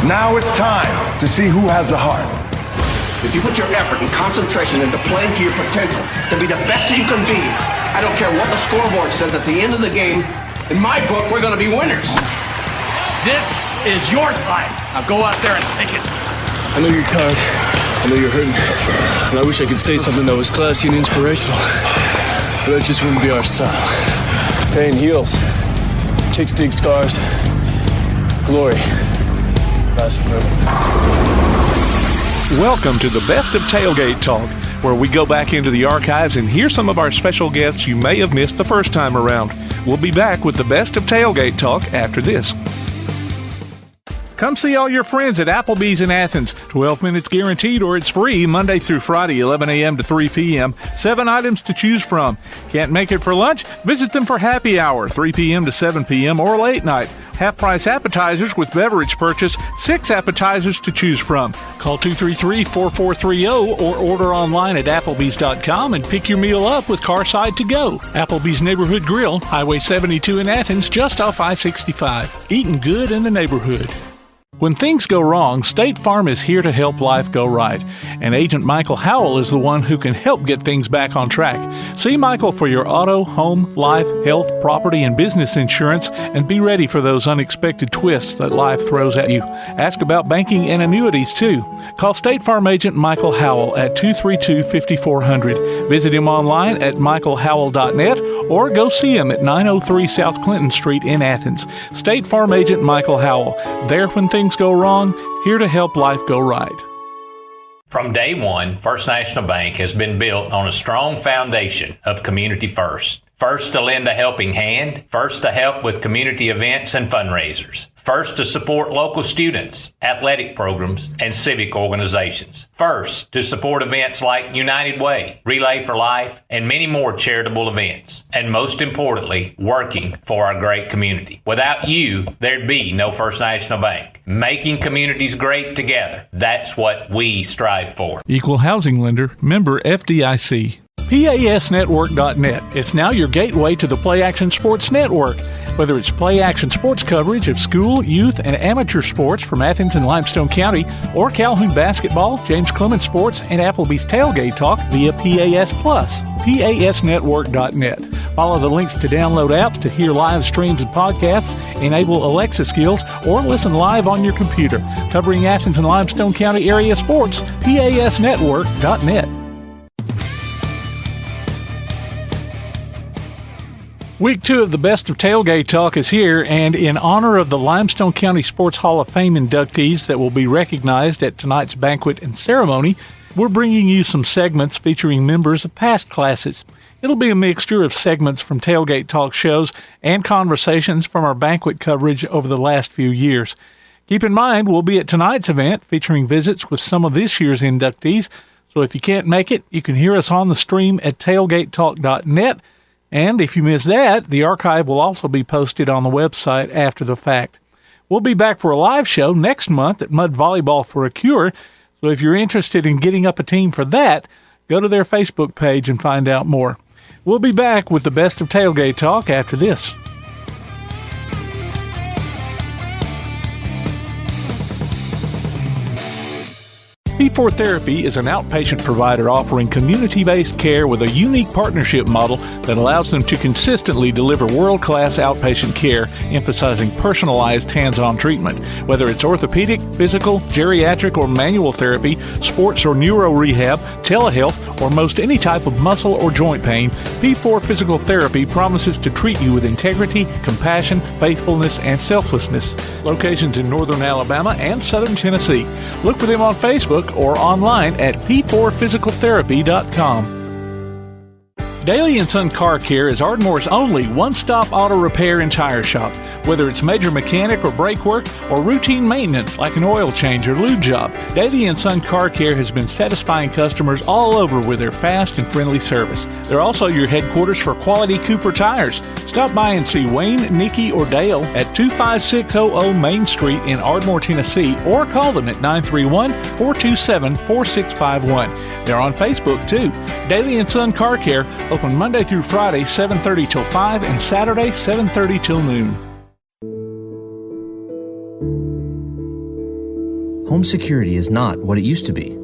Now it's time to see who has the heart. If you put your effort and concentration into playing to your potential, to be the best that you can be, I don't care what the scoreboard says at the end of the game, in my book, we're going to be winners. This is your time. Now go out there and take it. I know you're tired. I know you're hurting. And I wish I could say something that was classy and inspirational. But that just wouldn't be our style. Pain heals. Chicks dig scars. Glory lasts forever. Welcome to the Best of Tailgate Talk, where we go back into the archives and hear some of our special guests you may have missed the first time around. We'll be back with the Best of Tailgate Talk after this. Come see all your friends at Applebee's in Athens. 12 minutes guaranteed or it's free Monday through Friday, 11 a.m. to 3 p.m. 7 items to choose from. Can't make it for lunch? Visit them for happy hour, 3 p.m. to 7 p.m. or late night. Half-price appetizers with beverage purchase, 6 appetizers to choose from. Call 233-4430 or order online at Applebee's.com and pick your meal up with Carside to Go. Applebee's Neighborhood Grill, Highway 72 in Athens, just off I-65. Eating good in the neighborhood. When things go wrong, State Farm is here to help life go right. And Agent Michael Howell is the one who can help get things back on track. See Michael for your auto, home, life, health, property, and business insurance, and be ready for those unexpected twists that life throws at you. Ask about banking and annuities, too. Call State Farm Agent Michael Howell at 232-5400. Visit him online at michaelhowell.net or go see him at 903 South Clinton Street in Athens. State Farm Agent Michael Howell. There when things go wrong, here to help life go right. From day one, First National Bank has been built on a strong foundation of community first. First to lend a helping hand, first to help with community events and fundraisers, first to support local students, athletic programs, and civic organizations, first to support events like United Way, Relay for Life, and many more charitable events, and most importantly, working for our great community. Without you, there'd be no First National Bank. Making communities great together, that's what we strive for. Equal Housing Lender, member FDIC. PASnetwork.net. It's now your gateway to the Play Action Sports Network. Whether it's Play Action Sports coverage of school, youth, and amateur sports from Athens and Limestone County, or Calhoun basketball, James Clemens Sports, and Applebee's Tailgate Talk via PAS Plus. PASnetwork.net. Follow the links to download apps to hear live streams and podcasts, enable Alexa skills, or listen live on your computer. Covering Athens and Limestone County area sports, PASnetwork.net. Week 2 of the Best of Tailgate Talk is here, and in honor of the Limestone County Sports Hall of Fame inductees that will be recognized at tonight's banquet and ceremony, we're bringing you some segments featuring members of past classes. It'll be a mixture of segments from Tailgate Talk shows and conversations from our banquet coverage over the last few years. Keep in mind, we'll be at tonight's event featuring visits with some of this year's inductees, so if you can't make it, you can hear us on the stream at tailgatetalk.net. And if you miss that, the archive will also be posted on the website after the fact. We'll be back for a live show next month at Mud Volleyball for a Cure, so if you're interested in getting up a team for that, go to their Facebook page and find out more. We'll be back with the Best of Tailgate Talk after this. P4 Therapy is an outpatient provider offering community-based care with a unique partnership model that allows them to consistently deliver world-class outpatient care, emphasizing personalized hands-on treatment. Whether it's orthopedic, physical, geriatric, or manual therapy, sports or neuro rehab, telehealth, or most any type of muscle or joint pain, P4 Physical Therapy promises to treat you with integrity, compassion, faithfulness, and selflessness. Locations in northern Alabama and southern Tennessee. Look for them on Facebook or online at p4physicaltherapy.com. Daly & Son Car Care is Ardmore's only one-stop auto repair and tire shop. Whether it's major mechanic or brake work or routine maintenance like an oil change or lube job, Daly & Son Car Care has been satisfying customers all over with their fast and friendly service. They're also your headquarters for quality Cooper tires. Stop by and see Wayne, Nikki, or Dale at 25600 Main Street in Ardmore, Tennessee, or call them at 931-427-4651. They're on Facebook, too. Daly & Son Car Care, open Monday through Friday, 7:30 till 5, and Saturday, 7:30 till noon. home security is not what it used to be.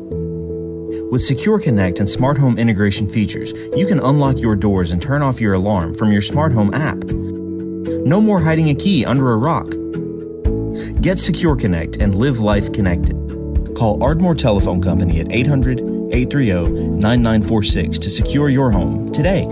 With Secure Connect and smart home integration features, you can unlock your doors and turn off your alarm from your smart home app. No more hiding a key under a rock. Get Secure Connect and live life connected. Call Ardmore Telephone Company at 800-830-9946 to secure your home today.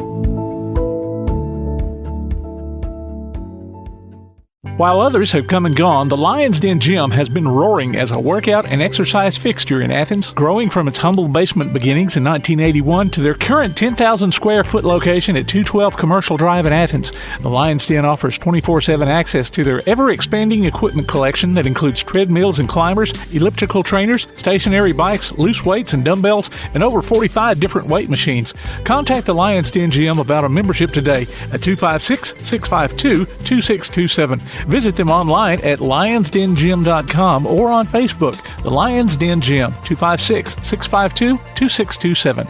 While others have come and gone, the Lion's Den Gym has been roaring as a workout and exercise fixture in Athens, growing from its humble basement beginnings in 1981 to their current 10,000 square foot location at 212 Commercial Drive in Athens. The Lion's Den offers 24/7 access to their ever-expanding equipment collection that includes treadmills and climbers, elliptical trainers, stationary bikes, loose weights and dumbbells, and over 45 different weight machines. Contact the Lion's Den Gym about a membership today at 256-652-2627. Visit them online at lionsdengym.com or on Facebook. The Lion's Den Gym, 256-652-2627.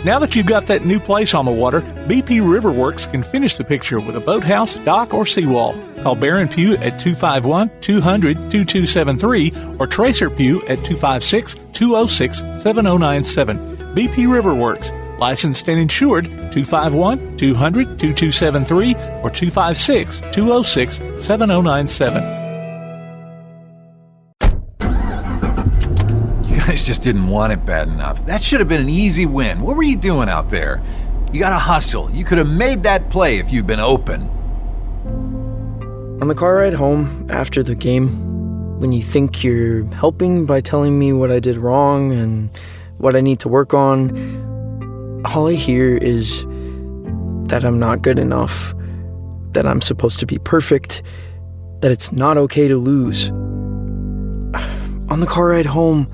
Now that you've got that new place on the water, BP Riverworks can finish the picture with a boathouse, dock, or seawall. Call Baron Pugh at 251-200-2273 or Tracer Pugh at 256-206-7097. BP Riverworks. Licensed and insured, 251-200-2273 or 256-206-7097. You guys just didn't want it bad enough. That should have been an easy win. What were you doing out there? You gotta hustle. You could have made that play if you'd been open. On the car ride home after the game, when you think you're helping by telling me what I did wrong and what I need to work on, all I hear is that I'm not good enough, that I'm supposed to be perfect, that it's not okay to lose. On the car ride home,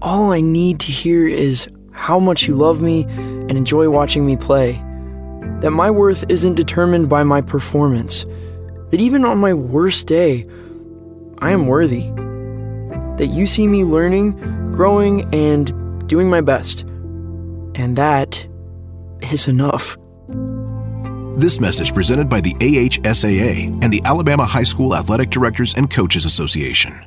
all I need to hear is how much you love me and enjoy watching me play, that my worth isn't determined by my performance, that even on my worst day, I am worthy, that you see me learning, growing, and doing my best. And that is enough. This message presented by the AHSAA and the Alabama High School Athletic Directors and Coaches Association.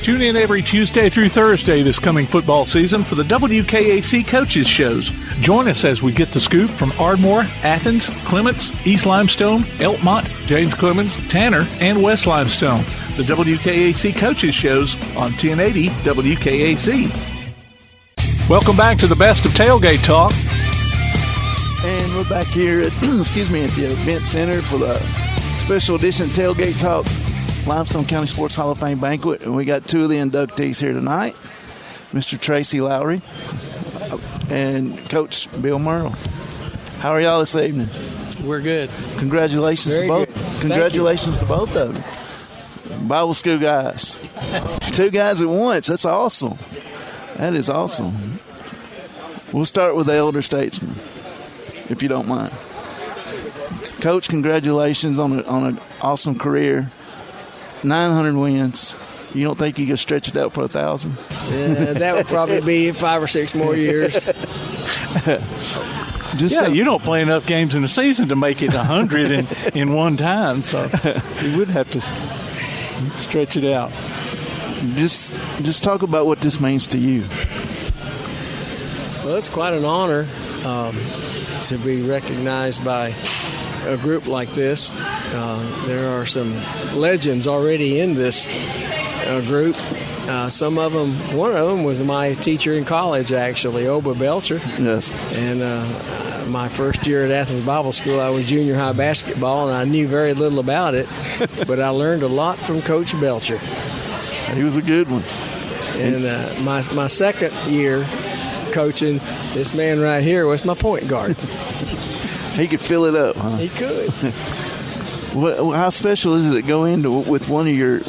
Tune in every Tuesday through Thursday this coming football season for the WKAC Coaches Shows. Join us as we get the scoop from Ardmore, Athens, Clements, East Limestone, Elkmont, James Clemens, Tanner, and West Limestone. The WKAC Coaches Shows on 1080 WKAC. Welcome back to the Best of Tailgate Talk. And we're back here at, at the event center for the special edition Tailgate Talk Limestone County Sports Hall of Fame banquet. And we got two of the inductees here tonight, Mr. Tracy Lowery and Coach Bill Murrell. How are y'all this evening? We're good. Congratulations to both. Congratulations to both of them. Bible school guys. Two guys at once. That's awesome. That is awesome. We'll start with the elder statesman, if you don't mind. Coach, congratulations on an awesome career. 900 wins. You don't think you could stretch it out for 1,000? That would probably be 5 or 6 more years. You don't play enough games in the season to make it 100 in one time, so you would have to stretch it out. Just talk about what this means to you. Well, it's quite an honor to be recognized by a group like this. There are some legends already in this group. Some of them, one of them was my teacher in college, actually, Oba Belcher. Yes. And my first year at Athens Bible School, I was junior high basketball, and I knew very little about it, but I learned a lot from Coach Belcher. He was a good one. And my second year coaching, this man right here was my point guard. He could fill it up, huh? He could. How special is it to go into with one of your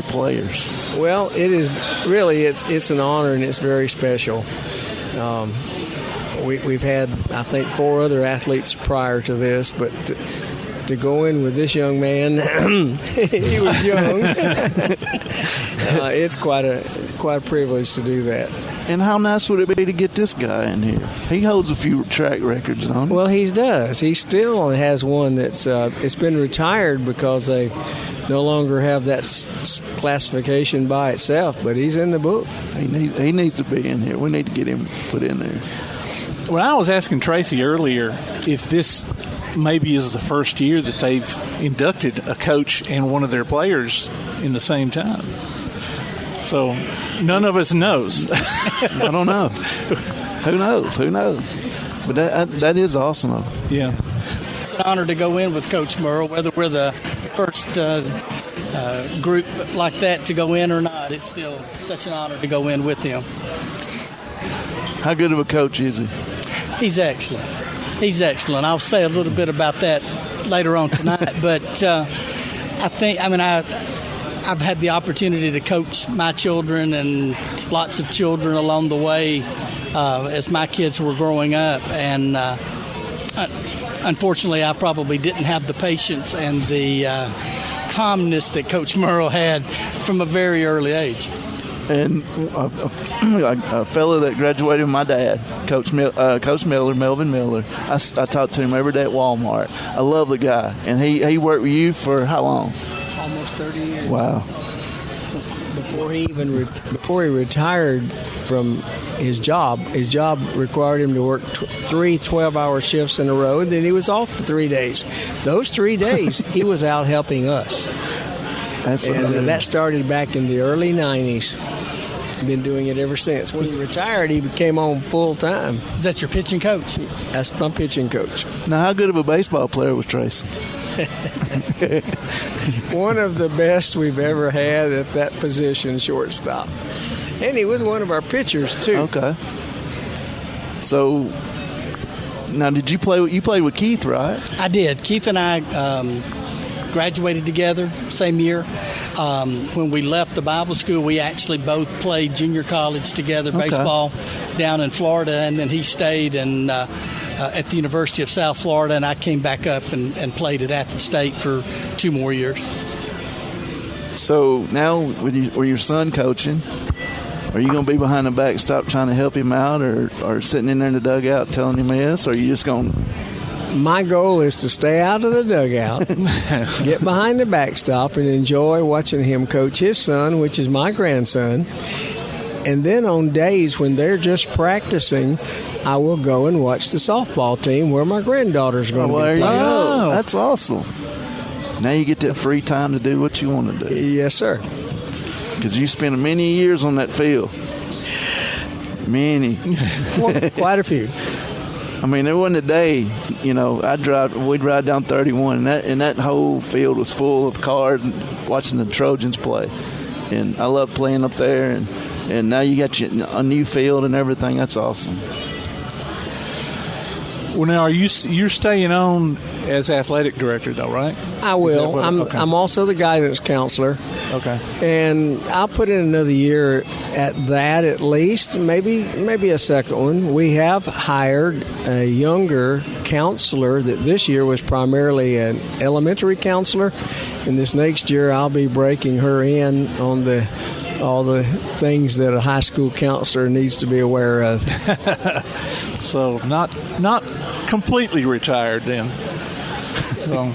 players? Well, it is really it's an honor, and it's very special. We've had, I think, 4 other athletes prior to this, but to go in with this young man, he was young. It's quite a privilege to do that. And how nice would it be to get this guy in here? He holds a few track records, don't he? Well, he does. He still has one that's it's been retired because they no longer have that classification by itself, but he's in the book. He needs to be in here. We need to get him put in there. Well, I was asking Tracy earlier if this maybe is the first year that they've inducted a coach and one of their players in the same time. So none of us knows. I don't know. Who knows? But that is awesome. Yeah. It's an honor to go in with Coach Murrell, whether we're the first group like that to go in or not. It's still such an honor to go in with him. How good of a coach is he? He's excellent. I'll say a little bit about that later on tonight. But I've had the opportunity to coach my children and lots of children along the way as my kids were growing up. And unfortunately, I probably didn't have the patience and the calmness that Coach Murrell had from a very early age. And a fellow that graduated with my dad, Coach Miller, Melvin Miller, I talked to him every day at Walmart. I love the guy. And he worked with you for how long? Almost 30 years. Wow. Before he retired from his job required him to work 3 12-hour shifts in a row, and then he was off for 3 days. Those 3 days, he was out helping us. And that started back in the early 90s. Been doing it ever since. When he retired, he came on full time. Is that your pitching coach? That's my pitching coach. Now, how good of a baseball player was Tracy? One of the best we've ever had at that position, shortstop. And he was one of our pitchers, too. Okay. So, now did you played with Keith, right? I did. Keith and I graduated together same year. When we left the Bible school, we actually both played junior college together, baseball down in Florida, and then he stayed at the University of South Florida, and I came back up and played at Athens State for 2 more years. So now, with your son coaching, are you going to be behind the backstop trying to help him out, or sitting in there in the dugout telling him yes, or are you just going to... My goal is to stay out of the dugout, get behind the backstop, and enjoy watching him coach his son, which is my grandson. And then on days when they're just practicing, I will go and watch the softball team where my granddaughter's going to be playing. Oh, that's awesome. Now you get that free time to do what you want to do. Yes, sir. Because you spent many years on that field. Many. Well, quite a few. I mean, there wasn't a day, we'd ride down 31, and that whole field was full of cars and watching the Trojans play. And I love playing up there, and now you got a new field and everything. That's awesome. Well, now you're staying on as athletic director, though, right? I will. I'm also the guidance counselor. Okay. And I'll put in another year at that at least, maybe a second one. We have hired a younger counselor that this year was primarily an elementary counselor, and this next year I'll be breaking her in on all the things that a high school counselor needs to be aware of. So not completely retired then. So,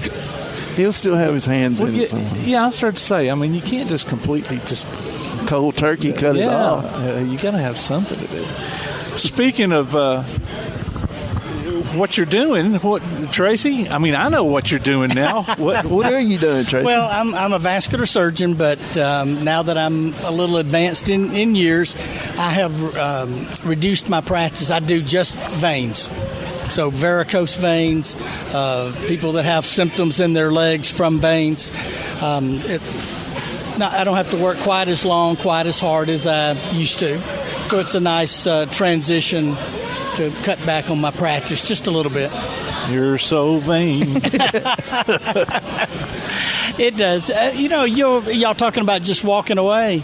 he'll still have his hands in it. Yeah, I was starting to say, I mean, you can't just completely just cold turkey cut it off. You got to have something to do. Speaking of what you're doing, Tracy? I mean, I know what you're doing now. What are you doing, Tracy? Well, I'm a vascular surgeon, but now that I'm a little advanced in years, I have reduced my practice. I do just veins. So varicose veins, people that have symptoms in their legs from veins. I don't have to work quite as long, quite as hard as I used to. So it's a nice transition to cut back on my practice just a little bit. You're so vain. It does. Y'all talking about just walking away.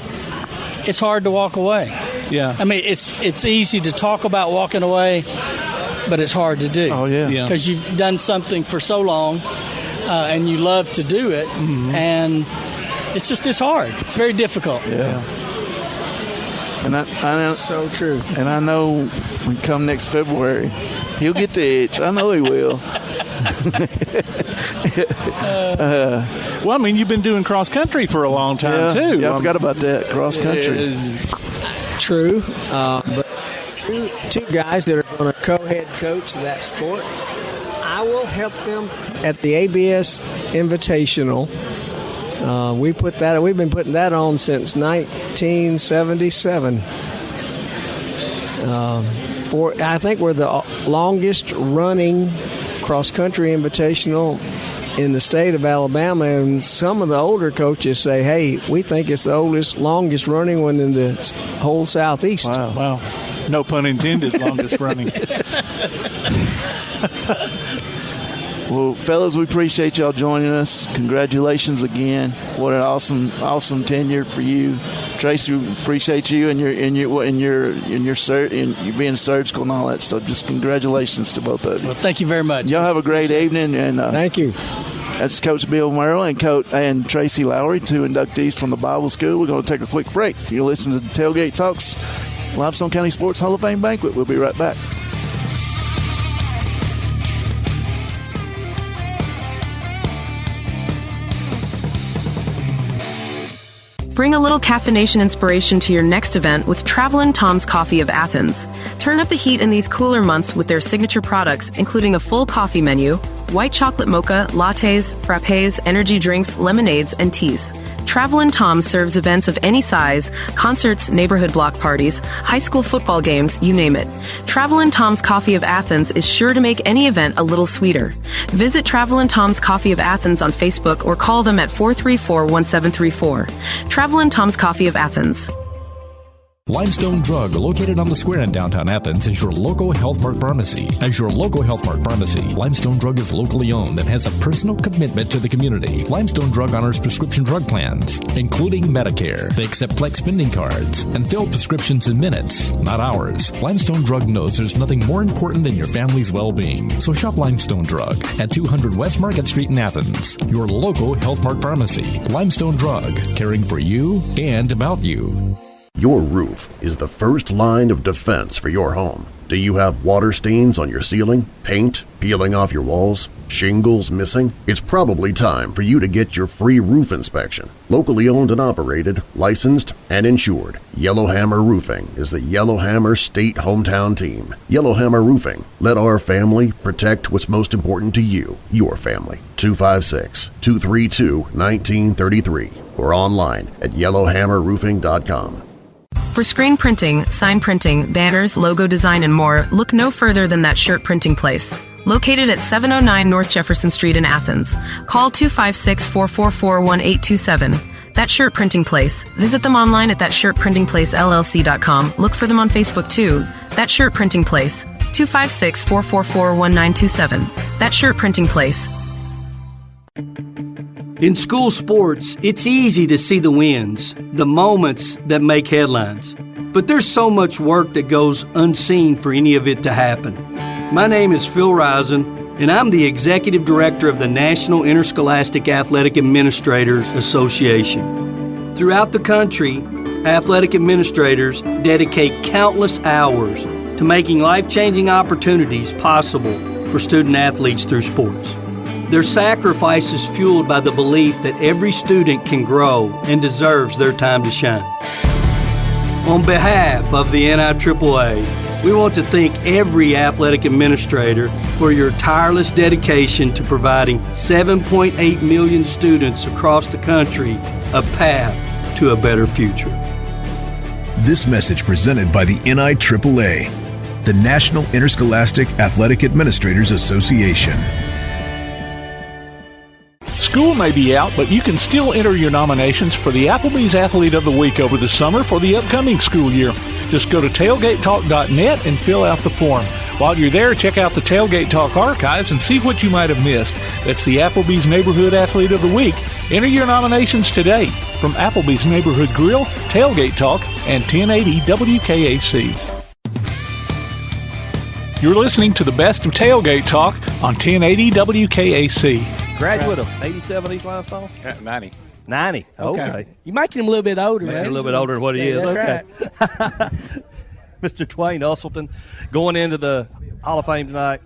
It's hard to walk away. Yeah. I mean, it's easy to talk about walking away, but it's hard to do. Oh, yeah. Because you've done something for so long, and you love to do it, and it's hard. It's very difficult. Yeah. And I know, so true. And I know when come next February, he'll get the itch. I know he will. Well, I mean, you've been doing cross country for a long time too. Yeah, I forgot about that cross country. True, but two guys that are going to co-head coach that sport. I will help them at the ABS Invitational. We've been putting that on since 1977. I think we're the longest running cross-country invitational in the state of Alabama, and some of the older coaches say, hey, we think it's the longest running one in the whole Southeast. Wow. No pun intended, longest running. Well, fellas, we appreciate y'all joining us. Congratulations again. What an awesome tenure for you. Tracy, we appreciate you and your you being surgical and all that stuff. Just congratulations to both of you. Well, thank you very much. Y'all have a great evening, and thank you. That's Coach Bill Murrell and Tracy Lowery, two inductees from the Bible School. We're going to take a quick break. You're listening to the Tailgate Talks Limestone County Sports Hall of Fame Banquet. We'll be right back. Bring a little caffeination inspiration to your next event with Travelin' Tom's Coffee of Athens. Turn up the heat in these cooler months with their signature products, including a full coffee menu, white chocolate mocha, lattes, frappes, energy drinks, lemonades, and teas. Travelin' Tom serves events of any size, concerts, neighborhood block parties, high school football games, you name it. Travelin' Tom's Coffee of Athens is sure to make any event a little sweeter. Visit Travelin' Tom's Coffee of Athens on Facebook or call them at 434-1734. Travelin' Tom's Coffee of Athens. Limestone Drug, located on the square in downtown Athens, is your local Health Mart pharmacy. As your local Health Mart pharmacy, Limestone Drug is locally owned and has a personal commitment to the community. Limestone Drug honors prescription drug plans, including Medicare. They accept flex spending cards and fill prescriptions in minutes, not hours. Limestone Drug knows there's nothing more important than your family's well-being. So shop Limestone Drug at 200 West Market Street in Athens. Your local Health Mart pharmacy. Limestone Drug, caring for you and about you. Your roof is the first line of defense for your home. Do you have water stains on your ceiling, paint peeling off your walls, shingles missing? It's probably time for you to get your free roof inspection. Locally owned and operated, licensed, and insured, Yellowhammer Roofing is the Yellowhammer State hometown team. Yellowhammer Roofing. Let our family protect what's most important to you, your family. 256-232-1933 or online at yellowhammerroofing.com. For screen printing, sign printing, banners, logo design, and more, look no further than That Shirt Printing Place. Located at 709 North Jefferson Street in Athens. Call 256-444-1827. That Shirt Printing Place. Visit them online at thatshirtprintingplacellc.com. Look for them on Facebook too. That Shirt Printing Place. 256-444-1927. That Shirt Printing Place. In school sports, it's easy to see the wins, the moments that make headlines. But there's so much work that goes unseen for any of it to happen. My name is Phil Risen, and I'm the Executive Director of the National Interscholastic Athletic Administrators Association. Throughout the country, athletic administrators dedicate countless hours to making life-changing opportunities possible for student athletes through sports. Their sacrifice is fueled by the belief that every student can grow and deserves their time to shine. On behalf of the NIAAA, we want to thank every athletic administrator for your tireless dedication to providing 7.8 million students across the country a path to a better future. This message presented by the NIAAA, the National Interscholastic Athletic Administrators Association. School may be out, but you can still enter your nominations for the Applebee's Athlete of the Week over the summer for the upcoming school year. Just go to tailgatetalk.net and fill out the form. While you're there, check out the Tailgate Talk archives and see what you might have missed. That's the Applebee's Neighborhood Athlete of the Week. Enter your nominations today from Applebee's Neighborhood Grill, Tailgate Talk, and 1080 WKAC. You're listening to the best of Tailgate Talk on 1080 WKAC. Graduate of 87 East Limestone? 90. 90. Okay. You make him a little bit older, Make right? him a little bit older than what he is. That's Okay. right. Mr. Dewayne Uselton going into the Hall of Fame tonight.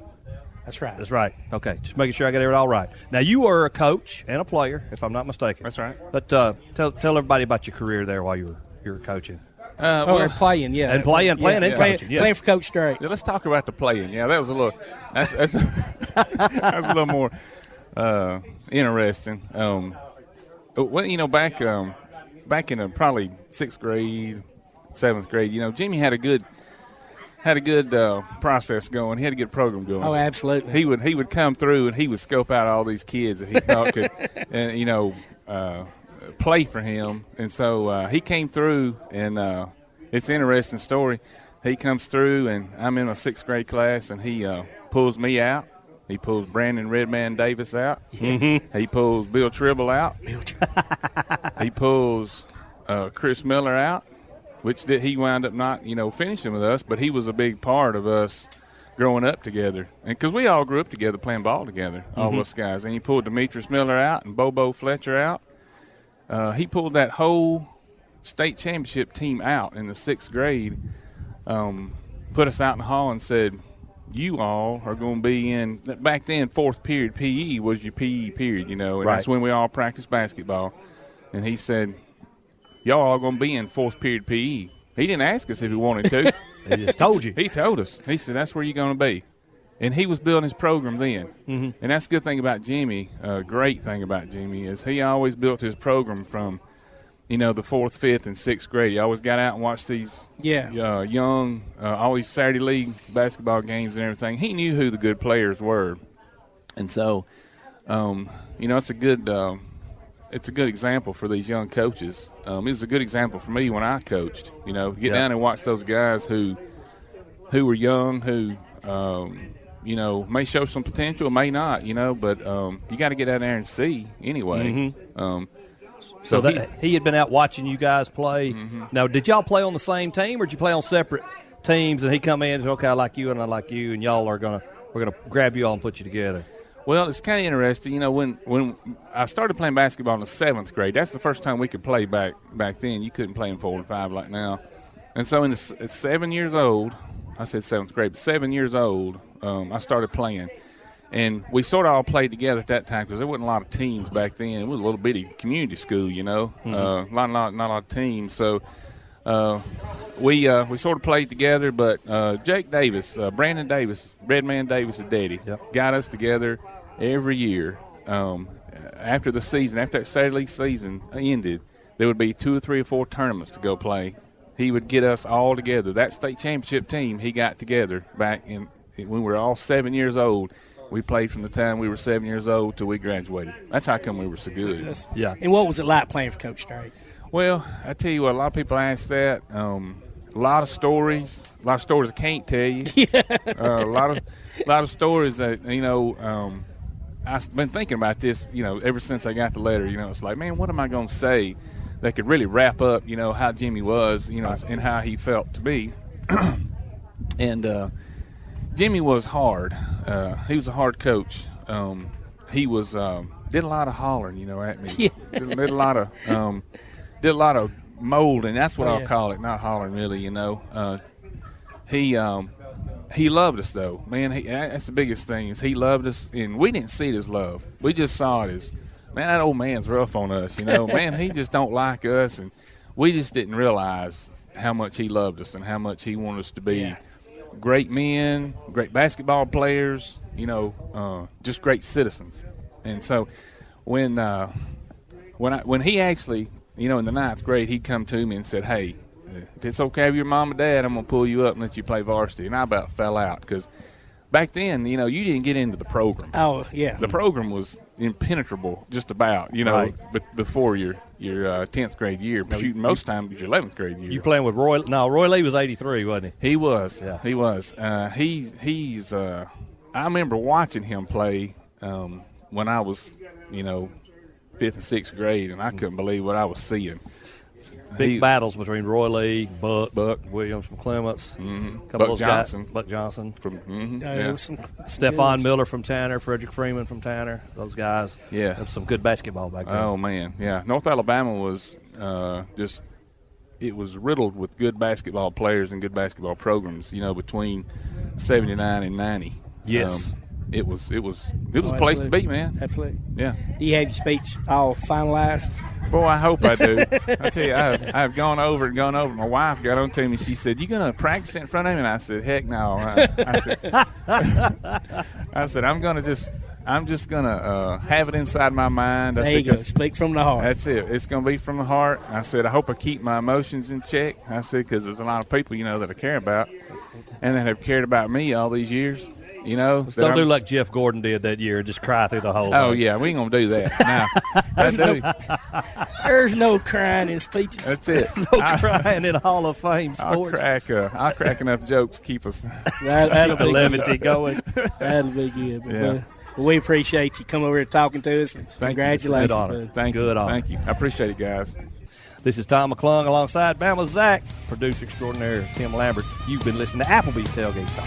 That's right. That's right. Okay, just making sure I got it all right. Now, you were a coach and a player, if I'm not mistaken. That's right. But tell everybody about your career there while you were coaching. Playing, yeah. And playing and coaching, yes. Playing for Coach Straight. Yeah, let's talk about the playing. Yeah, that was a little that's that's a little more interesting. Well, back in probably 6th grade, 7th grade, Jimmy had a good process going. He had a good program going. Oh, absolutely. He would come through and he would scope out all these kids that he thought could, play for him. And so he came through, and it's an interesting story. He comes through, and I'm in a 6th grade class, and he pulls me out. He pulls Brandon Redman Davis out. Mm-hmm. He pulls Bill Tribble out. He pulls Chris Miller out, which he wound up not, finishing with us, but he was a big part of us growing up together. And because we all grew up together playing ball together, all Mm-hmm. us guys. And he pulled Demetrius Miller out and Bobo Fletcher out. He pulled that whole state championship team out in the 6th grade, put us out in the hall and said, you all are going to be in – back then, 4th period PE was your PE period, and that's when we all practiced basketball. And he said, y'all are going to be in 4th period PE. He didn't ask us if he wanted to. He just told you. He told us. He said, that's where you're going to be. And he was building his program then. Mm-hmm. And that's a good thing about Jimmy. Great thing about Jimmy is he always built his program from, the 4th, 5th, and 6th grade. He always got out and watched these young, always Saturday league basketball games and everything. He knew who the good players were. And so, it's a good example for these young coaches. It was a good example for me when I coached. Get down and watch those guys who were young, who may show some potential, may not. But you got to get out there and see anyway. Mm-hmm. So he had been out watching you guys play. Mm-hmm. Now, did y'all play on the same team, or did you play on separate teams? And he come in and said, "Okay, I like you, and I like you, and y'all we're gonna grab you all and put you together." Well, it's kind of interesting. When I started playing basketball in the 7th grade, that's the first time we could play back then. You couldn't play in 4 and 5 like now. And so at 7 years old, I said 7th grade, but 7 years old, I started playing. And we sort of all played together at that time because there wasn't a lot of teams back then. It was a little bitty community school, Mm-hmm. not a lot of teams. So we sort of played together. But Jake Davis, Brandon Davis, Redman Davis' daddy, got us together every year. After the season, after that Saturday league season ended, there would be 2 or 3 or 4 tournaments to go play. He would get us all together. That state championship team he got together back when we were all 7 years old. We played from the time we were 7 years old till we graduated. That's how come we were so good. Yeah. And what was it like playing for Coach Straight? Well, I tell you what, a lot of people ask that. A lot of stories I can't tell you. A lot of stories that I've been thinking about this. Ever since I got the letter. It's like, man, what am I going to say that could really wrap up, how Jimmy was, and how he felt to be. And Jimmy was hard. He was a hard coach. He was did a lot of hollering, at me. Yeah. Did a lot of molding. That's what I'll call it. Not hollering, really. He loved us though, man. That's the biggest thing is he loved us, and we didn't see it as love. We just saw it as, man, that old man's rough on us. Man, he just don't like us, and we just didn't realize how much he loved us and how much he wanted us to be. Great men, great basketball players, just great citizens. And so when he actually, in the 9th grade, he'd come to me and said, hey, if it's okay with your mom and dad, I'm going to pull you up and let you play varsity. And I about fell out because back then, you didn't get into the program. Oh, yeah. The program was impenetrable just about, before your 10th grade year. Shooting most times your 11th grade year. You playing with Roy? No, Roy Lee was 83, wasn't he? He was. Yeah. He was. He's. I remember watching him play when I was, 5th and 6th grade, and I couldn't believe what I was seeing. Big battles between Roy Lee, Buck Williams from Clements, a couple of those Johnson. guys, Buck Johnson from Stephon Miller from Tanner, Frederick Freeman from Tanner. Those guys, had some good basketball back then. Oh man, yeah. North Alabama was it was riddled with good basketball players and good basketball programs. Between 79 and 90. Yes. It was a place to be, man. Absolutely. Yeah. Do you have your speech all finalized? Boy, I hope I do. I tell you, I've gone over. My wife got on to me. She said, "You gonna practice it in front of him?" And I said, "Heck no." I said, I'm just gonna have it inside my mind. There you go. Speak from the heart. That's it. It's gonna be from the heart. I said, I hope I keep my emotions in check. I said, because there's a lot of people, that I care about, and that have cared about me all these years. Don't do like Jeff Gordon did that year, just cry through the whole thing. Oh, yeah, we ain't going to do that. There's no crying in speeches. That's it. No crying in Hall of Fame sports. I'll crack enough jokes to keep us. That'll keep the levity going. That'll be good. Yeah. We appreciate you coming over here talking to us. Congratulations. Good honor. Thank you. I appreciate it, guys. This is Tom McClung alongside Bama Zach, producer extraordinaire Tim Lambert. You've been listening to Applebee's Tailgate Talk.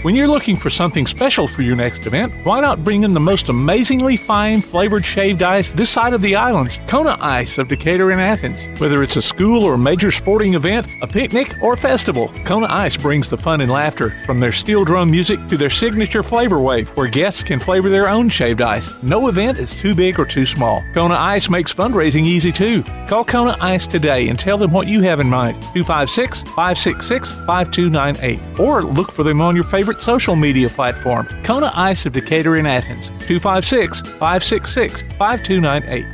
When you're looking for something special for your next event, why not bring in the most amazingly fine flavored shaved ice this side of the islands, Kona Ice of Decatur and Athens. Whether it's a school or major sporting event, a picnic, or festival, Kona Ice brings the fun and laughter. From their steel drum music to their signature flavor wave, where guests can flavor their own shaved ice. No event is too big or too small. Kona Ice makes fundraising easy too. Call Kona Ice today and tell them what you have in mind. 256-566-5298. Or look for them on your favorite social media platform. Kona Ice of Decatur in Athens. 256-566-5298.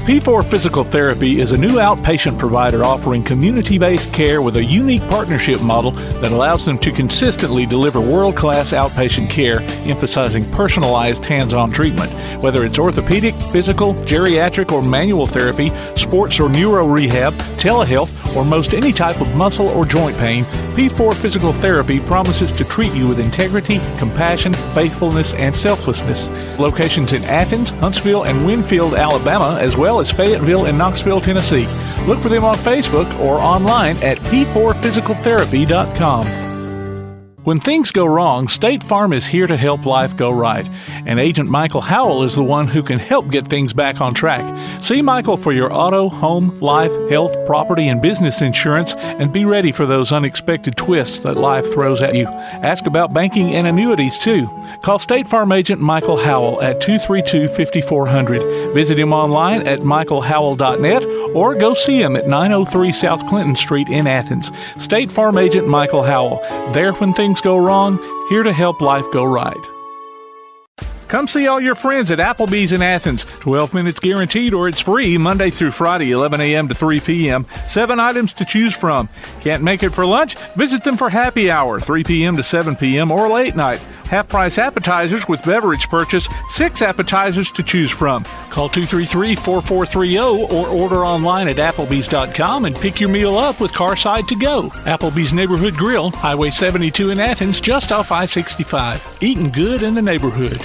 P4 Physical Therapy is a new outpatient provider offering community-based care with a unique partnership model that allows them to consistently deliver world-class outpatient care, emphasizing personalized hands-on treatment. Whether it's orthopedic, physical, geriatric, or manual therapy, sports or neuro rehab, telehealth, or most any type of muscle or joint pain, P4 Physical Therapy promises to treat you with integrity, compassion, faithfulness, and selflessness. Locations in Athens, Huntsville, and Winfield, Alabama, as well as Fayetteville and Knoxville, Tennessee. Look for them on Facebook or online at p4physicaltherapy.com. When things go wrong, State Farm is here to help life go right. And Agent Michael Howell is the one who can help get things back on track. See Michael for your auto, home, life, health, property, and business insurance, and be ready for those unexpected twists that life throws at you. Ask about banking and annuities, too. Call State Farm Agent Michael Howell at 232-5400. Visit him online at michaelhowell.net or go see him at 903 South Clinton Street in Athens. State Farm Agent Michael Howell. There when things go wrong, here to help life go right. Come see all your friends at Applebee's in Athens. 12 minutes guaranteed or it's free Monday through Friday, 11 a.m. to 3 p.m. 7 items to choose from. Can't make it for lunch? Visit them for happy hour, 3 p.m. to 7 p.m. or late night. Half-price appetizers with beverage purchase, 6 appetizers to choose from. Call 233-4430 or order online at Applebee's.com and pick your meal up with Carside to go. Applebee's Neighborhood Grill, Highway 72 in Athens, just off I-65. Eating good in the neighborhood.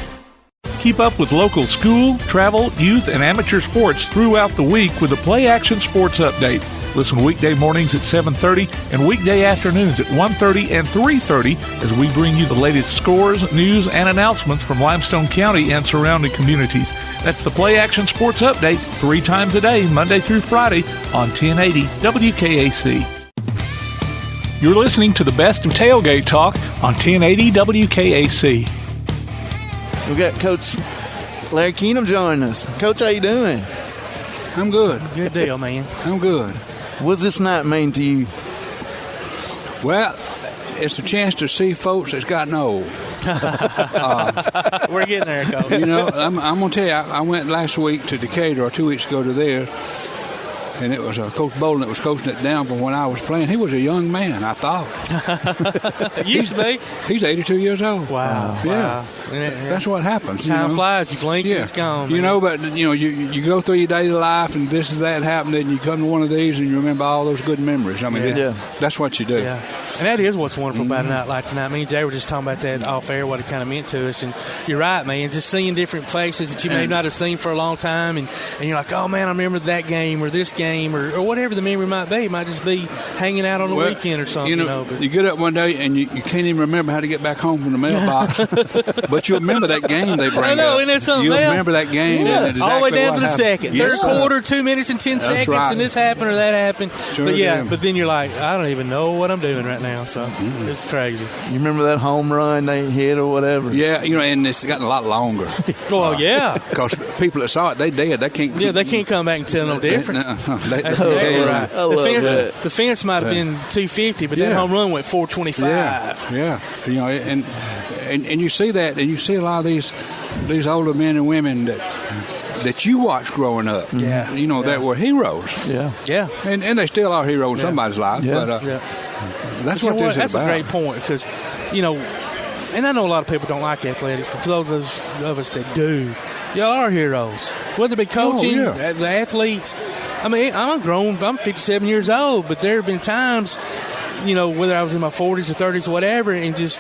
Keep up with local school, travel, youth, and amateur sports throughout the week with the Play Action Sports Update. Listen weekday mornings at 7:30 and weekday afternoons at 1:30 and 3:30 as we bring you the latest scores, news, and announcements from Limestone County and surrounding communities. That's the Play Action Sports Update 3 times a day, Monday through Friday on 1080 WKAC. You're listening to the best of Tailgate Talk on 1080 WKAC. We got Coach Larry Keenum joining us. Coach, how you doing? I'm good. Good deal, man. I'm good. What's this night mean to you? Well, it's a chance to see folks that's gotten old. We're getting there, Coach. You know, I'm going to tell you, I went last week to Decatur, or 2 weeks ago to there, and it was Coach Bolden that was coaching it down from when I was playing. He was a young man, I thought. Used to be. He's 82 years old. Wow. Yeah. Wow. That's what happens. Time flies. You blink and it's gone. You know, but, you know, you go through your daily life and this and that happened, and you come to one of these and you remember all those good memories. I mean, that's what you do. Yeah. And that is what's wonderful about a night like tonight. Me and Jay were just talking about that off air, what it kind of meant to us. And you're right, man. Just seeing different faces that you may not have seen for a long time. And you're like, oh, man, I remember that game or this game or whatever the memory might be. It might just be hanging out on the weekend or something. But you get up one day and you can't even remember how to get back home from the mailbox. But you remember that game they bring up. Isn't it something you else? Remember that game. Yeah. And exactly all the way down to the happened. second. Third quarter, 2 minutes and 10 seconds, right. and this happened or that happened. Sure but then you're like, I don't even know what I'm doing right now. So it's crazy. You remember that home run they hit or whatever? Yeah, and it's gotten a lot longer. Well, yeah. Because people that saw it, they did. They can't. Yeah, they can't come back and tell no difference. That's exactly right. The fence might have been 250, but that home run went 425. Yeah. And you see that, and you see a lot of these older men and women that you watched growing up. Yeah. That were heroes. Yeah. Yeah. And they still are heroes in somebody's life. Yeah. But that's what this is That's about. a great point because, and I know a lot of people don't like athletics, but for those of us that do, y'all are heroes. Whether it be coaching, the athletes. I mean, I'm 57 years old, but there have been times, whether I was in my 40s or 30s or whatever, and just,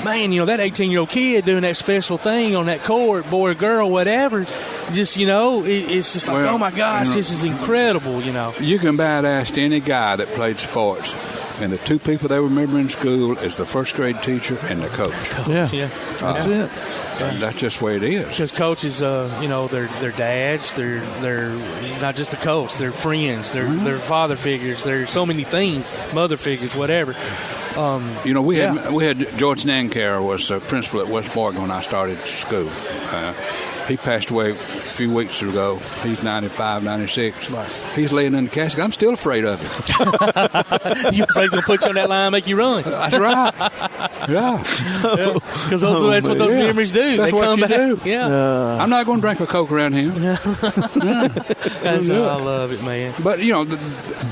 man, that 18-year-old kid doing that special thing on that court, boy or girl, whatever, just, it's just like, oh, my gosh, this is incredible, You can badass to any guy that played sports. And the two people they remember in school is the first grade teacher and the coach. Yeah. That's it. That's just the way it is. Because coaches, they're dads, they're not just the coach, they're friends, they're father figures, they're so many things, mother figures, whatever. We had George Nancarrow was the principal at West Morgan when I started school. He passed away a few weeks ago. He's 95, 96. Right. He's laying in the casket. I'm still afraid of him. You afraid he's going to put you on that line and make you run? That's right. Yeah. Because that's what those memories do. That's they what come you back. do. Yeah. I'm not going to drink a Coke around him. I love it, man. But,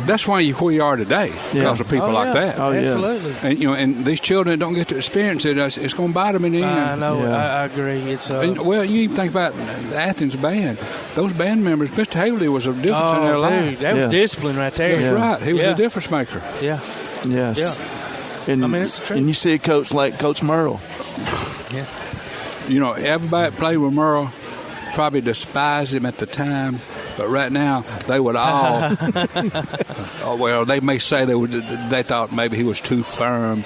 that's why where you are today because of people like that. Oh, yeah. Absolutely. And, and these children that don't get to experience it, it's going to bite them in the end. I know. I agree. It's you even think about the Athens band. Those band members, Mr. Haley was a difference in their life. That was discipline right there. That's right. He was a difference maker. Yeah. Yes. Yeah. And, it's the truth. And you see a coach like Coach Murrell. Yeah. Everybody that played with Murrell probably despised him at the time. But right now, they would all. They may say they thought maybe he was too firm,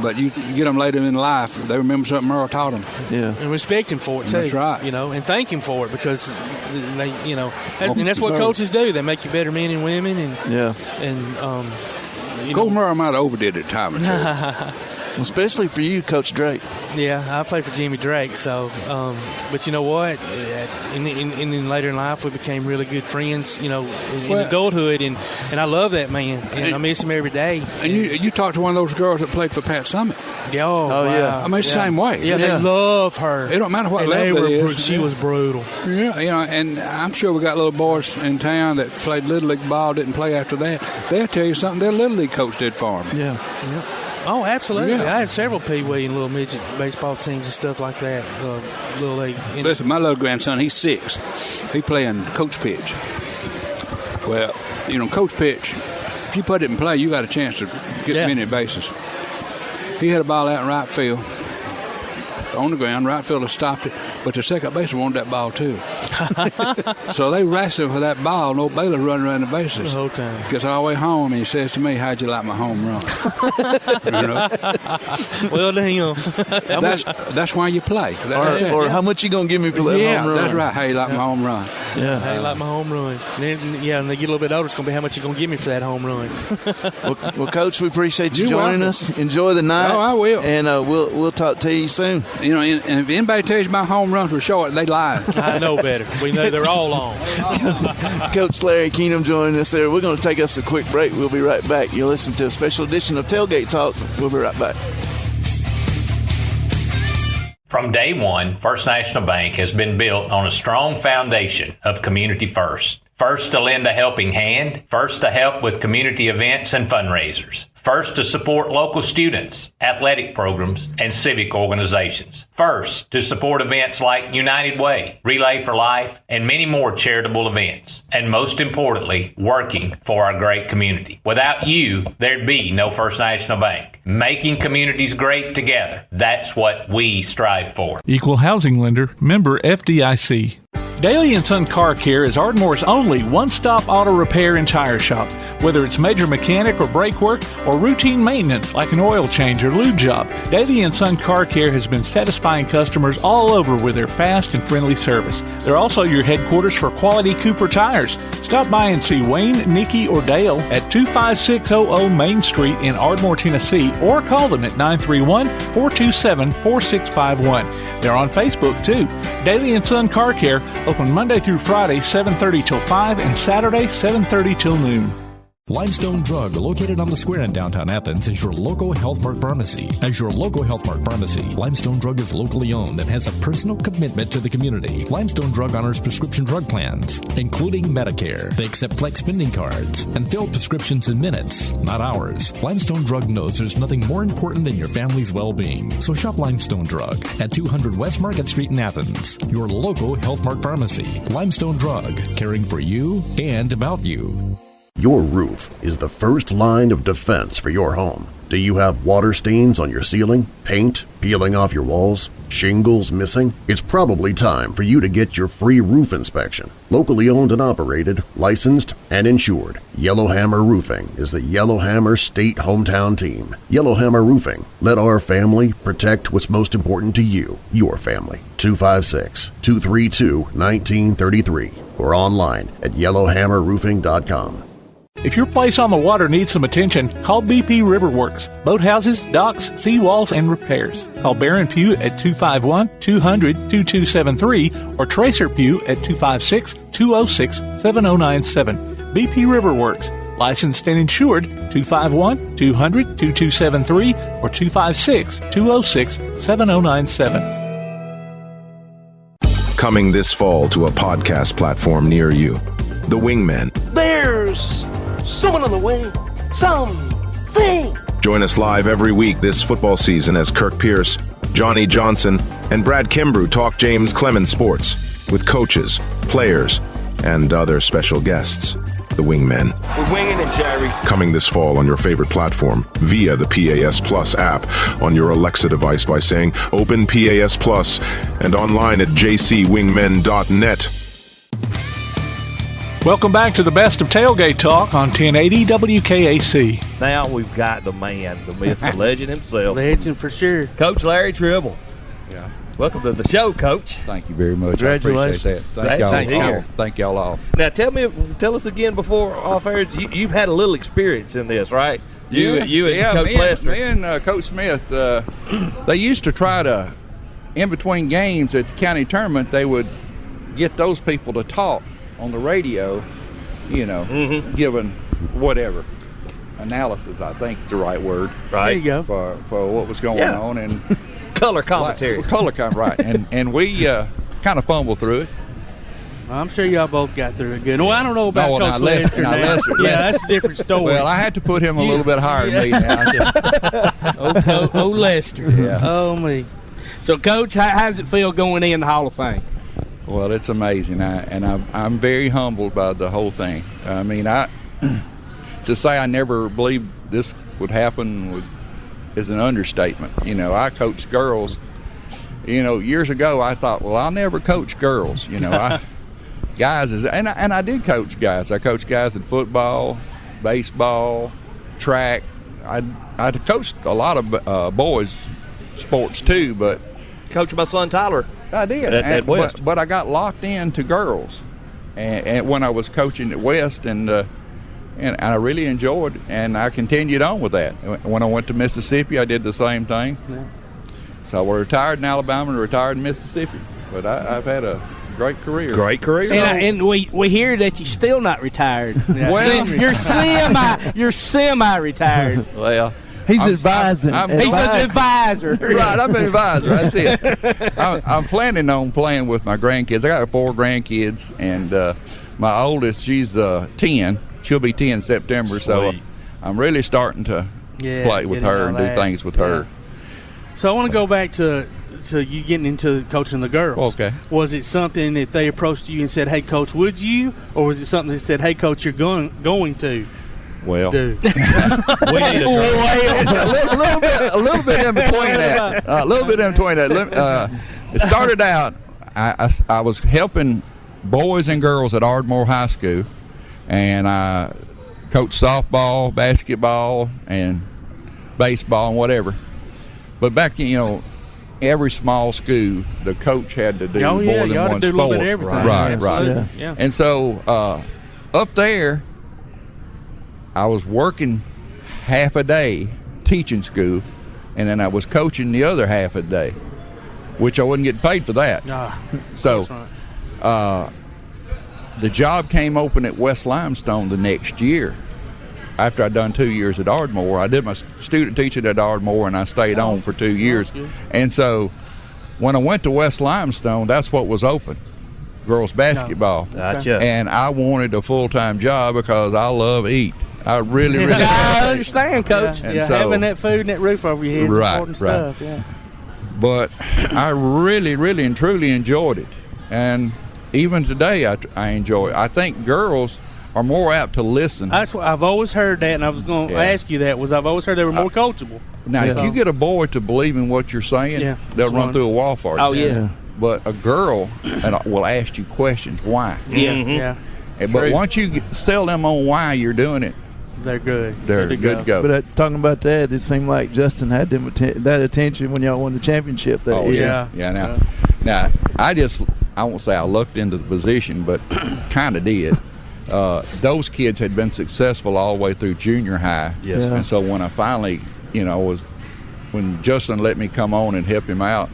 but you get them later in life, they remember something Murrell taught them. Yeah, and respect him for it too. That's right. And thank him for it because they, and that's what coaches do. They make you better men and women, Coach Murrell might have overdid it at time or two. Especially for you, Coach Drake. Yeah, I played for Jimmy Drake. So, but you know what? And then later in life, we became really good friends. In adulthood, and I love that man. And I miss him every day. And you talked to one of those girls that played for Pat Summitt. Yeah, wow. Yeah. I mean, it's the same way. Yeah, they love her. It don't matter what level it is. She was brutal. Yeah, and I'm sure we got little boys in town that played Little League ball, didn't play after that. They'll tell you something their Little League coach did for them. Yeah. Oh, absolutely. Yeah. I had several peewee and little midget baseball teams and stuff like that. Little league. Listen, my little grandson, he's 6. He playing coach pitch. Well, coach pitch, if you put it in play, you got a chance to get many bases. He had a ball out in right field. On the ground, right fielder stopped it, but the second baseman wanted that ball too. So they wrestled for that ball. No Baylor running around the bases the whole time. Gets all the way home and he says to me, "How'd you like my home run?" Well, to him. That's why you play. Or how much you gonna give me for that home run? That's right. How you like my home run? Yeah, how you like my home run? And they get a little bit older. It's gonna be how much you gonna give me for that home run. well, Coach, we appreciate you joining us. Enjoy the night. Oh, I will. And we'll talk to you soon. And if anybody tells you my home runs were short, they lie. I know better. We know they're all long. Coach Larry Keenum joining us there. We're going to take us a quick break. We'll be right back. You're listening to a special edition of Tailgate Talk. We'll be right back. From day one, First National Bank has been built on a strong foundation of community first. First to lend a helping hand. First to help with community events and fundraisers. First to support local students, athletic programs, and civic organizations. First to support events like United Way, Relay for Life, and many more charitable events. And most importantly, working for our great community. Without you, there'd be no First National Bank. Making communities great together. That's what we strive for. Equal housing lender, member FDIC. Daly & Son Car Care is Ardmore's only one-stop auto repair and tire shop. Whether it's major mechanic or brake work or routine maintenance like an oil change or lube job, Daly & Son Car Care has been satisfying customers all over with their fast and friendly service. They're also your headquarters for quality Cooper tires. Stop by and see Wayne, Nikki, or Dale at 25600 Main Street in Ardmore, Tennessee, or call them at 931-427-4651. They're on Facebook too. Daly & Son Car Care, open Monday through Friday, 7:30 till 5, and Saturday, 7:30 till noon. Limestone Drug, located on the square in downtown Athens, is your local Health Mart pharmacy. As your local Health Mart pharmacy, Limestone Drug is locally owned and has a personal commitment to the community. Limestone Drug honors prescription drug plans, including Medicare. They accept flex spending cards and fill prescriptions in minutes, not hours. Limestone Drug knows there's nothing more important than your family's well-being. So shop Limestone Drug at 200 West Market Street in Athens, your local Health Mart pharmacy. Limestone Drug, caring for you and about you. Your roof is the first line of defense for your home. Do you have water stains on your ceiling, paint peeling off your walls, shingles missing? It's probably time for you to get your free roof inspection. Locally owned and operated, licensed, and insured, Yellowhammer Roofing is the Yellowhammer State Hometown Team. Yellowhammer Roofing. Let our family protect what's most important to you, your family. 256-232-1933 or online at yellowhammerroofing.com. If your place on the water needs some attention, call BP Riverworks. Boathouses, docks, seawalls, and repairs. Call Baron Pugh at 251-200-2273 or Tracer Pugh at 256-206-7097. BP Riverworks. Licensed and insured, 251-200-2273 or 256-206-7097. Coming this fall to a podcast platform near you. The Wingmen. There's someone on the way. Something. Join us live every week this football season as Kirk Pierce, Johnny Johnson, and Brad Kimbrough talk James Clemens sports with coaches, players, and other special guests. The Wingmen. We're winging it, Jerry. Coming this fall on your favorite platform via the PAS Plus app on your Alexa device by saying Open PAS Plus and online at jcwingmen.net. Welcome back to the Best of Tailgate Talk on 1080 WKAC. Now we've got the man, the myth, the legend himself. Legend for sure. Coach Larry Tribble. Yeah. Welcome to the show, Coach. Thank you very much. Congratulations. I appreciate that. Thank y'all all. Now tell us again before off air. You've had a little experience in this, right? You and Coach Lester. Me and Coach Smith. They used to try to, in between games at the county tournament, they would get those people to talk on the radio, giving whatever analysis, I think is the right word. Right. There you go. For what was going on and color commentary. Right. And we kind of fumbled through it. I'm sure y'all both got through it good. Well, I don't know about Coach Lester. Lester. Yeah, that's a different story. Well, I had to put him a little bit higher than me now. Oh, Lester. Yeah. Oh, me. So, Coach, how does it feel going in the Hall of Fame? Well, it's amazing, I'm very humbled by the whole thing. I mean, to say I never believed this would happen is an understatement. I coached girls. Years ago, I thought, well, I'll never coach girls. Guys and I did coach guys. I coached guys in football, baseball, track. I coached a lot of boys sports too, but coached my son Tyler. I did at West, but I got locked into girls, and when I was coaching at West, and I really enjoyed, and I continued on with that. When I went to Mississippi, I did the same thing. Yeah. So I retired in Alabama and retired in Mississippi, but I've had a great career. Great career. And we hear that you're still not retired. Well, you're semi-retired. Well. He's advising. He's an advisor. Right, I'm an advisor. That's it. I'm planning on playing with my grandkids. I got 4 grandkids, and my oldest, she's 10. She'll be 10 in September, so I'm really starting to play with her and do things with her. So I want to go back to you getting into coaching the girls. Okay. Was it something that they approached you and said, "Hey, Coach, would you?" Or was it something that said, "Hey, Coach, you're going to?" Well, do. We need a little bit in between that. A little bit in between that. It started out, I was helping boys and girls at Ardmore High School, and I coached softball, basketball, and baseball and whatever. But back, every small school, the coach had to do more than one sport. A little bit of everything. Right. Yeah. And so up there, I was working half a day teaching school, and then I was coaching the other half a day, which I wasn't getting paid for that. So the job came open at West Limestone the next year. After I'd done 2 years at Ardmore, I did my student teaching at Ardmore, and I stayed on for 2 years. And so when I went to West Limestone, that's what was open, girls basketball. Gotcha. And I wanted a full-time job because I love eat. I really I understand, Coach. And so, having that food and that roof over your head is important stuff. Yeah. But I really, really and truly enjoyed it. And even today, I enjoy it. I think girls are more apt to listen. That's what I've always heard that, and I was going to ask you that. I've always heard they were more coachable. Now, if you get a boy to believe in what you're saying, they'll run through a wall for you. Oh, yeah. But a girl will ask you questions. Why? Yeah. But once you sell them on why you're doing it, they're good. They're good to go. But talking about that, it seemed like Justin had them that attention when y'all won the championship that year. Yeah. Now, I won't say I looked into the position, but kind of did. Those kids had been successful all the way through junior high. Yes. And so when I finally, when Justin let me come on and help him out,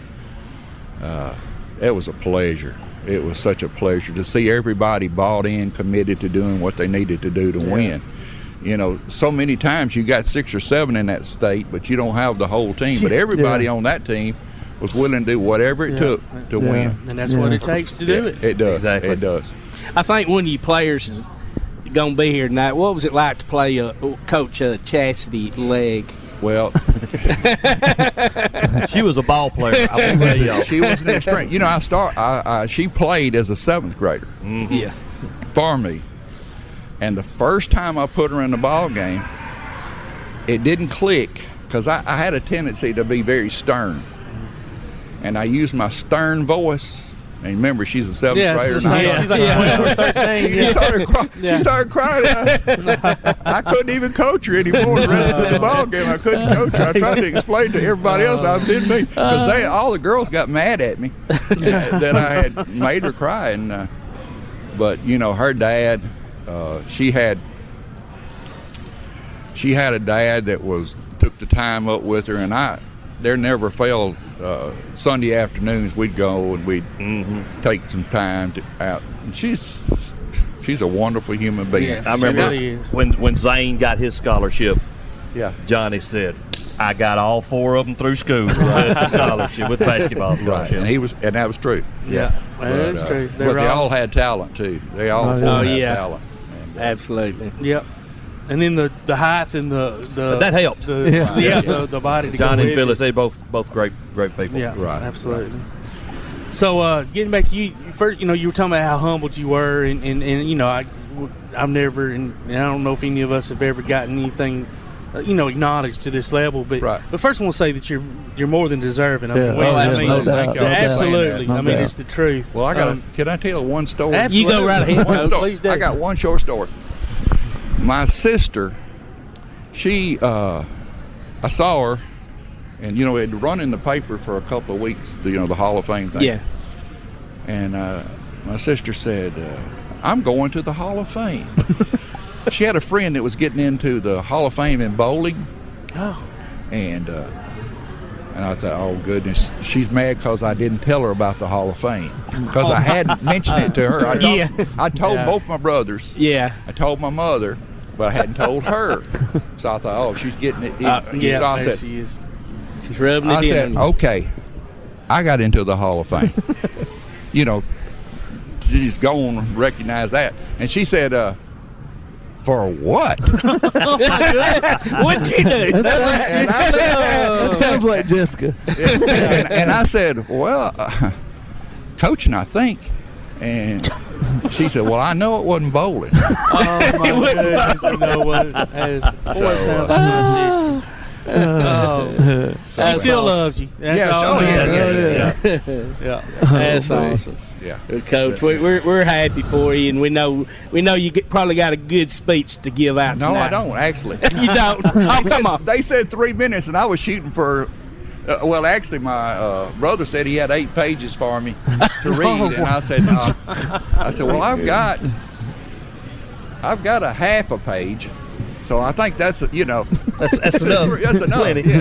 it was a pleasure. It was such a pleasure to see everybody bought in, committed to doing what they needed to do to win. So many times you got 6 or 7 in that state, but you don't have the whole team. But everybody on that team was willing to do whatever it took to win. And that's what it takes to do it. It does. Exactly. It does. I think one of you players is going to be here tonight. What was it like to play Coach Chastity leg? Well, she was a ball player. I will tell y'all. She was an extreme. She played as a 7th grader. Mm-hmm. Yeah. For me. And the first time I put her in the ball game, it didn't click because I had a tendency to be very stern. And I used my stern voice. And remember, she's a 7th grader. She's like 12 or 13. She started crying. I couldn't even coach her anymore the rest of the ball game. I couldn't coach her. I tried to explain to everybody else I didn't mean. Because all the girls got mad at me that I had made her cry. And, but, her dad, she had a dad that took the time up with her. And there never failed Sunday afternoons we'd go and we'd take some time out. And she's a wonderful human being. Yeah, I remember really when Zane got his scholarship. Yeah, Johnny said, "I got all 4 of them through school with the scholarship, with basketball scholarship." Right. And that was true. Yeah, that is true. But they all had talent too. They all had talent. And, absolutely. Yep. And then the height and the that helped. The body. To Johnny go and Phyllis, they both great people. Yeah, right, absolutely. Right. So getting back to you first, you were talking about how humbled you were, and I've never, and I don't know if any of us have ever gotten anything, acknowledged to this level. But but first, I want to say that you're more than deserving. Absolutely. It's the truth. Well, can I tell one story? Absolutely. You go right ahead. Please do. I got one short story. My sister, I saw her, and it had run in the paper for a couple of weeks. The Hall of Fame thing. Yeah. And my sister said, "I'm going to the Hall of Fame." She had a friend that was getting into the Hall of Fame in bowling. Oh. And I thought, oh goodness, she's mad because I didn't tell her about the Hall of Fame because I hadn't mentioned it to her. I told both my brothers. Yeah. I told my mother, but I hadn't told her. So I thought, oh, she's getting it. So I said, she is. She's rubbing it in. I said, okay, I got into the Hall of Fame. she's going to recognize that. And she said, for what? What'd you do? That sounds like Jessica. And I said, well, coaching, I think. And she said, well, I know it wasn't bowling. Oh, my goodness. You know what it is. Boy, it sounds like my she still loves you. That's all. Yeah. That's awesome. Yeah, Coach, we're happy for you, and we know you probably got a good speech to give out tonight. No, I don't actually. You don't? Oh, come on. They said 3 minutes, and I was shooting for. Well, actually, my brother said he had 8 pages for me to read, and I said, well, I've got a half a page. So I think that's that's enough. That's enough. Yeah.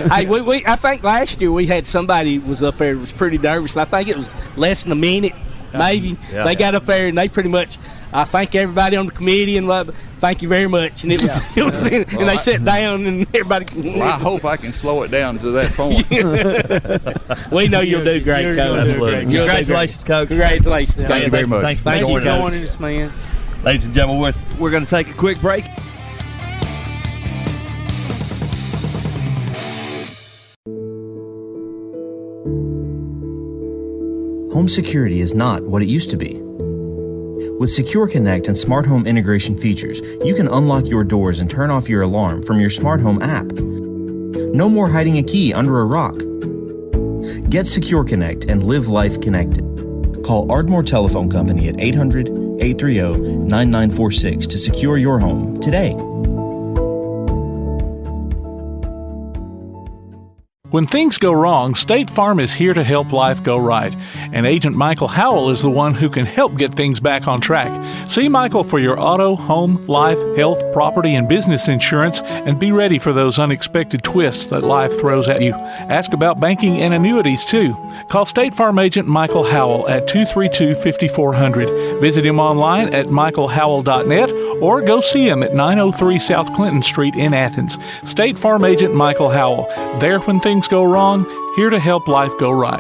Hey, I think last year we had somebody was up there that was pretty nervous. And I think it was less than a minute, maybe. Yeah. They got up there and they pretty much. I thank everybody on the committee and thank you very much. And it was, and they sat down and everybody. Well, I hope I can slow it down to that point. We know you'll do great, Coach. Absolutely. Congratulations, Coach. Congratulations, Coach. Thank you very much. Thanks for joining us, man. Ladies and gentlemen, we're going to take a quick break. Home security is not what it used to be. With Secure Connect and smart home integration features, you can unlock your doors and turn off your alarm from your smart home app. No more hiding a key under a rock. Get Secure Connect and live life connected. Call Ardmore Telephone Company at 800-830-9946 to secure your home today. When things go wrong, State Farm is here to help life go right. And Agent Michael Howell is the one who can help get things back on track. See Michael for your auto, home, life, health, property, and business insurance, and be ready for those unexpected twists that life throws at you. Ask about banking and annuities, too. Call State Farm Agent Michael Howell at 232-5400. Visit him online at michaelhowell.net or go see him at 903 South Clinton Street in Athens. State Farm Agent Michael Howell. There when things go wrong, here to help life go right.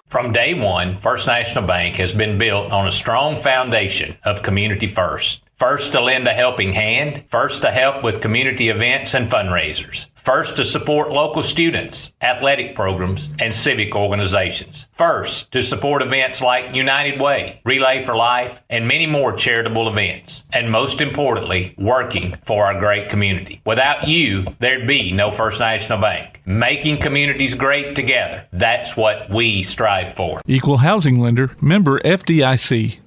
From day one, First National Bank has been built on a strong foundation of community first. First to lend a helping hand, first to help with community events and fundraisers, first to support local students, athletic programs, and civic organizations, first to support events like United Way, Relay for Life, and many more charitable events, and most importantly, working for our great community. Without you, there'd be no First National Bank. Making communities great together, that's what we strive for. Equal housing lender, member FDIC.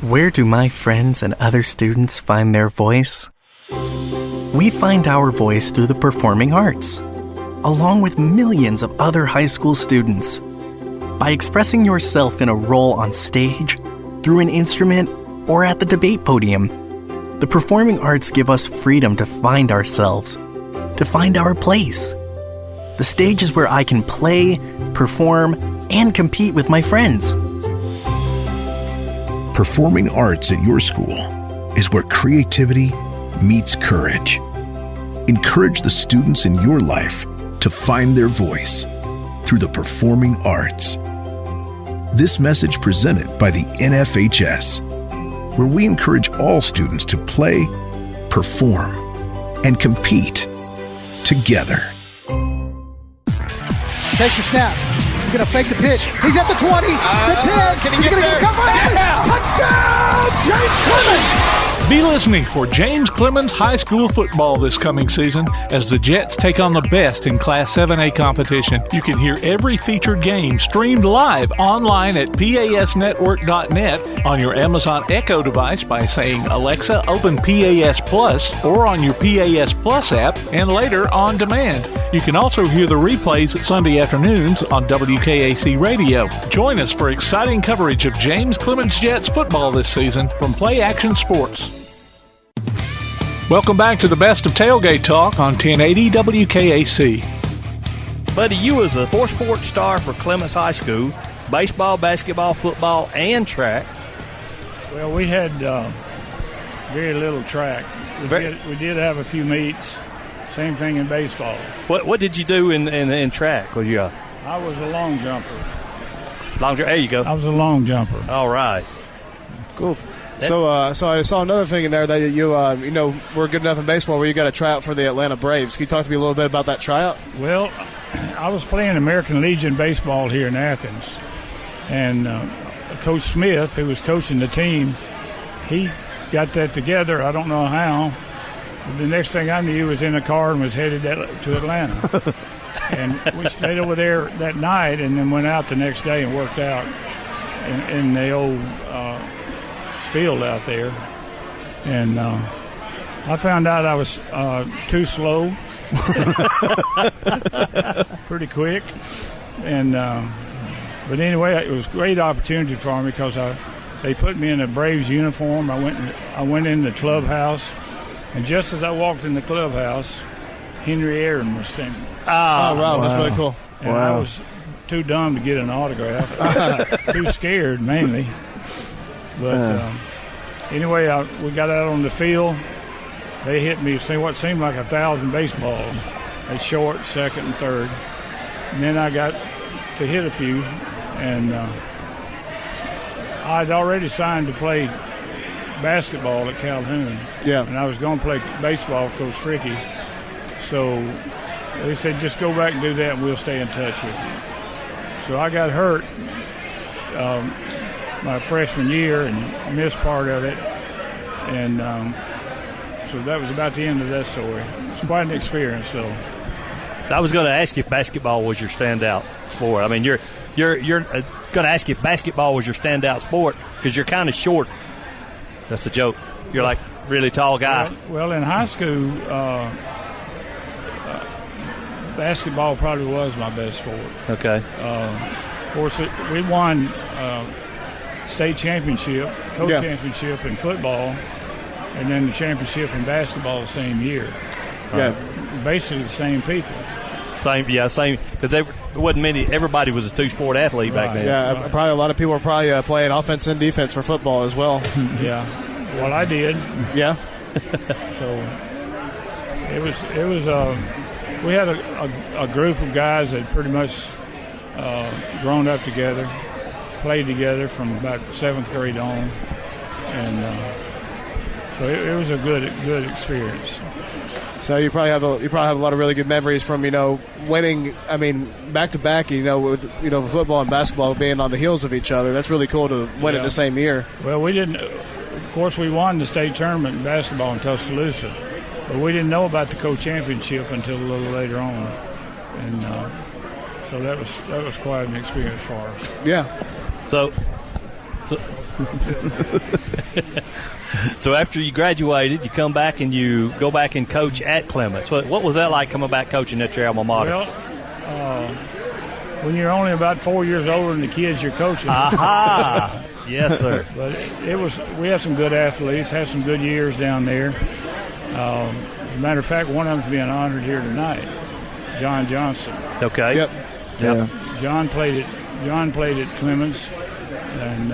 Where do my friends and other students find their voice? We find our voice through the performing arts, along with millions of other high school students. By expressing yourself in a role on stage, through an instrument, or at the debate podium, the performing arts give us freedom to find ourselves, to find our place. The stage is where I can play, perform, and compete with my friends. Performing arts at your school is where creativity meets courage. Encourage the students in your life to find their voice through the performing arts. This message presented by the NFHS, where we encourage all students to play, perform, and compete together. Takes a snap. He's going to fake the pitch. He's at the 20, the 10. He's going to get a cover. Touchdown, James Clemens! Be listening for James Clemens High School football this coming season as the Jets take on the best in Class 7A competition. You can hear every featured game streamed live online at pasnetwork.net, on your Amazon Echo device by saying, Alexa, open PAS Plus, or on your PAS Plus app, and later on demand. You can also hear the replays Sunday afternoons on WKAC Radio. Join us for exciting coverage of James Clemens Jets football this season from Play Action Sports. Welcome back to the Best of Tailgate Talk on 1080 WKAC. Buddy, you was a four-sport star for Clemens High School, baseball, basketball, football, and track. Well, we had very little track. We did have a few meets, Same thing in baseball. What did you do in track? Was you I was a long jumper. There you go. I was a long jumper. All right. Cool. So I saw another thing in there that you were good enough in baseball where you got a tryout for the Atlanta Braves. Can you talk to me a little bit about that tryout? Well, I was playing American Legion baseball here in Athens, and Coach Smith, who was coaching the team, he got that together. I don't know how. But the next thing I knew, was in a car and was headed to Atlanta. And we stayed over there that night and then went out the next day and worked out in the old field out there. And I found out I was too slow pretty quick. And but anyway, it was a great opportunity for me because they put me in a Braves uniform. I went in the clubhouse, and just as I walked in the clubhouse, Henry Aaron was standing. Oh, wow, that's really cool. And I was too dumb to get an autograph. Too scared, mainly. But anyway, we got out on the field. They hit me, what seemed like 1,000 baseballs. They short, second, and third. And then I got to hit a few, and I'd already signed to play basketball at Calhoun. Yeah. And I was going to play baseball with Coach Fricky. So they said, just go back and do that, and we'll stay in touch with you. So I got hurt my freshman year and missed part of it. And so that was about the end of that story. It's quite an experience, though. I was going to ask you if basketball was your standout sport. I mean, you're going to ask you if basketball was your standout sport because you're kind of short. That's the joke. You're like really tall guy. Well, in high school, basketball probably was my best sport. Okay. Of course, we won state championship, co-championship in football, and then the championship in basketball the same year. Basically the same people. Same, because there wasn't many. Everybody was a two-sport athlete back then. Yeah, probably a lot of people were probably playing offense and defense for football as well. Yeah, well, I did. Yeah. So it was. We had a group of guys that pretty much grown up together, played together from about 7th grade on, and so it was a good experience. So you probably have a lot of really good memories from winning. I mean, back to back. With football and basketball being on the heels of each other. That's really cool to win it the same year. Well, we didn't. Of course, we won the state tournament in basketball in Tuscaloosa, but we didn't know about the co-championship until a little later on, and so that was quite an experience for us. Yeah. So after you graduated, you come back and you go back and coach at Clements. What was that like coming back coaching at your alma mater? Well, when you're only about 4 years older than the kids you're coaching. Aha! Yes, sir. But we had some good athletes, had some good years down there. As a matter of fact, one of them's being honored here tonight, John Johnson. Okay. Yep. John played at Clements, and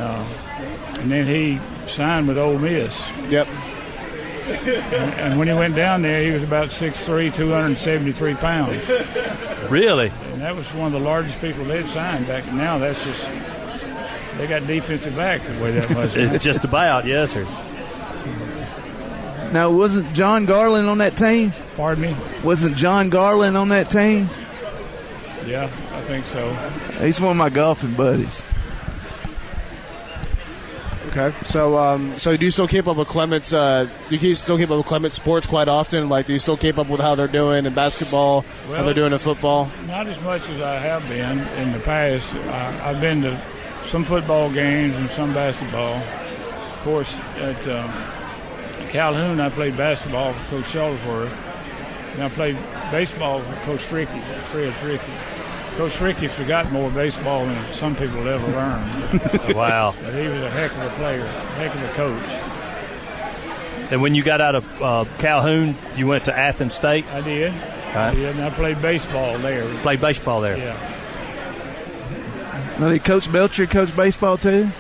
then he signed with Ole Miss. Yep. And when he went down there, he was about 6'3", 273 pounds. Really? And that was one of the largest people they'd signed back. Now that's just they got defensive backs the way that was. It's just about, yes, sir. Now, wasn't John Garland on that team? Pardon me? Wasn't John Garland on that team? Yeah, I think so. He's one of my golfing buddies. Okay, so do you still keep up with Clements? Do you still keep up with Clements sports quite often? Like, do you still keep up with how they're doing in basketball, how they're doing in football? Not as much as I have been in the past. I've been to some football games and some basketball. Of course, at Calhoun, I played basketball with Coach Shuttleworth, and I played baseball with Coach Fricky, Fred Fricky. Coach Fricky forgot more baseball than some people ever learned. Wow. But he was a heck of a player, a heck of a coach. And when you got out of Calhoun, you went to Athens State? I did. Right. And I played baseball there. Played baseball there? Yeah. Now, did Coach Belcher coach baseball too?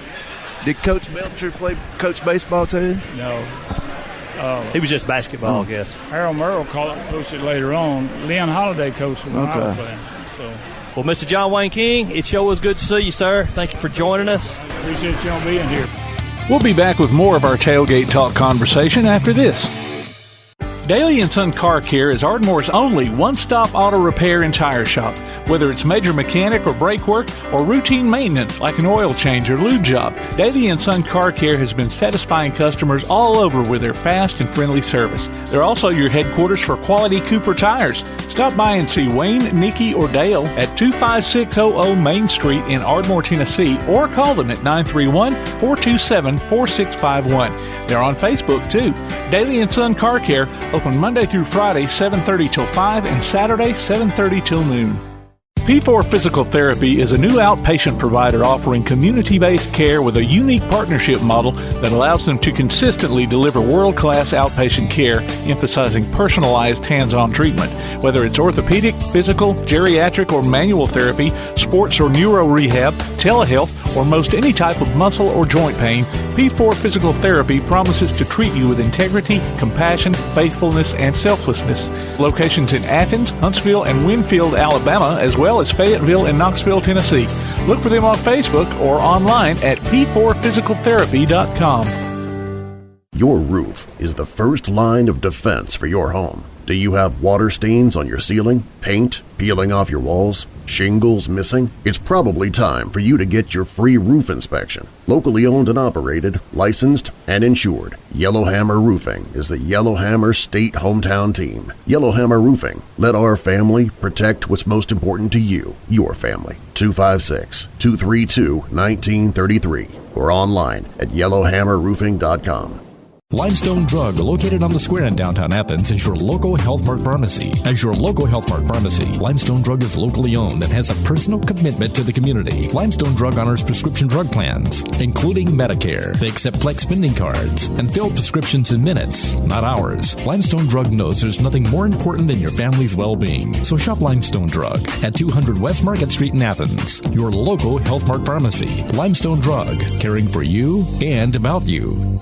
Did Coach Belcher coach baseball too? No. He was just basketball, I guess. Harold Murrell coached it later on. Leon Holiday coached it when I was playing. So. Well, Mr. John Wayne King, it sure was good to see you, sir. Thank you for joining us. Appreciate y'all being here. We'll be back with more of our Tailgate Talk conversation after this. Daly & Son Car Care is Ardmore's only one-stop auto repair and tire shop. Whether it's major mechanic or brake work or routine maintenance like an oil change or lube job, Daly & Son Car Care has been satisfying customers all over with their fast and friendly service. They're also your headquarters for quality Cooper tires. Stop by and see Wayne, Nikki, or Dale at 25600 Main Street in Ardmore, Tennessee, or call them at 931-427-4651. They're on Facebook, too. Daly & Son Car Care, open Monday through Friday, 7:30 till 5, and Saturday, 7:30 till noon. P4 Physical Therapy is a new outpatient provider offering community-based care with a unique partnership model that allows them to consistently deliver world-class outpatient care, emphasizing personalized hands-on treatment. Whether it's orthopedic, physical, geriatric, or manual therapy, sports or neuro rehab, telehealth, or most any type of muscle or joint pain, P4 Physical Therapy promises to treat you with integrity, compassion, faithfulness, and selflessness. Locations in Athens, Huntsville, and Winfield, Alabama, as well as Fayetteville and Knoxville, Tennessee. Look for them on Facebook or online at p4physicaltherapy.com. Your roof is the first line of defense for your home. Do you have water stains on your ceiling, paint peeling off your walls, shingles missing? It's probably time for you to get your free roof inspection. Locally owned and operated, licensed, and insured, Yellowhammer Roofing is the Yellowhammer State Hometown Team. Yellowhammer Roofing. Let our family protect what's most important to you, your family. 256-232-1933 or online at yellowhammerroofing.com. Limestone Drug, located on the square in downtown Athens, is your local Health Mart pharmacy. As your local Health Mart pharmacy, Limestone Drug is locally owned and has a personal commitment to the community. Limestone Drug honors prescription drug plans, including Medicare. They accept flex spending cards and fill prescriptions in minutes, not hours. Limestone Drug knows there's nothing more important than your family's well-being. So shop Limestone Drug at 200 West Market Street in Athens, your local Health Mart pharmacy. Limestone Drug, caring for you and about you.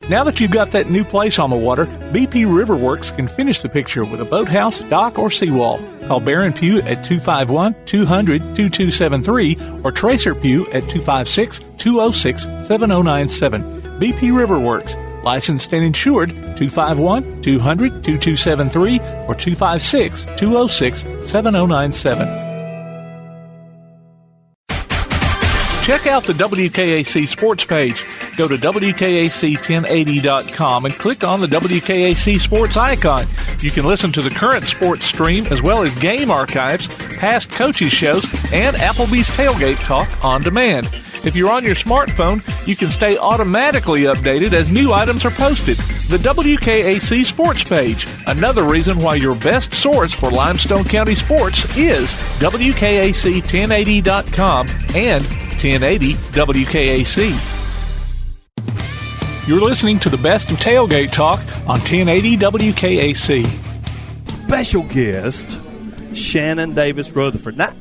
Now that you've got that new place on the water, BP Riverworks can finish the picture with a boathouse, dock, or seawall. Call Barron Pugh at 251-200-2273 or Tracer Pugh at 256-206-7097. BP Riverworks, licensed and insured, 251-200-2273 or 256-206-7097. Check out the WKAC sports page. Go to WKAC1080.com and click on the WKAC sports icon. You can listen to the current sports stream as well as game archives, past coaches' shows, and Applebee's Tailgate Talk on demand. If you're on your smartphone, you can stay automatically updated as new items are posted. The WKAC sports page, another reason why your best source for Limestone County sports is WKAC1080.com and 1080 WKAC. You're listening to the best of Tailgate Talk on 1080 WKAC. Special guest, Shannon Davis Rutherford. Now,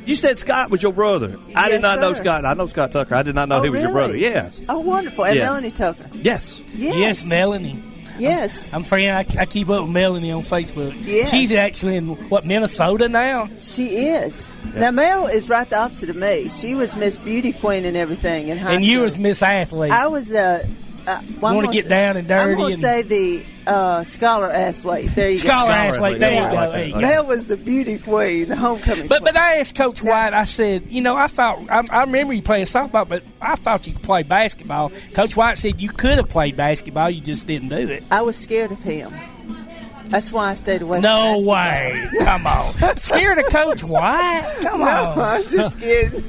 you said Scott was your brother. I did not know Scott. I know Scott Tucker. I did not know he was your brother. Yes. Oh, wonderful. And Melanie Tucker. Yes. Yes, Melanie. Yes. I'm friend. I keep up with Melanie on Facebook. Yes. She's actually in, Minnesota now? She is. Yeah. Now, Mel is right the opposite of me. She was Miss Beauty Queen and everything in high school. And you was Miss Athlete. I was the... want to get down and dirty. I'm going to say the scholar athlete. There you go. Scholar athlete. There you go. Mel was the beauty queen, the homecoming queen. But I asked Coach White, I said, I remember you playing softball, but I thought you could play basketball. Coach White said you could have played basketball, you just didn't do it. I was scared of him. That's why I stayed away from basketball. No way. Come on. Scared of Coach White? Come on. No, I was just kidding.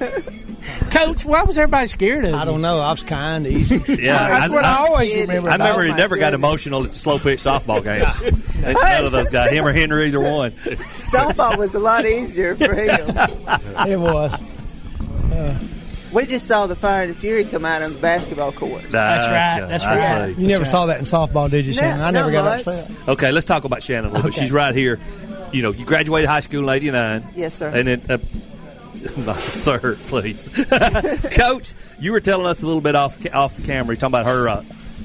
Coach, why was everybody scared of you? I don't know. I was kind, easy. Yeah, that's what I always remember. I remember he never got emotional at slow pitch softball games. None of those guys, him or Henry, either one. Softball was a lot easier for him. It was. We just saw the Fire and the Fury come out on the basketball court. That's right. That's right. You never saw that in softball, did you, Shannon? I never got upset. Okay, let's talk about Shannon a little bit. She's right here. You graduated high school in 89. Yes, sir. And then... No, sir, please. Coach, you were telling us a little bit off the camera. You're talking about her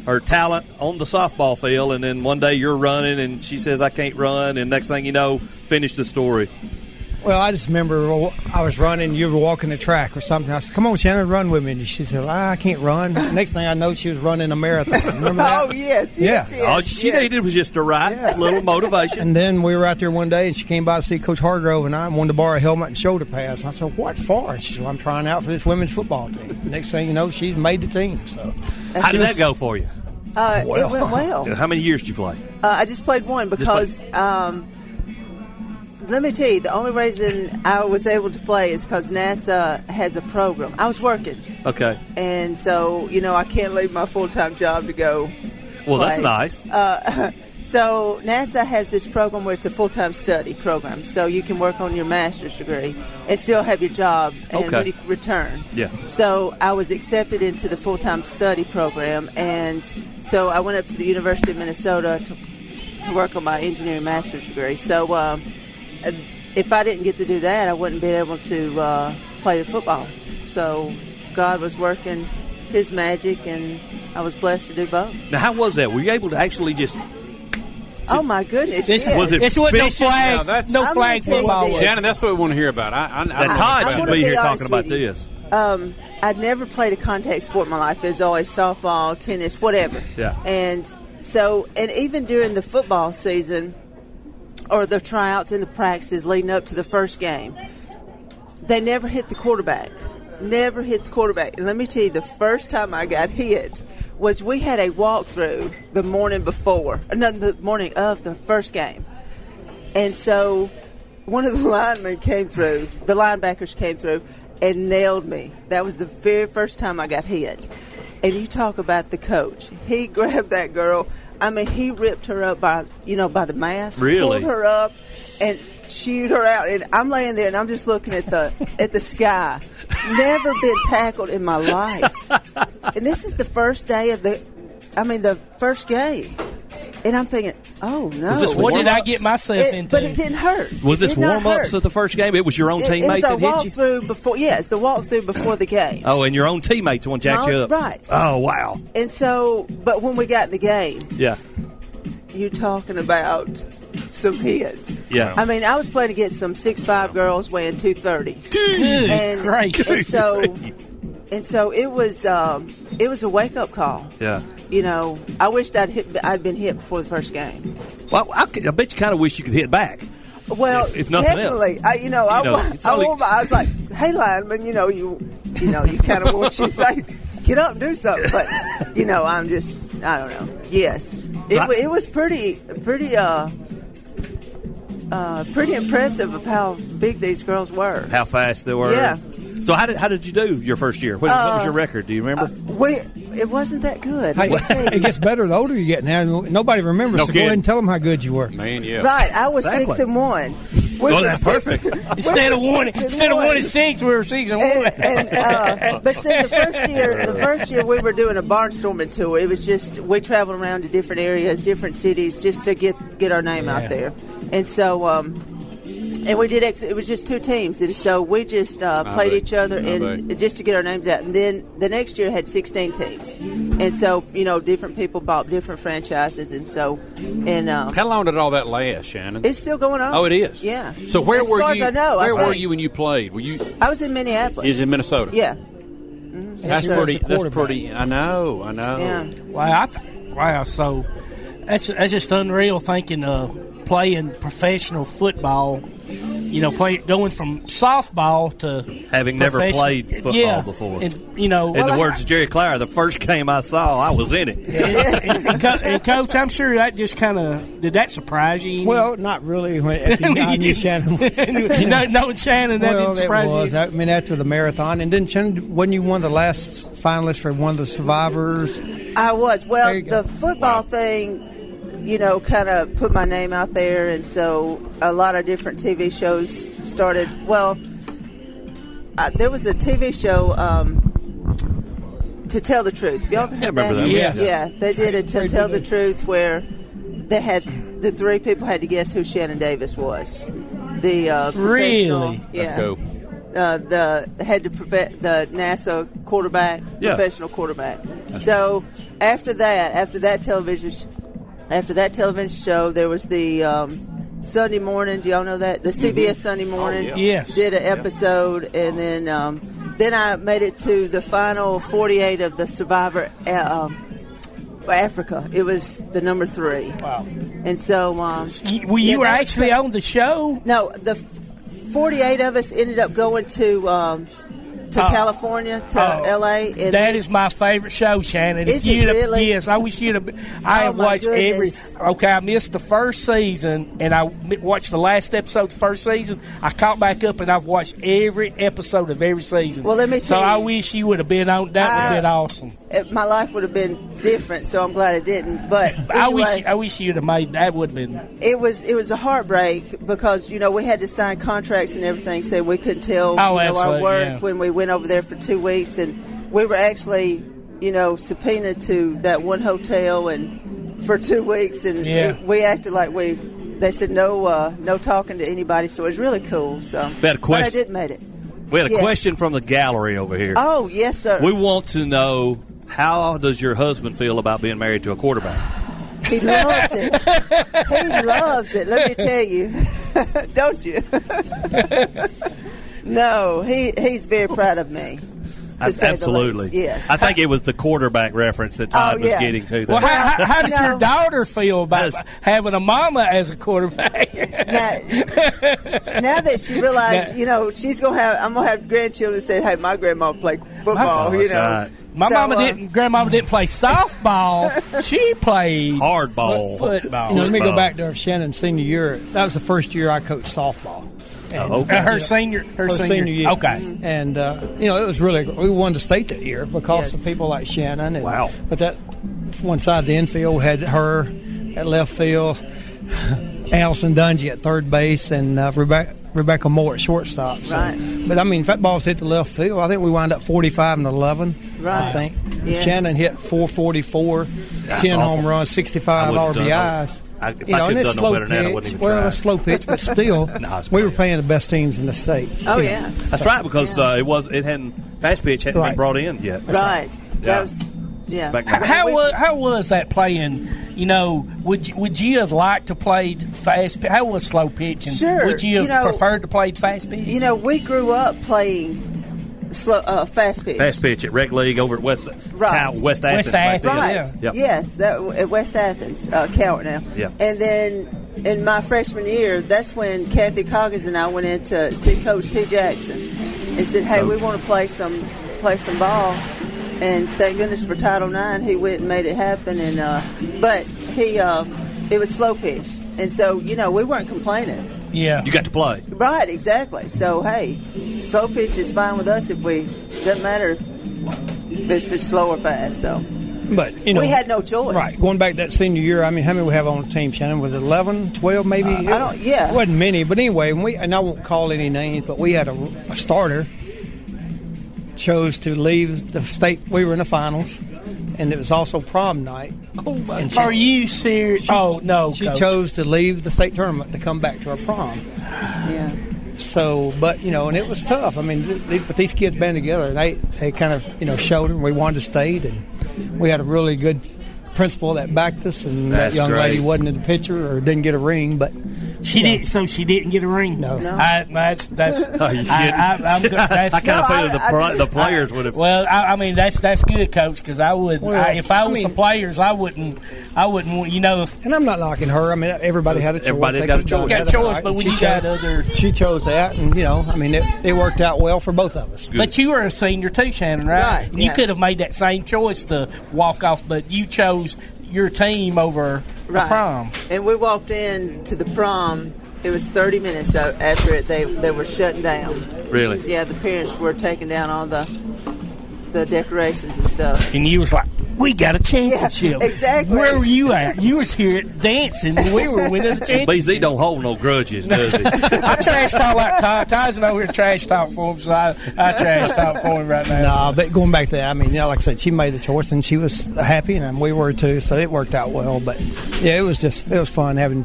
her talent on the softball field, and then one day you're running, and she says, I can't run, and next thing you know, finish the story. Well, I just remember I was running. You were walking the track or something. I said, "Come on, Shannon, run with me." And she said, "I can't run." Next thing I know, she was running a marathon. Remember that? Oh, yes. All she needed was just the right little motivation. And then we were out there one day, and she came by to see Coach Hargrove, and I wanted to borrow a helmet and shoulder pads. And I said, "What for?" And she said, "Well, I'm trying out for this women's football team." Next thing you know, she's made the team. So, how did that go for you? It went well. How many years did you play? I just played one because. Let me tell you, the only reason I was able to play is because NASA has a program. I was working. Okay. And so, I can't leave my full-time job to go Well, play. that's nice. So NASA has this program where it's a full-time study program. So you can work on your master's degree and still have your job and when you return. Yeah. So I was accepted into the full-time study program. And so I went up to the University of Minnesota to work on my engineering master's degree. So if I didn't get to do that, I wouldn't be able to play the football. So God was working His magic, and I was blessed to do both. Now, how was that? Were you able to actually just... Oh, my goodness. Was it it's what no flags, no flags football was. Shannon, that's what we want to hear about. Todd should be here talking about this. I'd never played a contact sport in my life. There's always softball, tennis, whatever. Yeah. And even during the football season, or the tryouts and the practices leading up to the first game, they never hit the quarterback. Never hit the quarterback. And let me tell you, the first time I got hit was we had a walkthrough the morning the morning of the first game. And so one of the linebackers came through and nailed me. That was the very first time I got hit. And you talk about the coach. He grabbed that girl. I mean, he ripped her up by the mask. Really? Pulled her up and chewed her out. And I'm laying there and I'm just looking at the sky. Never been tackled in my life. And this is the first day of the first game. And I'm thinking, oh, no. What did I get myself into? But it didn't hurt. Was this warm-ups of the first game? It was your own teammate that hit you? It's the walkthrough before the game. Oh, and your own teammates the one jacked you up. Right. Oh, wow. And so, but when we got in the game, yeah, you talking about some hits. Yeah. I mean, I was playing against some 6'5" girls weighing 230. And so it was a wake-up call. Yeah. I wished I'd been hit before the first game. Well, I bet you kind of wish you could hit back. Well, if nothing definitely. else. I was like, "Hey, lineman, you kind of want you to say, get up and do something." But I'm just, I don't know. Yes, it was pretty impressive of how big these girls were. How fast they were. Yeah. So how did you do your first year? What was your record? Do you remember? It wasn't that good. Hey, it gets better the older you get now. Nobody remembers. So go ahead and tell them how good you were. Man, yeah. Right, I was 6-1. That's perfect. Instead of 1 and 6, we were 6-1. But see, the first year we were doing a barnstorming tour. It was just we traveled around to different areas, different cities, just to get our name out there. And so. And we did. It was just 2 teams, and so we just played each other, and just to get our names out. And then the next year had 16 teams, and so different people bought different franchises, and so how long did all that last, Shannon? It's still going on. Oh, it is. Yeah. So where as were far you? As I know, where were you when you played? Were you? I was in Minneapolis. Is in Minnesota? Yeah. That's pretty. That's pretty. I know. Yeah. Wow. So that's just unreal thinking of playing professional football. Going from softball to having never played football before. And in the words of Jerry Clower, the first game I saw, I was in it. And Coach, I'm sure that just kind of did that surprise you? Well, not really. I knew Shannon. Knowing Shannon, that didn't surprise you. I mean, after the marathon, and then Shannon, wasn't you one of the last finalists for one of the survivors? I was. Well, the football thing. Kind of put my name out there, and so a lot of different TV shows started. Well, there was a TV show, To Tell the Truth. Y'all ever heard that? Yeah, they did a To Tell the Truth where they had the 3 people had to guess who Shannon Davis was. The professional, Let's go. The NASA quarterback, professional quarterback. So after that television show, there was the Sunday morning. Do y'all know that? The CBS Sunday morning did an episode, and then I made it to the final 48 of the Survivor Africa. It was the number 3. Wow. And so you were actually on the show? No, the 48 of us ended up going to California, to L.A. And that is my favorite show, Shannon. Is it really? Yes, I wish you'd have. I have watched every. Okay, I missed the first season, and I watched the last episode of the first season. I caught back up, and I've watched every episode of every season. Well, let me tell you. So I wish you would have been on. That would have been awesome. My life would have been different, so I'm glad it didn't. But anyway, I wish you'd have made that. Would have been. It was a heartbreak because we had to sign contracts and everything, so we couldn't tell our work when we went over there for 2 weeks, and we were actually subpoenaed to that one hotel and for 2 weeks, and we acted like they said no talking to anybody, so it was really cool. So we had a question. But I did make it. We had a question from the gallery over here. Oh, yes, sir. We want to know, how does your husband feel about being married to a quarterback? He loves it. He loves it. Let me tell you. Don't you? No, he's very proud of me. Absolutely. Yes. I think it was the quarterback reference that Todd was getting to. Well, how does your daughter feel about having a mama as a quarterback? Now that she realized, she's I'm gonna have grandchildren say, "Hey, my grandma played football." Right. My grandmama didn't play softball. She played hardball, football. Let me go back to Shannon's senior year. That was the first year I coached softball. Her senior year. Okay. And, it was really, we won the state that year because of people like Shannon. And, wow. But that one side of the infield had her at left field, Allison Dungy at third base, and Rebecca Moore at shortstop. So. Right. But, that ball's hit the left field. I think we wound up 45-11. Right. I think. Yes. Shannon hit 444, 10 home runs, 65 RBIs. If I could have done no better than that, I wouldn't even try. A slow pitch, but still, we were playing the best teams in the state. Oh, yeah. That's right, because fast pitch hadn't been brought in yet. Right. Yeah. How was that playing? Would you have liked to play fast pitch? How was slow pitch? And sure. Would you have preferred to play fast pitch? We grew up playing fast pitch. Fast pitch at Rec League over at West Athens. West Athens. Right. Yeah. Yep. Yes, at West Athens, Cowart now. Yeah. And then in my freshman year, that's when Kathy Coggins and I went in to see Coach T. Jackson and said, "Hey, we want to play some ball." And thank goodness for Title IX, he went and made it happen. And but it was slow pitch, and so we weren't complaining. Yeah, you got to play. Right, exactly. So hey, slow pitch is fine with us doesn't matter if it's slow or fast. So, but we had no choice. Right, going back that senior year, how many we have on the team, Shannon? Was it 11, 12 maybe? It wasn't many, but anyway, and I won't call any names, but we had a starter chose to leave the state. We were in the finals, and it was also prom night. Oh my! Are you serious? No, she Coach. chose to leave the state tournament to come back to our prom. Yeah. So, but and it was tough. I mean, but these kids band together, and they kind of showed them we wanted to stay, and we had a really good principal that backed us, and that young lady wasn't in the picture or didn't get a ring, but she didn't. So she didn't get a ring. No. That's. Oh, you I kind of figured the players would have. Well, I mean that's good, Coach, because I would. If I was the players, I wouldn't. And I'm not knocking her. I mean, everybody had a choice. Everybody's got a choice. Got a choice, but when you got other, she chose that, and it worked out well for both of us. Good. But you were a senior too, Shannon, right? Right. And you could have made that same choice to walk off, but you chose your team over the prom. And we walked in to the prom. It was 30 minutes after it. They were shutting down. Really? Yeah, the parents were taking down all the decorations and stuff. And you was like, "We got a championship." Yeah, exactly. Where were you at? You was here dancing. We were winning the championship. BZ don't hold no grudges, does he? I trash talk like Todd. Todd's over here trash talk for him, so I trash talk for him right now. But going back to that, I mean, like I said, she made the choice, and she was happy, and we were too, so it worked out well. But, yeah, it was fun having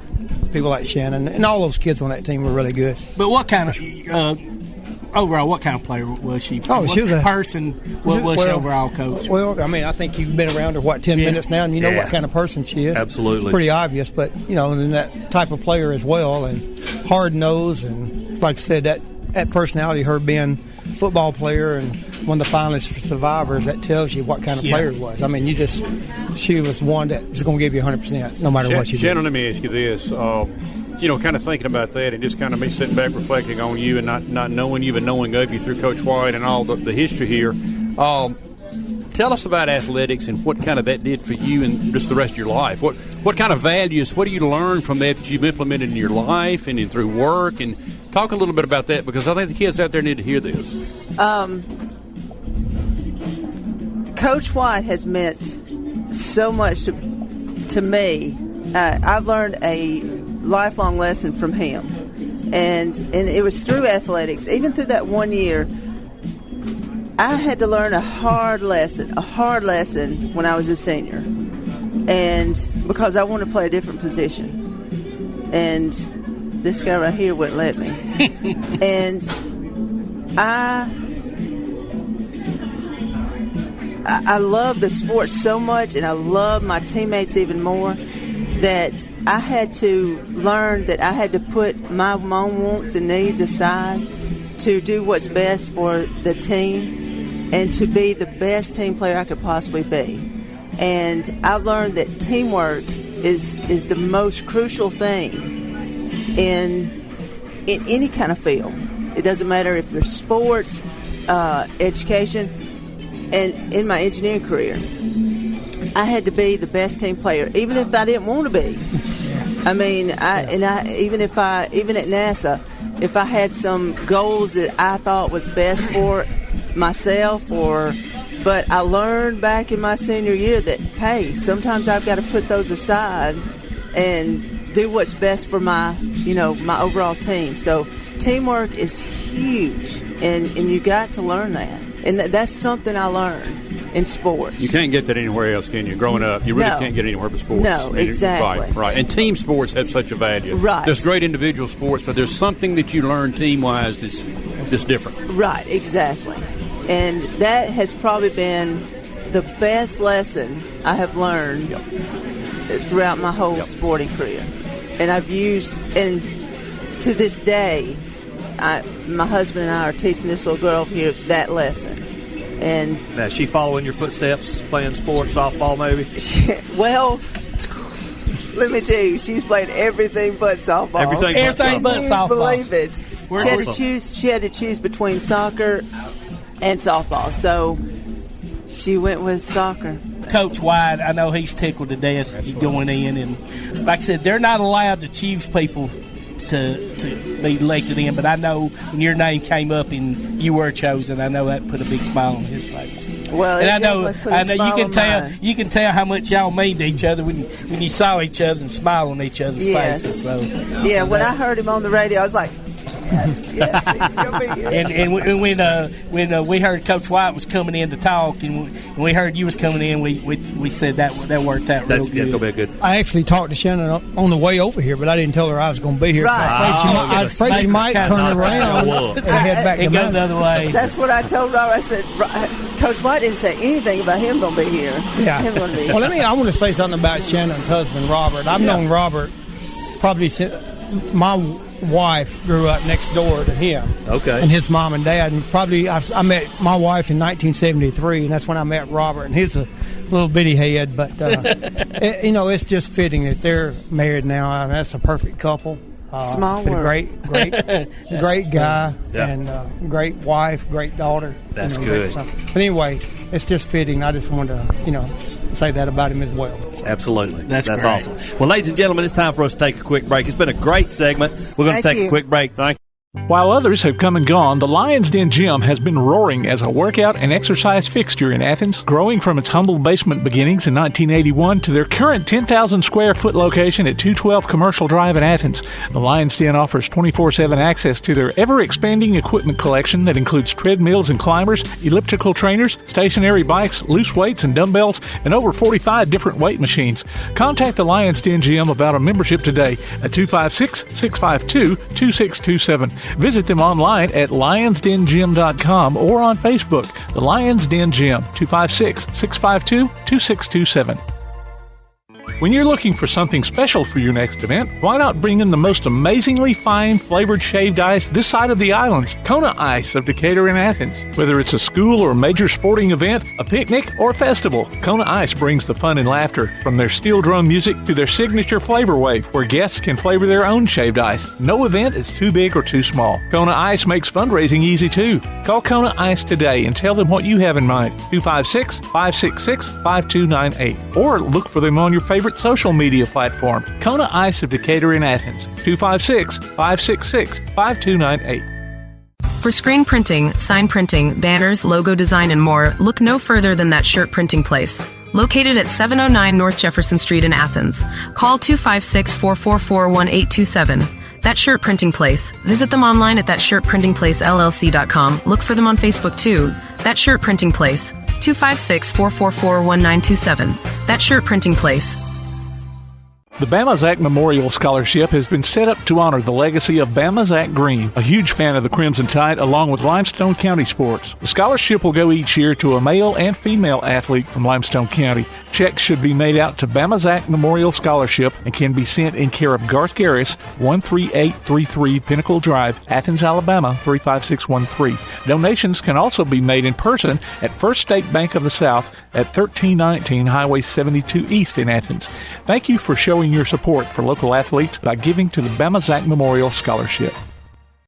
people like Shannon, and all those kids on that team were really good. But what kind of overall, what kind of player was she? Oh, she was a person. What was she overall, Coach? Well, I mean, I think you've been around her 10 minutes now, and you know what kind of person she is. Absolutely, it's pretty obvious. But and that type of player as well, and hard nosed, and like I said, that personality, her being a football player and one of the finalists for Survivors, that tells you what kind of player it was. I mean, she was one that was going to give you 100% no matter what you did. Shannon, let me ask you this. Kind of thinking about that and just kind of me sitting back reflecting on you and not knowing you but knowing of you through Coach White and all the history here. Tell us about athletics and what kind of that did for you and just the rest of your life. What kind of values, what do you learn from that you've implemented in your life and through work? And talk a little bit about that, because I think the kids out there need to hear this. Coach White has meant so much to me. I've learned a lifelong lesson from him, and it was through athletics. Even through that 1 year, I had to learn a hard lesson when I was a senior, and because I wanted to play a different position, and this guy right here wouldn't let me. And I love the sport so much, and I love my teammates even more, that I had to learn that I had to put my own wants and needs aside to do what's best for the team and to be the best team player I could possibly be. And I learned that teamwork is the most crucial thing in any kind of field. It doesn't matter if there's sports, education, and in my engineering career, I had to be the best team player, even if I didn't want to be. I mean, even at NASA, if I had some goals that I thought was best for myself, but I learned back in my senior year that, hey, sometimes I've got to put those aside and do what's best for my overall team. So teamwork is huge, and you got to learn that. And that's something I learned in sports. You can't get that anywhere else, can you? Growing up, you really can't get anywhere but sports. No, exactly. Right. And team sports have such a value. Right. There's great individual sports, but there's something that you learn team-wise that's different. Right, exactly. And that has probably been the best lesson I have learned throughout my whole sporting career. And I've used, and to this day, my husband and I are teaching this little girl here that lesson. And now, is she following your footsteps, playing sports, softball maybe? Well, let me tell you, she's played everything but softball. Everything but softball. Believe it. She had to choose between soccer and softball, so she went with soccer. Coach White, I know he's tickled to death going in, and like I said, they're not allowed to choose people to be elected in, but I know when your name came up and you were chosen, I know that put a big smile on his face. Well, and I know you can tell how much y'all mean to each other when you saw each other and smile on each other's faces. So when I heard him on the radio, I was like, yes, he's gonna be here. And when we heard Coach White was coming in to talk, and when we heard you was coming in, we said that worked out real good. That'll be good. I actually talked to Shannon on the way over here, but I didn't tell her I was going to be here. Right. I'm afraid she might turn around and head back to go the other way. That's what I told Robert. I said, Coach White didn't say anything about him going to be here. Yeah. Well, I want to say something about Shannon's husband, Robert. I've known Robert probably since my wife grew up next door to him. Okay. And his mom and dad. And probably I met my wife in 1973, and that's when I met Robert. And he's a little bitty head, but it's just fitting that they're married now. I mean, that's a perfect couple. Small world. Great guy, and great wife, great daughter. That's good. But anyway, it's just fitting. I just wanted to, say that about him as well. Absolutely. That's awesome. Well, ladies and gentlemen, it's time for us to take a quick break. It's been a great segment. We're going to take a quick break. Thank you. While others have come and gone, the Lion's Den Gym has been roaring as a workout and exercise fixture in Athens, growing from its humble basement beginnings in 1981 to their current 10,000 square foot location at 212 Commercial Drive in Athens. The Lion's Den offers 24/7 access to their ever-expanding equipment collection that includes treadmills and climbers, elliptical trainers, stationary bikes, loose weights and dumbbells, and over 45 different weight machines. Contact the Lion's Den Gym about a membership today at 256-652-2627. Visit them online at lionsdengym.com or on Facebook, the Lions Den Gym, 256-652-2627. When you're looking for something special for your next event, why not bring in the most amazingly fine flavored shaved ice this side of the islands, Kona Ice of Decatur and Athens. Whether it's a school or major sporting event, a picnic, or festival, Kona Ice brings the fun and laughter. From their steel drum music to their signature flavor wave, where guests can flavor their own shaved ice. No event is too big or too small. Kona Ice makes fundraising easy too. Call Kona Ice today and tell them what you have in mind. 256-566-5298. Or look for them on your favorite social media platform. Kona Ice of Decatur in Athens, 256-566-5298. For screen printing, sign printing, banners, logo design, and more, look no further than That Shirt Printing Place. Located at 709 North Jefferson Street in Athens. Call 256-444-1827. That Shirt Printing Place. Visit them online at thatshirtprintingplacellc.com. Look for them on Facebook too. That Shirt Printing Place. 256-444-1927. That Shirt Printing Place. The Bama Zach Memorial Scholarship has been set up to honor the legacy of Bama Zach Green, a huge fan of the Crimson Tide, along with Limestone County sports. The scholarship will go each year to a male and female athlete from Limestone County. Checks should be made out to Bama Zach Memorial Scholarship and can be sent in care of Garth Garris, 13833 Pinnacle Drive, Athens, Alabama, 35613. Donations can also be made in person at First State Bank of the South at 1319 Highway 72 East in Athens. Thank you for showing your support for local athletes by giving to the Bama Zach Memorial Scholarship.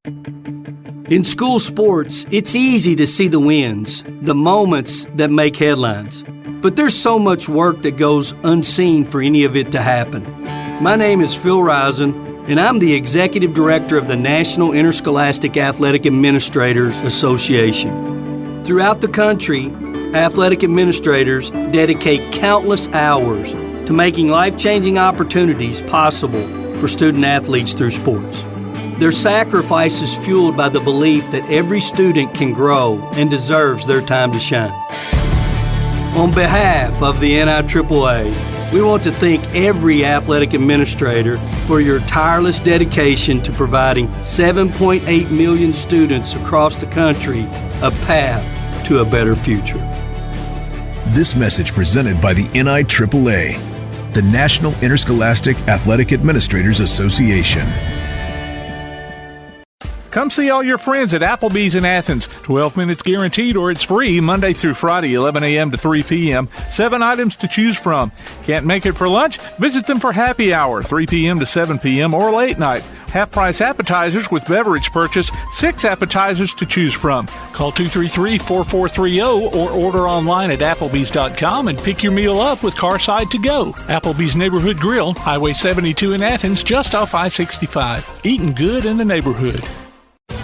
In school sports, it's easy to see the wins, the moments that make headlines. But there's so much work that goes unseen for any of it to happen. My name is Phil Risen, and I'm the Executive Director of the National Interscholastic Athletic Administrators Association. Throughout the country, athletic administrators dedicate countless hours to making life-changing opportunities possible for student athletes through sports. Their sacrifice is fueled by the belief that every student can grow and deserves their time to shine. On behalf of the NIAAA, we want to thank every athletic administrator for your tireless dedication to providing 7.8 million students across the country a path to a better future. This message presented by the NIAAA, the National Interscholastic Athletic Administrators Association. Come see all your friends at Applebee's in Athens. 12 minutes guaranteed or it's free Monday through Friday, 11 a.m. to 3 p.m. 7 items to choose from. Can't make it for lunch? Visit them for happy hour, 3 p.m. to 7 p.m. or late night. Half-price appetizers with beverage purchase, 6 appetizers to choose from. Call 233-4430 or order online at applebees.com and pick your meal up with Carside to Go. Applebee's Neighborhood Grill, Highway 72 in Athens, just off I-65. Eating good in the neighborhood.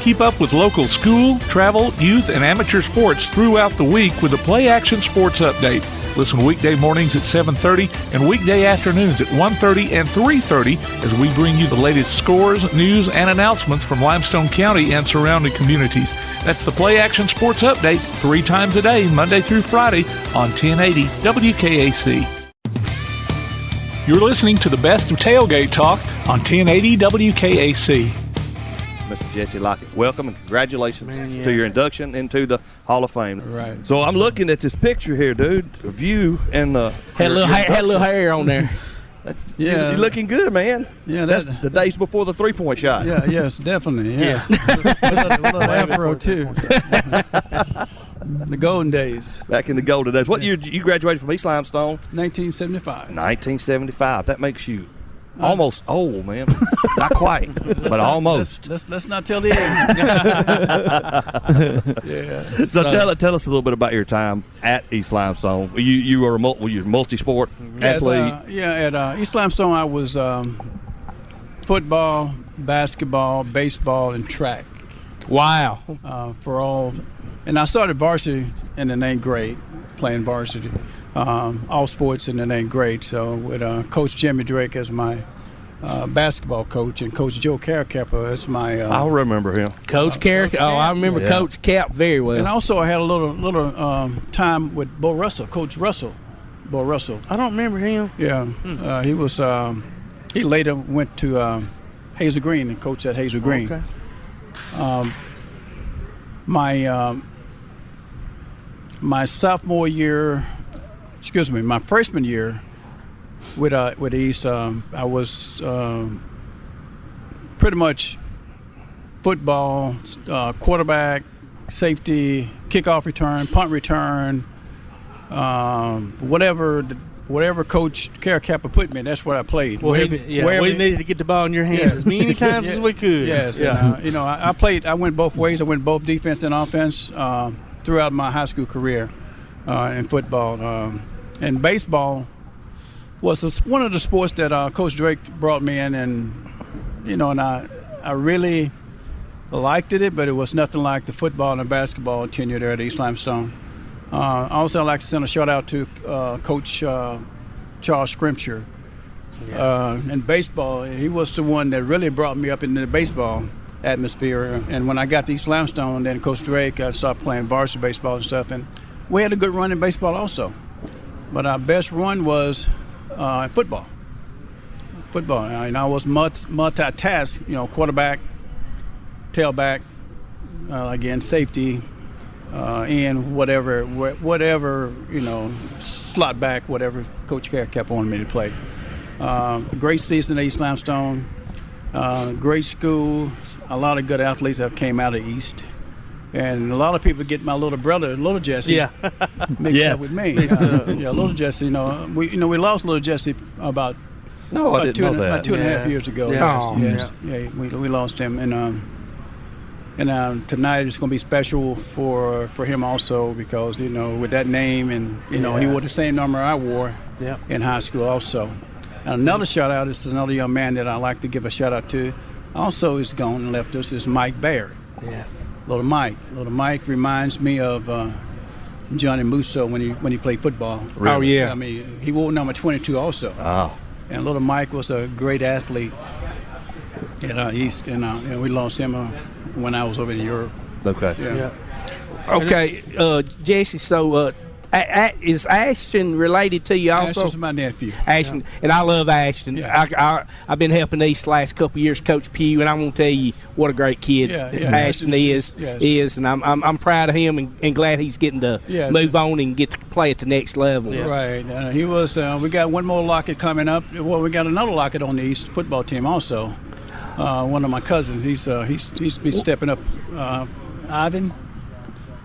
Keep up with local school, travel, youth, and amateur sports throughout the week with the Play Action Sports Update. Listen weekday mornings at 7:30 and weekday afternoons at 1:30 and 3:30 as we bring you the latest scores, news, and announcements from Limestone County and surrounding communities. That's the Play Action Sports Update 3 times a day, Monday through Friday on 1080 WKAC. You're listening to the best of Tailgate Talk on 1080 WKAC. Mr. Jesse Lockett, welcome and congratulations to your induction into the Hall of Fame. Right. So I'm looking at this picture here, dude, of you and the had a little hair on there. That's, you're looking good, man. Yeah, that's the days before the 3-point shot. Yeah, yes, definitely. Yeah. a little afro too. The golden days. Back in the golden days. What year you graduated from East Limestone? 1975. 1975. That makes you almost old, man. Not quite, but almost. Let's not tell the age. Yeah. So tell us a little bit about your time at East Limestone. You were a multi-sport athlete. At East Limestone, I was football, basketball, baseball, and track. Wow. And I started varsity in the 9th grade, playing varsity. All sports in the 9th grade. So with Coach Jimmy Drake as my basketball coach and Coach Joe Caracappa as my I remember him. Coach Caracappa. Oh, I remember Coach Cap very well. And also I had a little time with Bo Russell, Coach Russell. Bo Russell. I don't remember him. Yeah. He was he later went to Hazel Green and coached at Hazel Green. Okay. My sophomore year, my freshman year with East, I was pretty much football, quarterback, safety, kickoff return, punt return, whatever Coach Caracappa put me, that's what I played. Well, we needed to get the ball in your hands as many times as we could. Yes, yeah. And, I played. I went both ways. I went both defense and offense throughout my high school career in football. And baseball was one of the sports that Coach Drake brought me in, and I really liked it, but it was nothing like the football and basketball tenure there at East Limestone. Also, I'd like to send a shout out to Coach Charles Scrimshire. In baseball, he was the one that really brought me up into the baseball atmosphere. And when I got to East Limestone, then Coach Drake, I started playing varsity baseball and stuff. And we had a good run in baseball also. But our best run was football. Football. And I was multitask, quarterback, tailback, again, safety, and whatever, slot back, whatever Coach Caracappa wanted me to play. Great season at East Limestone, great school, a lot of good athletes that came out of East. And a lot of people get my little brother, Little Jesse, mixed up with me. Little Jesse, we lost Little Jesse about I didn't know that. About 2.5 years ago. We lost him, and tonight it's going to be special for him also because with that name and he wore the same number I wore in high school also. And another shout out is another young man that I like to give a shout out to. Also, is gone and left us is Mike Baird. Yeah. Little Mike reminds me of Johnny Musso when he played football. Really? Oh yeah. I mean, he wore number 22 also. Oh. And little Mike was a great athlete at East, and we lost him when I was over in Europe. Okay. Yeah. Okay, Jesse. So, is Ashton related to you also? Ashton's my nephew. Ashton, and I love Ashton. Yeah. I've been helping East last couple of years, Coach Pugh, and I'm going to tell you what a great kid Ashton is, and I'm proud of him and glad he's getting to move on and get to play at the next level. Yeah. Right. He was. We got one more Lockett coming up. Well, we got another Lockett on the East football team also. One of my cousins. He's been stepping up. Ivan.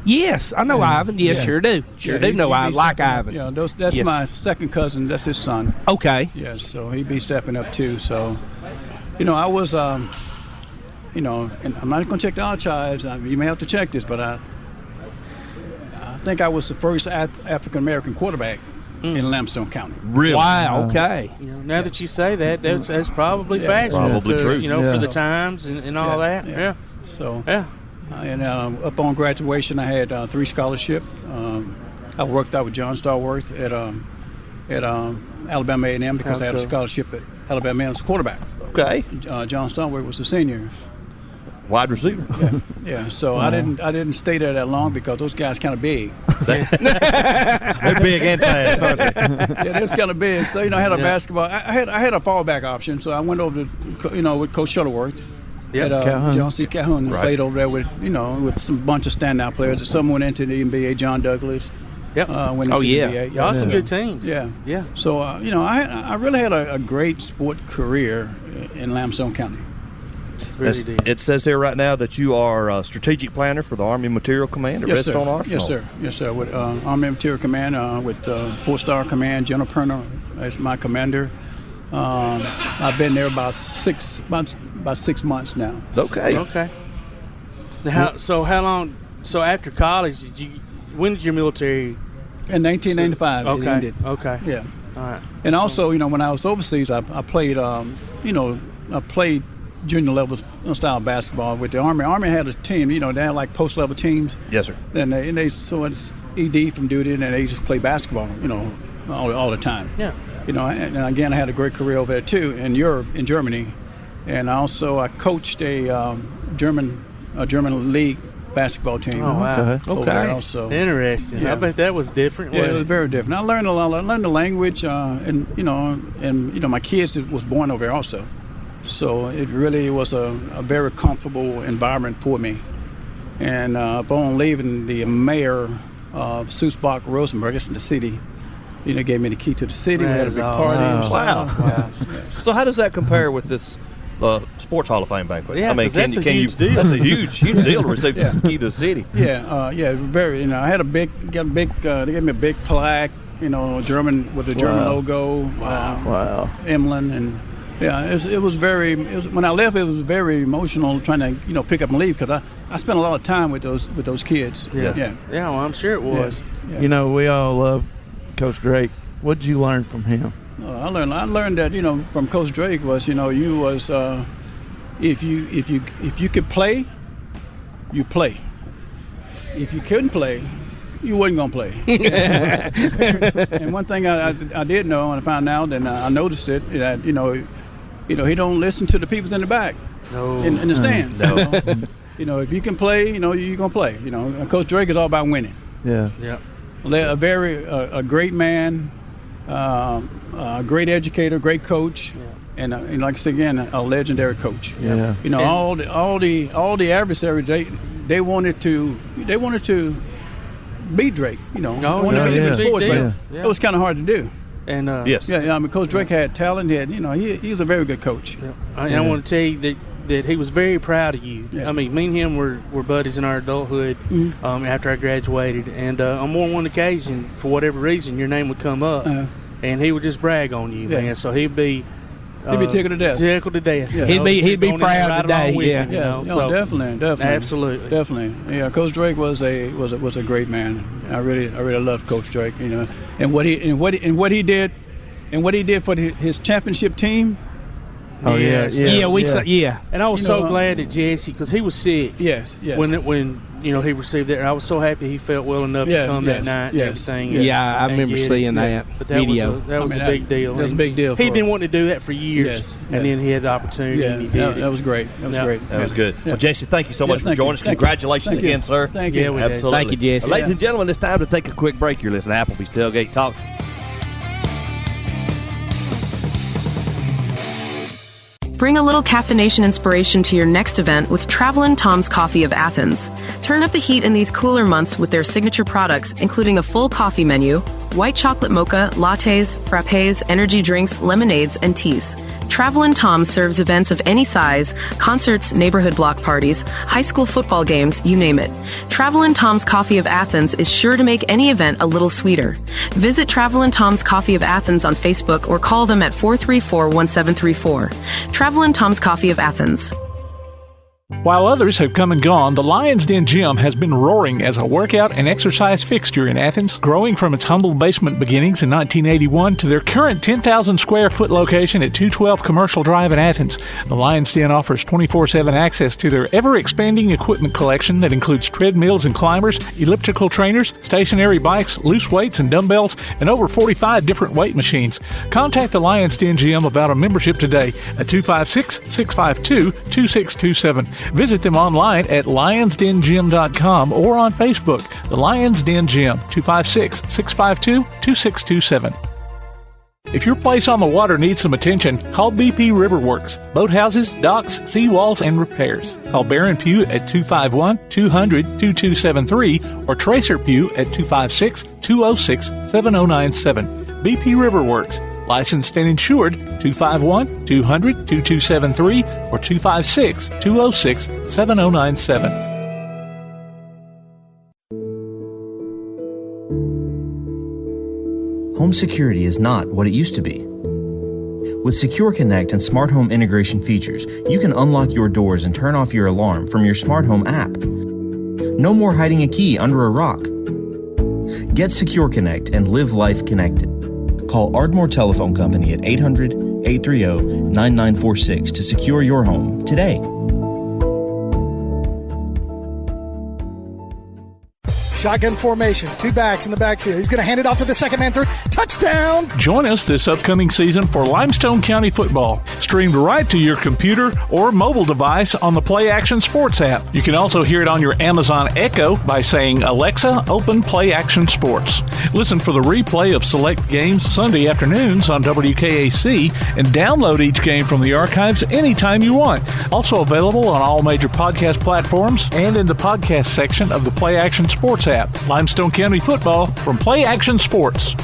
Yes, I know Ivan. Yes, sure do. Sure do know I like Ivan. Yeah, that's my second cousin. That's his son. Okay. Yes, so he'd be stepping up too. So, I was, and I'm not going to check the archives. You may have to check this, but I think I was the first African American quarterback in Limestone County. Really? Wow. Okay. Now that you say that, that's probably factual. Probably true. For the times and all that. Yeah. So. Yeah. And upon graduation, I had 3 scholarships. I worked out with John Starworth at Alabama A&M because I had a scholarship at Alabama A&M's quarterback. Okay. John Starworth was a senior. Wide receiver. Yeah. So I didn't stay there that long because those guys kind of big. They're big and fast, aren't they? Yeah, they was kind of big. So I had a basketball. I had a fallback option. So I went over to with Coach Shuttleworth. At John C. Calhoun played over there with some bunch of standout players. Some went into the NBA. John Douglas. Yep. Went into the NBA. Y'all some good teams. Yeah. So I really had a great sport career in Limestone County. Really did. It says here right now that you are a strategic planner for the Army Material Command at Redstone Arsenal. Yes, sir. With Army Material Command, with 4-star Command, General Perner as my commander. I've been there about 6 months now. Okay. Now, how long? So after college, when did your military? In 1995, it ended. Okay. Yeah. All right. And also, when I was overseas, I played, I played junior level style basketball with the Army. Army had a team, they had like post level teams. Yes, sir. And so it's ED from duty, and they just play basketball, all the time. Yeah. And again, I had a great career over there too in Europe, in Germany, and also I coached a German league basketball team. Oh wow! Okay. Also. Interesting. Yeah. I bet that was different. Yeah, it was very different. I learned a lot. I learned the language, and my kids was born over there also. So it really was a very comfortable environment for me. And upon leaving, the mayor of Susbach Rosenberg, it's in the city, gave me the key to the city. We had a big party. Wow. So how does that compare with this Sports Hall of Fame banquet? Yeah, that's a huge deal. That's a huge deal to receive the key to the city. Very. I had they gave me a big plaque, German with the German logo, emblem, and it was when I left, it was very emotional trying to pick up and leave because I spent a lot of time with those kids. Yeah, well, I'm sure it was. Yeah. We all love Coach Drake. What did you learn from him? I learned that from Coach Drake was you was if you could play, you play. If you couldn't play, you wasn't gonna play. And one thing I did know, and I found out, and I noticed it, that he don't listen to the people in the back, in the stands. No. If you can play, you're gonna play. Coach Drake is all about winning. Yeah. A great man, a great educator, great coach, and like I said again, a legendary coach. Yeah. All the adversaries they wanted to beat Drake. Wanted to beat him in sports, but it was kind of hard to do. And Coach Drake had talent. He was a very good coach. Yeah. I want to tell you that he was very proud of you. Yeah. I mean, me and him were buddies in our adulthood after I graduated, and on more than one occasion, for whatever reason, your name would come up, and he would just brag on you, man. So he'd be tickled to death. Tickled to death. Yeah. He'd be proud right today. So definitely. Absolutely. Definitely. Yeah, Coach Drake was a great man. I really loved Coach Drake. And what he did for his championship team. And I was so glad that Jesse, because he was sick. Yes. When he received that, I was so happy he felt well enough to come that night and everything. I remember seeing that video. That was a big deal. That was a big deal. He'd been wanting to do that for years, and then he had the opportunity and he did it. That was great. That was good. Well, Jesse, thank you so much for joining us. Congratulations again, sir. Thank you. Absolutely. Thank you, Jesse. Ladies and gentlemen, it's time to take a quick break. You're listening to Applebee's Tailgate Talk. Bring a little caffeination inspiration to your next event with Travelin' Tom's Coffee of Athens. Turn up the heat in these cooler months with their signature products, including a full coffee menu, white chocolate mocha, lattes, frappes, energy drinks, lemonades, and teas. Travelin' Tom serves events of any size, concerts, neighborhood block parties, high school football games, you name it. Travelin' Tom's Coffee of Athens is sure to make any event a little sweeter. Visit Travelin' Tom's Coffee of Athens on Facebook or call them at 434-1734. Travelin' Tom's Coffee of Athens. While others have come and gone, the Lion's Den Gym has been roaring as a workout and exercise fixture in Athens, growing from its humble basement beginnings in 1981 to their current 10,000 square foot location at 212 Commercial Drive in Athens. The Lion's Den offers 24/7 access to their ever-expanding equipment collection that includes treadmills and climbers, elliptical trainers, stationary bikes, loose weights and dumbbells, and over 45 different weight machines. Contact the Lion's Den Gym about a membership today at 256-652-2627. Visit them online at lionsdengym.com or on Facebook, The Lion's Den Gym, 256-652-2627. If your place on the water needs some attention, call BP Riverworks. Boathouses, docks, seawalls, and repairs. Call Baron Pugh at 251-200-2273 or Tracer Pugh at 256-206-7097. BP Riverworks. Licensed and insured, 251-200-2273 or 256-206-7097. Home security is not what it used to be. With Secure Connect and smart home integration features, you can unlock your doors and turn off your alarm from your smart home app. No more hiding a key under a rock. Get Secure Connect and live life connected. Call Ardmore Telephone Company at 800-830-9946 to secure your home today. Shotgun formation, 2 backs in the backfield. He's going to hand it off to the second man through. Touchdown! Join us this upcoming season for Limestone County football, streamed right to your computer or mobile device on the Play Action Sports app. You can also hear it on your Amazon Echo by saying, Alexa, open Play Action Sports. Listen for the replay of select games Sunday afternoons on WKAC and download each game from the archives anytime you want. Also available on all major podcast platforms and in the podcast section of the Play Action Sports app. Limestone County football from Play Action Sports.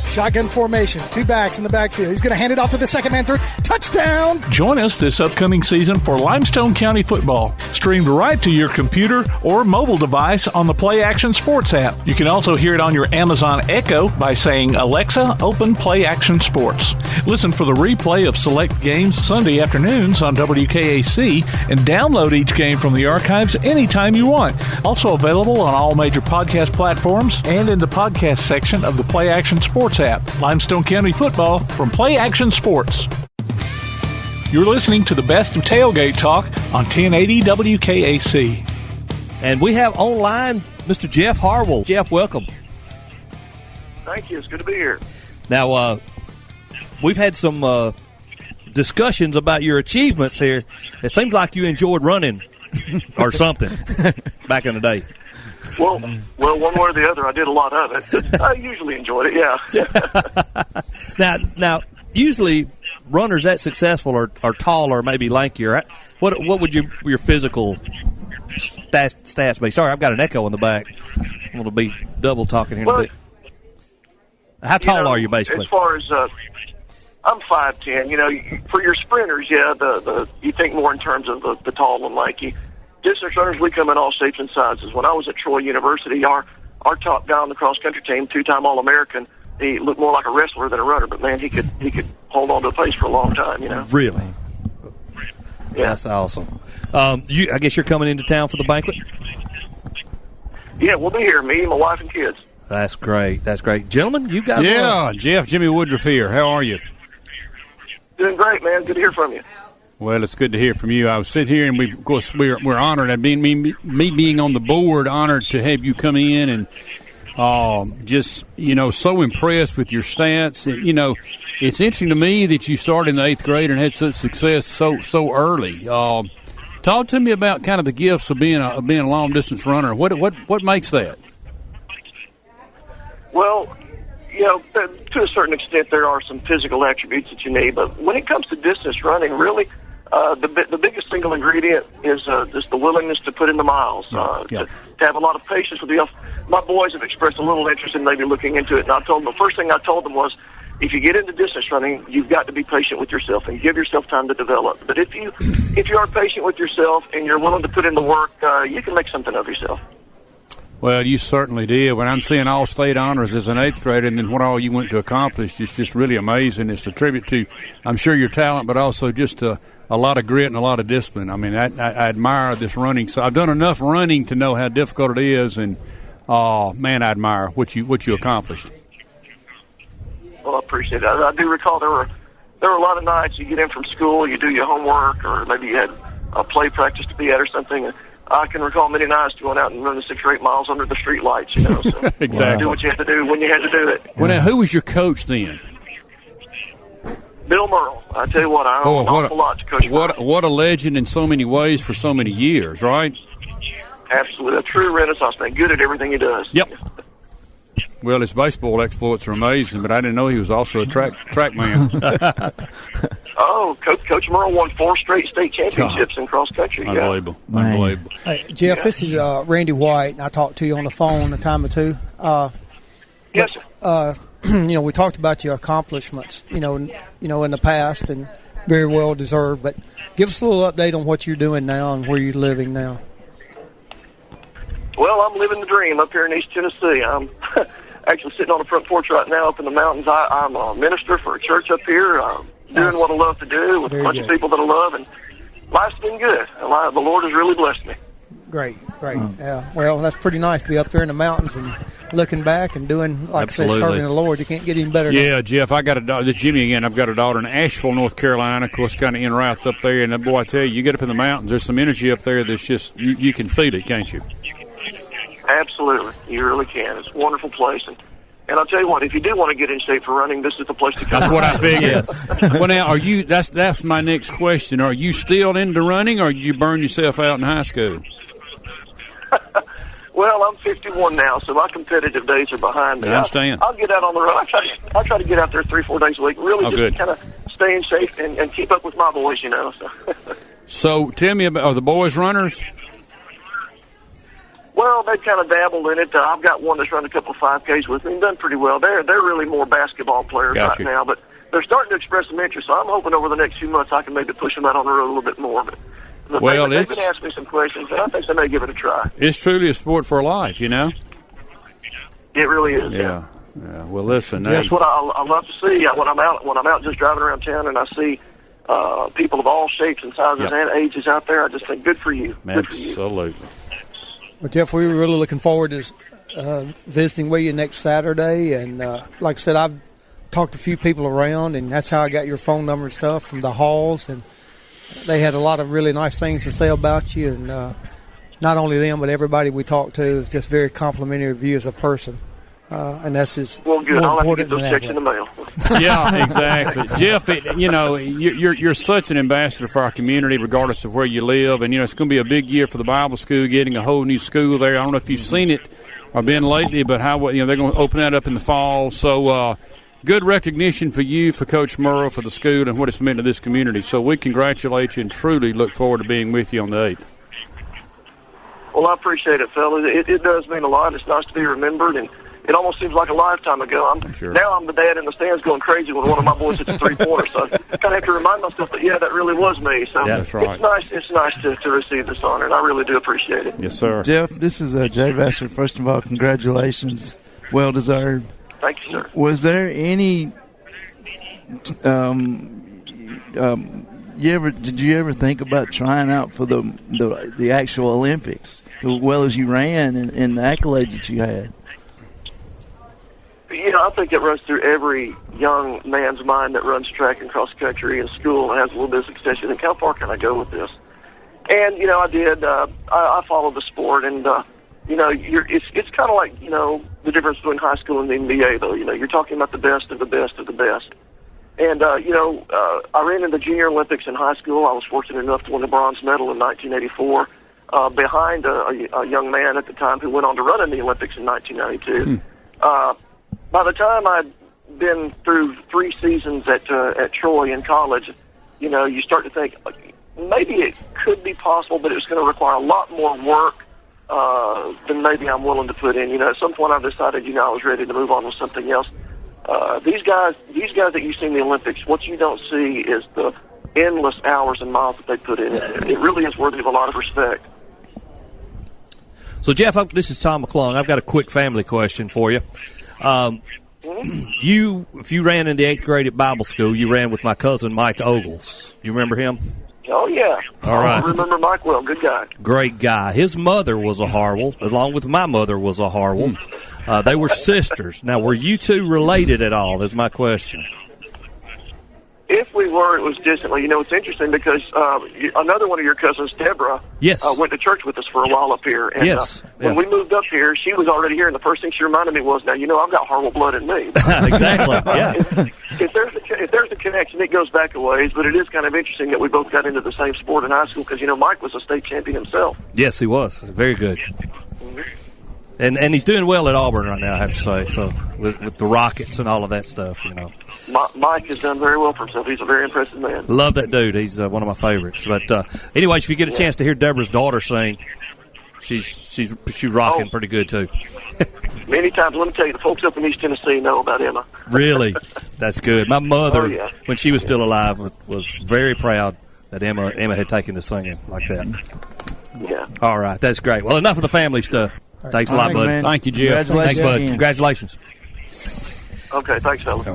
Shotgun formation, 2 backs in the backfield. He's going to hand it off to the second man through. Touchdown! Join us this upcoming season for Limestone County football, streamed right to your computer or mobile device on the Play Action Sports app. You can also hear it on your Amazon Echo by saying, Alexa, open Play Action Sports. Listen for the replay of select games Sunday afternoons on WKAC and download each game from the archives anytime you want. Also available on all major podcast platforms and in the podcast section of the Play Action Sports app. Limestone County football from Play Action Sports. You're listening to the best of Tailgate Talk on 1080 WKAC. And we have online Mr. Jeff Harwell. Jeff, welcome. Thank you. It's good to be here. Now, we've had some discussions about your achievements here. It seems like you enjoyed running or something back in the day. Well, one way or the other, I did a lot of it. I usually enjoyed it, yeah. Now, usually runners that successful are taller, maybe lankier. What would your physical stats be? Sorry, I've got an echo in the back. I'm going to be double talking here in a bit. How tall are you, basically? As far as I'm 5'10". For your sprinters, you think more in terms of the tall and lanky. Distance runners, we come in all shapes and sizes. When I was at Troy University, our top guy on the cross-country team, 2-time All-American, he looked more like a wrestler than a runner, but, man, he could hold on to a pace for a long time, Really? Yeah. That's awesome. I guess you're coming into town for the banquet? Yeah, we'll be here, me, my wife, and kids. That's great. Gentlemen, you guys Jeff, Jimmy Woodruff here. How are you? Doing great, man. Good to hear from you. Well, it's good to hear from you. I was sitting here, and we're honored. And me being on the board, honored to have you come in, and just so impressed with your stats. And, it's interesting to me that you started in the 8th grade and had such success so early. Talk to me about kind of the gifts of being a long distance runner. What makes that? Well, to a certain extent, there are some physical attributes that you need, but when it comes to distance running, really. The biggest single ingredient is just the willingness to put in the miles, to have a lot of patience with you. My boys have expressed a little interest in maybe looking into it, and I told them, the first thing I told them was, if you get into distance running, you've got to be patient with yourself and give yourself time to develop. But if you are patient with yourself and you're willing to put in the work, you can make something of yourself. Well, you certainly did. When I'm seeing all-state honors as an 8th grader and then what all you went to accomplish, it's just really amazing. It's a tribute to, I'm sure, your talent, but also just a lot of grit and a lot of discipline. I mean, I admire this running. So I've done enough running to know how difficult it is, and man, I admire what you accomplished. Well, I appreciate it. I do recall there were a lot of nights you get in from school, you do your homework, or maybe you had a play practice to be at or something. I can recall many nights going out and running 6 or 8 miles under the street lights. So exactly. Do what you had to do when you had to do it. Well, now, who was your coach then? Bill Murrell. I tell you what, I owe an awful lot to Coach Murrell. What a legend in so many ways for so many years, right? Absolutely. A true Renaissance man. Good at everything he does. Yep. Well, his baseball exploits are amazing, but I didn't know he was also a track man. Coach Murrell won 4 straight state championships in cross country. Unbelievable. Unbelievable. Hey, Jeff, This is Randy White, and I talked to you on the phone a time or two. Yes, sir. We talked about your accomplishments, in the past, and very well deserved. But give us a little update on what you're doing now and where you're living now. Well, I'm living the dream up here in East Tennessee. I'm actually sitting on the front porch right now up in the mountains. I'm a minister for a church up here, doing what I love to do with a bunch of people that I love, and life's been good. The Lord has really blessed me. Great. Yeah. Well, that's pretty nice to be up there in the mountains and looking back and doing, like Absolutely. I said, serving the Lord. You can't get any better than that. Jeff, I got a daughter. This is Jimmy again. I've got a daughter in Asheville, North Carolina, of course, kind of en route up there. And, boy, I tell you, you get up in the mountains, there's some energy up there that's just, you can feel it, can't you? Absolutely. You really can. It's a wonderful place. And I'll tell you what, if you do want to get in shape for running, this is the place to come. That's what I figured. Well, now, are you? That's my next question. Are you still into running, or did you burn yourself out in high school? Well, I'm 51 now, so my competitive days are behind me. I understand. I'll get out on the road. I try to get out there 3-4 days a week, really just kind of stay in shape and keep up with my boys, you know. So tell me about, are the boys runners? Well, they've kind of dabbled in it. I've got one that's run a couple of 5Ks with me and done pretty well. They're really more basketball players right now, but they're starting to express some interest, so I'm hoping over the next few months I can maybe push them out on the road a little bit more. But Well, they've been asking me some questions, and I think they may give it a try. It's truly a sport for life, you know? It really is. Yeah. Well, listen. That's what I love to see. When I'm out just driving around town and I see people of all shapes and sizes and ages out there, I just think, good for you. Good for you. Absolutely. Well, Jeff, we were really looking forward to visiting with you next Saturday. And like I said, I've talked to a few people around, and that's how I got your phone number and stuff from the halls. And they had a lot of really nice things to say about you. And not only them, but everybody we talked to is just very complimentary of you as a person. And that's just well, good. more I'll important have to get those than checks that. in the mail. Yeah, exactly. Jeff, you're such an ambassador for our community, regardless of where you live. And, it's going to be a big year for the Bible school, getting a whole new school there. I don't know if you've seen it or been lately, but they're going to open that up in the fall. So good recognition for you, for Coach Murrell, for the school, and what it's meant to this community. So we congratulate you and truly look forward to being with you on the 8th. Well, I appreciate it, fellas. It does mean a lot. It's nice to be remembered, and it almost seems like a lifetime ago. Now I'm the dad in the stands going crazy when one of my boys hits a three-pointer. So I kind of have to remind myself that, that really was me. So that's right. It's nice to receive this honor, and I really do appreciate it. Yes, sir. Jeff, this is Jay Vassar. First of all, congratulations. Well deserved. Thank you, sir. Was there any did you ever think about trying out for the actual Olympics, as well as you ran and the accolades that you had? I think it runs through every young man's mind that runs track and cross country in school and has a little bit of success. You think, how far can I go with this? And I did. I followed the sport, and it's kind of like the difference between high school and the NBA. Though you're talking about the best of the best of the best. And I ran in the Junior Olympics in high school. I was fortunate enough to win the bronze medal in 1984 behind a young man at the time who went on to run in the Olympics in 1992. By the time I'd been through 3 seasons at Troy in college, you start to think maybe it could be possible, but it was going to require a lot more work than maybe I'm willing to put in. At some point I decided, I was ready to move on with something else. These guys that you see in the Olympics, what you don't see is the endless hours and miles that they put in. It really is worthy of a lot of respect. So, Jeff, this is Tom McClung. I've got a quick family question for you. If you ran in the 8th grade at Bible school, you ran with my cousin Mike Ogles. You remember him? Oh, yeah. All right. I remember Mike well. Good guy. Great guy. His mother was a Harwell, along with my mother was a Harwell. They were sisters. Now, were you two related at all, is my question. If we were, it was distantly. It's interesting because another one of your cousins, Deborah, went to church with us for a while up here. And when we moved up here, she was already here, and the first thing she reminded me was, now, I've got Harwell blood in me. Exactly, yeah. If there's a connection, it goes back a ways, but it is kind of interesting that we both got into the same sport in high school because, Mike was a state champion himself. Yes, he was. Very good. And he's doing well at Auburn right now, I have to say, so with the Rockets and all of that stuff, Mike has done very well for himself. He's a very impressive man. Love that dude. He's one of my favorites. But anyways, if you get a chance to hear Deborah's daughter sing, she's rocking pretty good too. Many times, let me tell you, the folks up in East Tennessee know about Emma. Really? That's good. My mother, when she was still alive, was very proud that Emma had taken to singing like that. Yeah. All right, that's great. Well, enough of the family stuff. Thanks a lot, buddy. Man. Thank you, Jeff. Thanks, bud. Congratulations. Okay, thanks, fellas.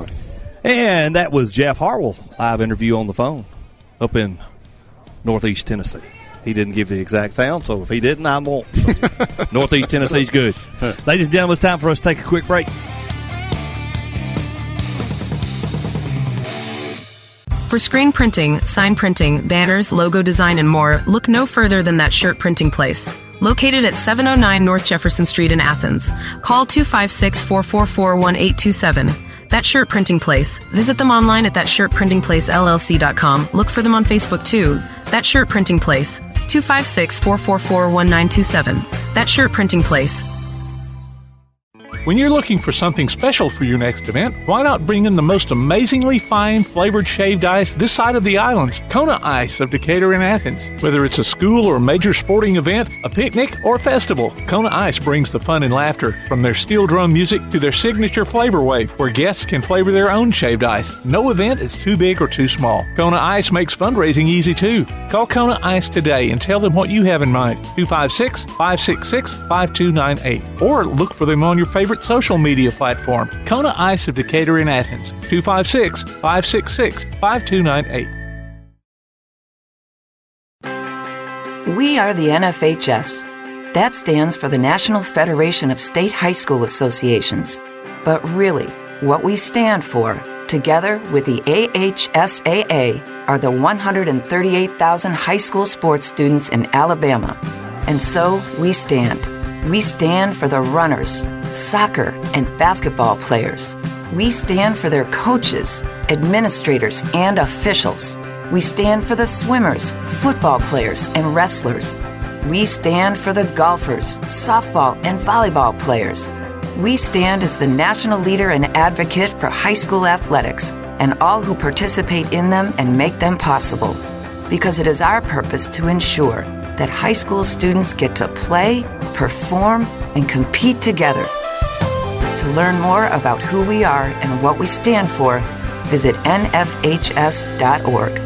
And that was Jeff Harwell, live interview on the phone up in Northeast Tennessee. He didn't give the exact sound, so if he didn't, I won't. Northeast Tennessee's good. Ladies and gentlemen, it's time for us to take a quick break. For screen printing, sign printing, banners, logo design, and more, look no further than that shirt printing place. Located at 709 North Jefferson Street in Athens. Call 256-444-1827. That Shirt Printing Place. Visit them online at thatshirtprintingplacellc.com. Look for them on Facebook too. That Shirt Printing Place. 256-444-1927. That Shirt Printing Place. When you're looking for something special for your next event, why not bring in the most amazingly fine flavored shaved ice this side of the islands, Kona Ice of Decatur and Athens. Whether it's a school or major sporting event, a picnic, or festival, Kona Ice brings the fun and laughter. From their steel drum music to their signature flavor wave, where guests can flavor their own shaved ice. No event is too big or too small. Kona Ice makes fundraising easy too. Call Kona Ice today and tell them what you have in mind. 256-566-5298. Or look for them on your favorite social media platform. Kona Ice of Decatur in Athens. 256-566-5298. We are the NFHS. That stands for the National Federation of State High School Associations. But really, what we stand for, together with the AHSAA, are the 138,000 high school sports students in Alabama. And so we stand. We stand for the runners, soccer, and basketball players. We stand for their coaches, administrators, and officials. We stand for the swimmers, football players, and wrestlers. We stand for the golfers, softball, and volleyball players. We stand as the national leader and advocate for high school athletics and all who participate in them and make them possible. Because it is our purpose to ensure that high school students get to play, perform, and compete together. To learn more about who we are and what we stand for, visit nfhs.org.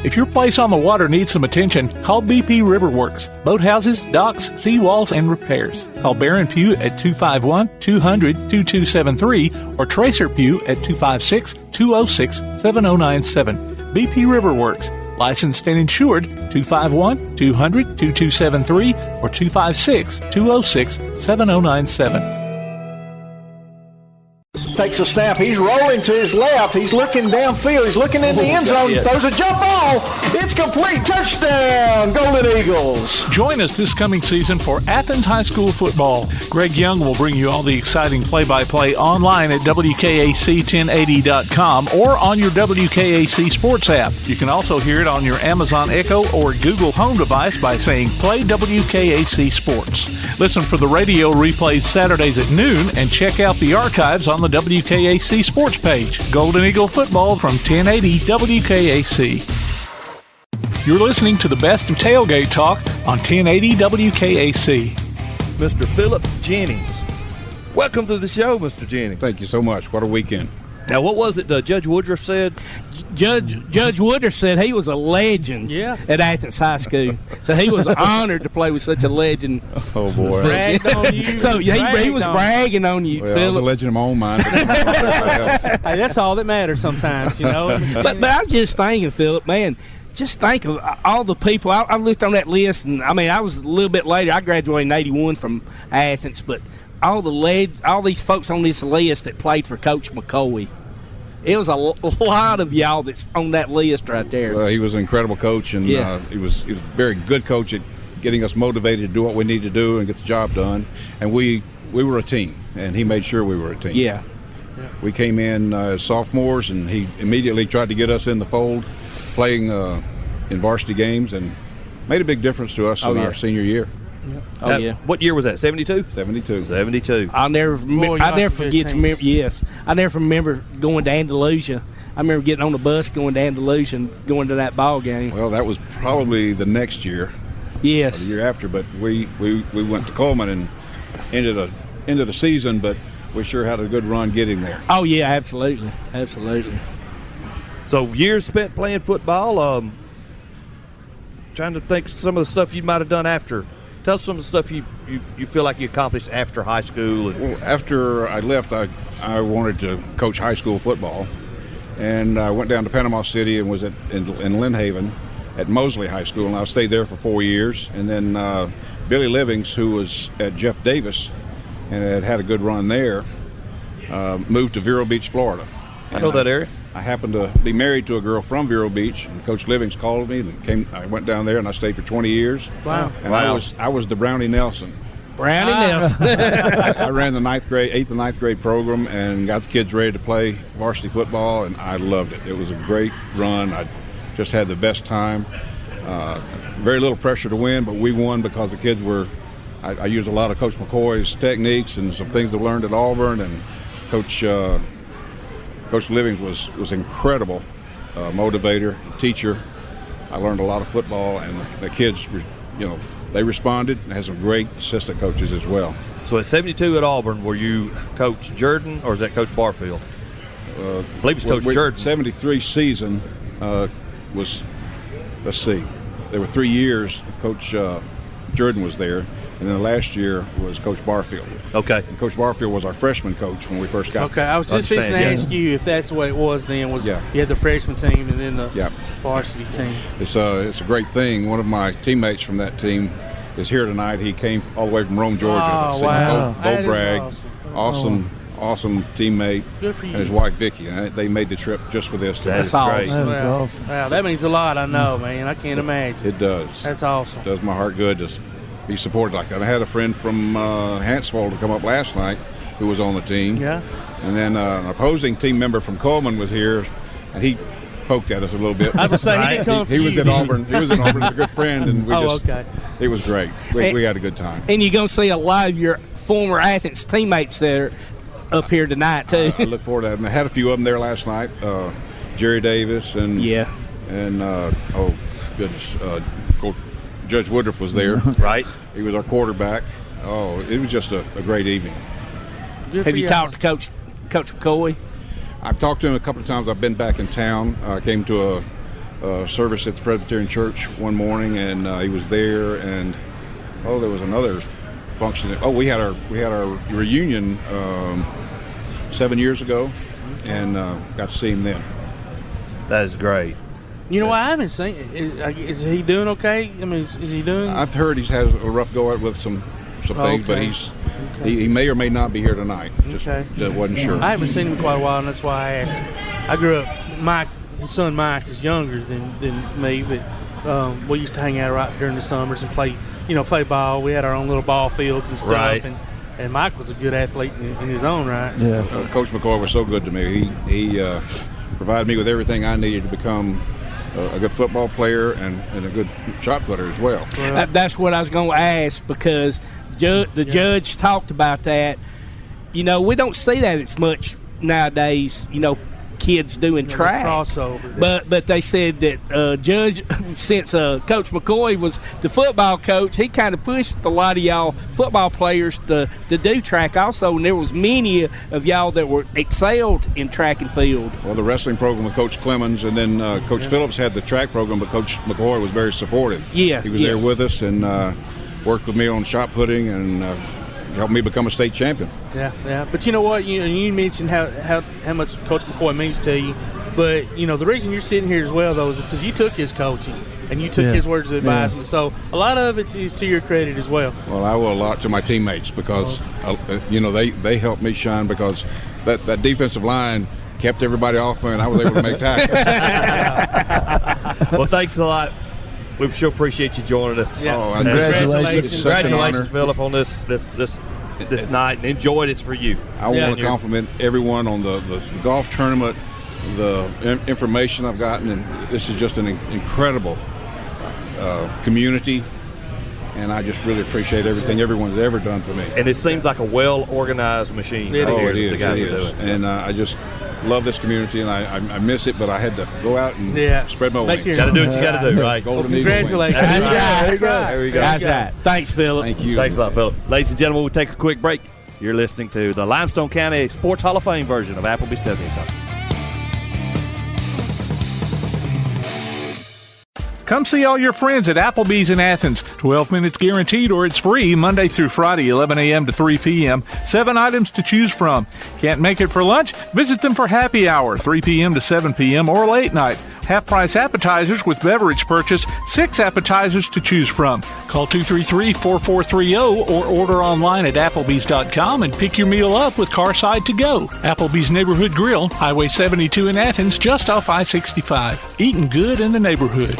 If your place on the water needs some attention, call BP Riverworks. Boathouses, docks, seawalls, and repairs. Call Barron Pugh at 251-200-2273 or Tracer Pugh at 256-206-7097. BP Riverworks. Licensed and insured, 251-200-2273 or 256-206-7097. Takes a snap. He's rolling to his left. He's looking downfield. He's looking in the end zone. Throws a jump ball. It's complete. Touchdown, Golden Eagles. Join us this coming season for Athens High School football. Greg Young will bring you all the exciting play-by-play online at WKAC1080.com or on your WKAC Sports app. You can also hear it on your Amazon Echo or Google Home device by saying Play WKAC Sports. Listen for the radio replays Saturdays at noon and check out the archives on the WKAC Sports page. Golden Eagle football from 1080 WKAC. You're listening to the best of Tailgate Talk on 1080 WKAC. Mr. Philip Jennings. Welcome to the show, Mr. Jennings. Thank you so much. What a weekend. Now, what was it Judge Woodruff said? Judge Woodruff said he was a legend at Athens High School. So he was honored to play with such a legend. Oh, boy. Bragged on you. So he was bragging on you, well, Philip. I was a legend in my own mind. Hey, that's all that matters sometimes, you know. But I was just thinking, Philip, man, just think of all the people. I looked on that list, and, I mean, I was a little bit later. I graduated in 81 from Athens, but all these folks on this list that played for Coach McCoy. It was a lot of y'all that's on that list right there. He was an incredible coach, and he was a very good coach at getting us motivated to do what we need to do and get the job done. And we were a team, and he made sure we were a team. Yeah. We came in as sophomores, and he immediately tried to get us in the fold, playing in varsity games, and made a big difference to us in our senior year. Oh, yeah. What year was that, 72? 72. I'll never forget to remember. Yes, I never remember going to Andalusia. I remember getting on the bus going to Andalusia and going to that ball game. Well, that was probably the next year. Yes. Or the year after, but we went to Coleman and ended the season, but we sure had a good run getting there. Oh yeah, absolutely. So years spent playing football. Trying to think some of the stuff you might have done after. Tell us some of the stuff you feel like you accomplished after high school. Well, after I left, I wanted to coach high school football, and I went down to Panama City and was in Lynn Haven at Mosley High School, and I stayed there for 4 years. And then Billy Livings, who was at Jeff Davis and had a good run there, moved to Vero Beach, Florida. I know that area. I happened to be married to a girl from Vero Beach, and Coach Livings called me and I went down there and I stayed for 20 years. Wow! And I was the Brownie Nelson. Brownie Nelson. I ran the 8th and 9th grade program and got the kids ready to play varsity football, and I loved it. It was a great run. I just had the best time. Very little pressure to win, but we won because the kids were. I used a lot of Coach McCoy's techniques and some things I learned at Auburn, and Coach Livings was incredible motivator, teacher. I learned a lot of football, and the kids, they responded and had some great assistant coaches as well. So at 72 at Auburn, were you Coach Jordan or is that Coach Barfield? I believe it's Coach Jordan. 73 season was, let's see, there were 3 years. Coach Jordan was there. And then the last year was Coach Barfield. Okay. And Coach Barfield was our freshman coach when we first got there. Okay, I was just fixing to ask you if that's the way it was then. You had the freshman team and then the varsity team. It's a great thing. One of my teammates from that team is here tonight. He came all the way from Rome, Georgia. Oh, wow. Bo Bragg. Awesome teammate. Good for you. And his wife, Vicky. And they made the trip just for this. That's great. That is awesome. Wow, that means a lot, I know, man. I can't imagine. It does. That's awesome. It does my heart good to be supported like that. I had a friend from Hansville to come up last night who was on the team. Yeah. And then an opposing team member from Coleman was here, and he poked at us a little bit. I was going to say, he didn't come he was at Auburn. He was at Auburn as a good friend, and it was great. We had a good time. And you're going to see a lot of your former Athens teammates there up here tonight, too. I look forward to that. And I had a few of them there last night. Jerry Davis and oh, goodness, Judge Woodruff was there. Right. He was our quarterback. Oh, it was just a great evening. Have you talked to Coach McCoy? I've talked to him a couple of times. I've been back in town. I came to a service at the Presbyterian Church one morning, and he was there. And there was another function. We had our reunion 7 years ago, and got to see him then. That is great. You know what? I haven't seen. Is he doing okay? I mean, is he doing? I've heard he's had a rough go at with some things, but he may or may not be here tonight. Just wasn't sure. I haven't seen him in quite a while, and that's why I asked. I grew up. His son Mike is younger than me, but we used to hang out right during the summers and play ball. We had our own little ball fields and stuff. Right. And Mike was a good athlete in his own right. Yeah. Coach McCoy was so good to me. He provided me with everything I needed to become a good football player and a good shot putter as well. That's what I was going to ask, because the judge talked about that. We don't see that as much nowadays, kids doing track. Crossover. But they said that Judge, since Coach McCoy was the football coach, he kind of pushed a lot of y'all football players to do track also, and there was many of y'all that were excelled in track and field. Well, the wrestling program with Coach Clemens, and then Coach Phillips had the track program, but Coach McCoy was very supportive. Yeah, he was there with us and worked with me on shot putting and helped me become a state champion. Yeah. But you know what? You mentioned how much Coach McCoy means to you. But, the reason you're sitting here as well, though, is because you took his coaching and you took his words of advisement. So a lot of it is to your credit as well. Well, I owe a lot to my teammates because, they helped me shine because that defensive line kept everybody off me and I was able to make tackles. Well, thanks a lot. We sure appreciate you joining us. Yeah. Oh, Congratulations, Philip, on this night. Enjoyed it for you. I want to compliment everyone on the golf tournament, the information I've gotten, and this is just an incredible community, and I just really appreciate everything everyone's ever done for me. And it seems like a well-organized machine. It is. And I just love this community, and I miss it, but I had to go out and spread my wings. Got to do what you got to do, right? Congratulations. That's right. There we go. That's right. Thanks, Philip. Thank you. Thanks a lot, Philip. Ladies and gentlemen, we'll take a quick break. You're listening to the Limestone County Sports Hall of Fame version of Applebee's Tailgate Talk. Come see all your friends at Applebee's in Athens. 12 minutes guaranteed or it's free Monday through Friday, 11 a.m. to 3 p.m. 7 items to choose from. Can't make it for lunch? Visit them for happy hour, 3 p.m. to 7 p.m. or late night. Half-price appetizers with beverage purchase, 6 appetizers to choose from. Call 233-4430 or order online at Applebee's.com and pick your meal up with Carside to go. Applebee's Neighborhood Grill, Highway 72 in Athens, just off I-65. Eating good in the neighborhood.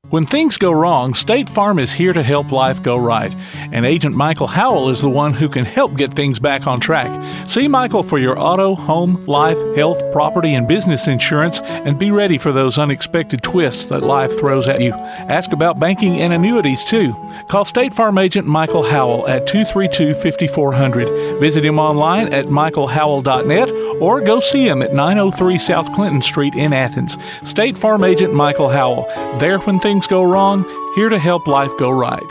When things go wrong, State Farm is here to help life go right. And Agent Michael Howell is the one who can help get things back on track. See Michael for your auto, home, life, health, property, and business insurance, and be ready for those unexpected twists that life throws at you. Ask about banking and annuities, too. Call State Farm Agent Michael Howell at 232-5400. Visit him online at michaelhowell.net or go see him at 903 South Clinton Street in Athens. State Farm Agent Michael Howell. There when things go wrong, here to help life go right.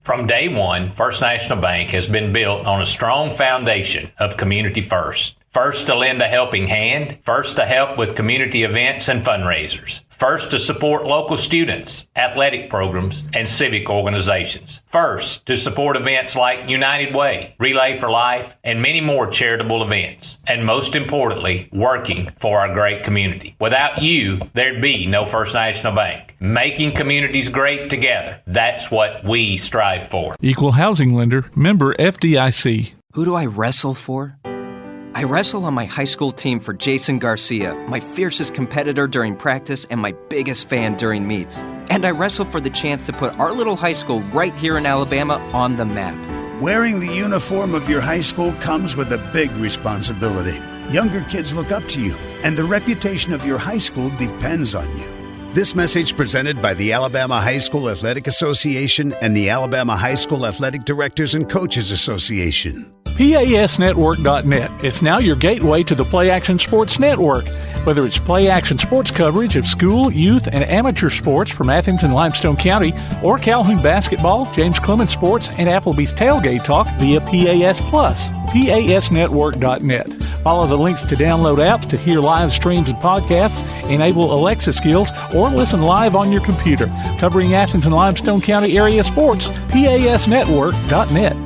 From day one, First National Bank has been built on a strong foundation of community first. First to lend a helping hand, first to help with community events and fundraisers, first to support local students, athletic programs, and civic organizations, first to support events like United Way, Relay for Life, and many more charitable events, and most importantly, working for our great community. Without you, there'd be no First National Bank. Making communities great together, that's what we strive for. Equal housing lender, member FDIC. Who do I wrestle for? I wrestle on my high school team for Jason Garcia, my fiercest competitor during practice and my biggest fan during meets. And I wrestle for the chance to put our little high school right here in Alabama on the map. Wearing the uniform of your high school comes with a big responsibility. Younger kids look up to you, and the reputation of your high school depends on you. This message presented by the Alabama High School Athletic Association and the Alabama High School Athletic Directors and Coaches Association. PASnetwork.net. It's now your gateway to the Play Action Sports Network. Whether it's Play Action Sports coverage of school, youth, and amateur sports from Athens and Limestone County, or Calhoun basketball, James Clemens Sports, and Applebee's Tailgate Talk via PAS Plus. PASnetwork.net. Follow the links to download apps to hear live streams and podcasts, enable Alexa skills, or listen live on your computer. Covering Athens and Limestone County area sports, PASnetwork.net.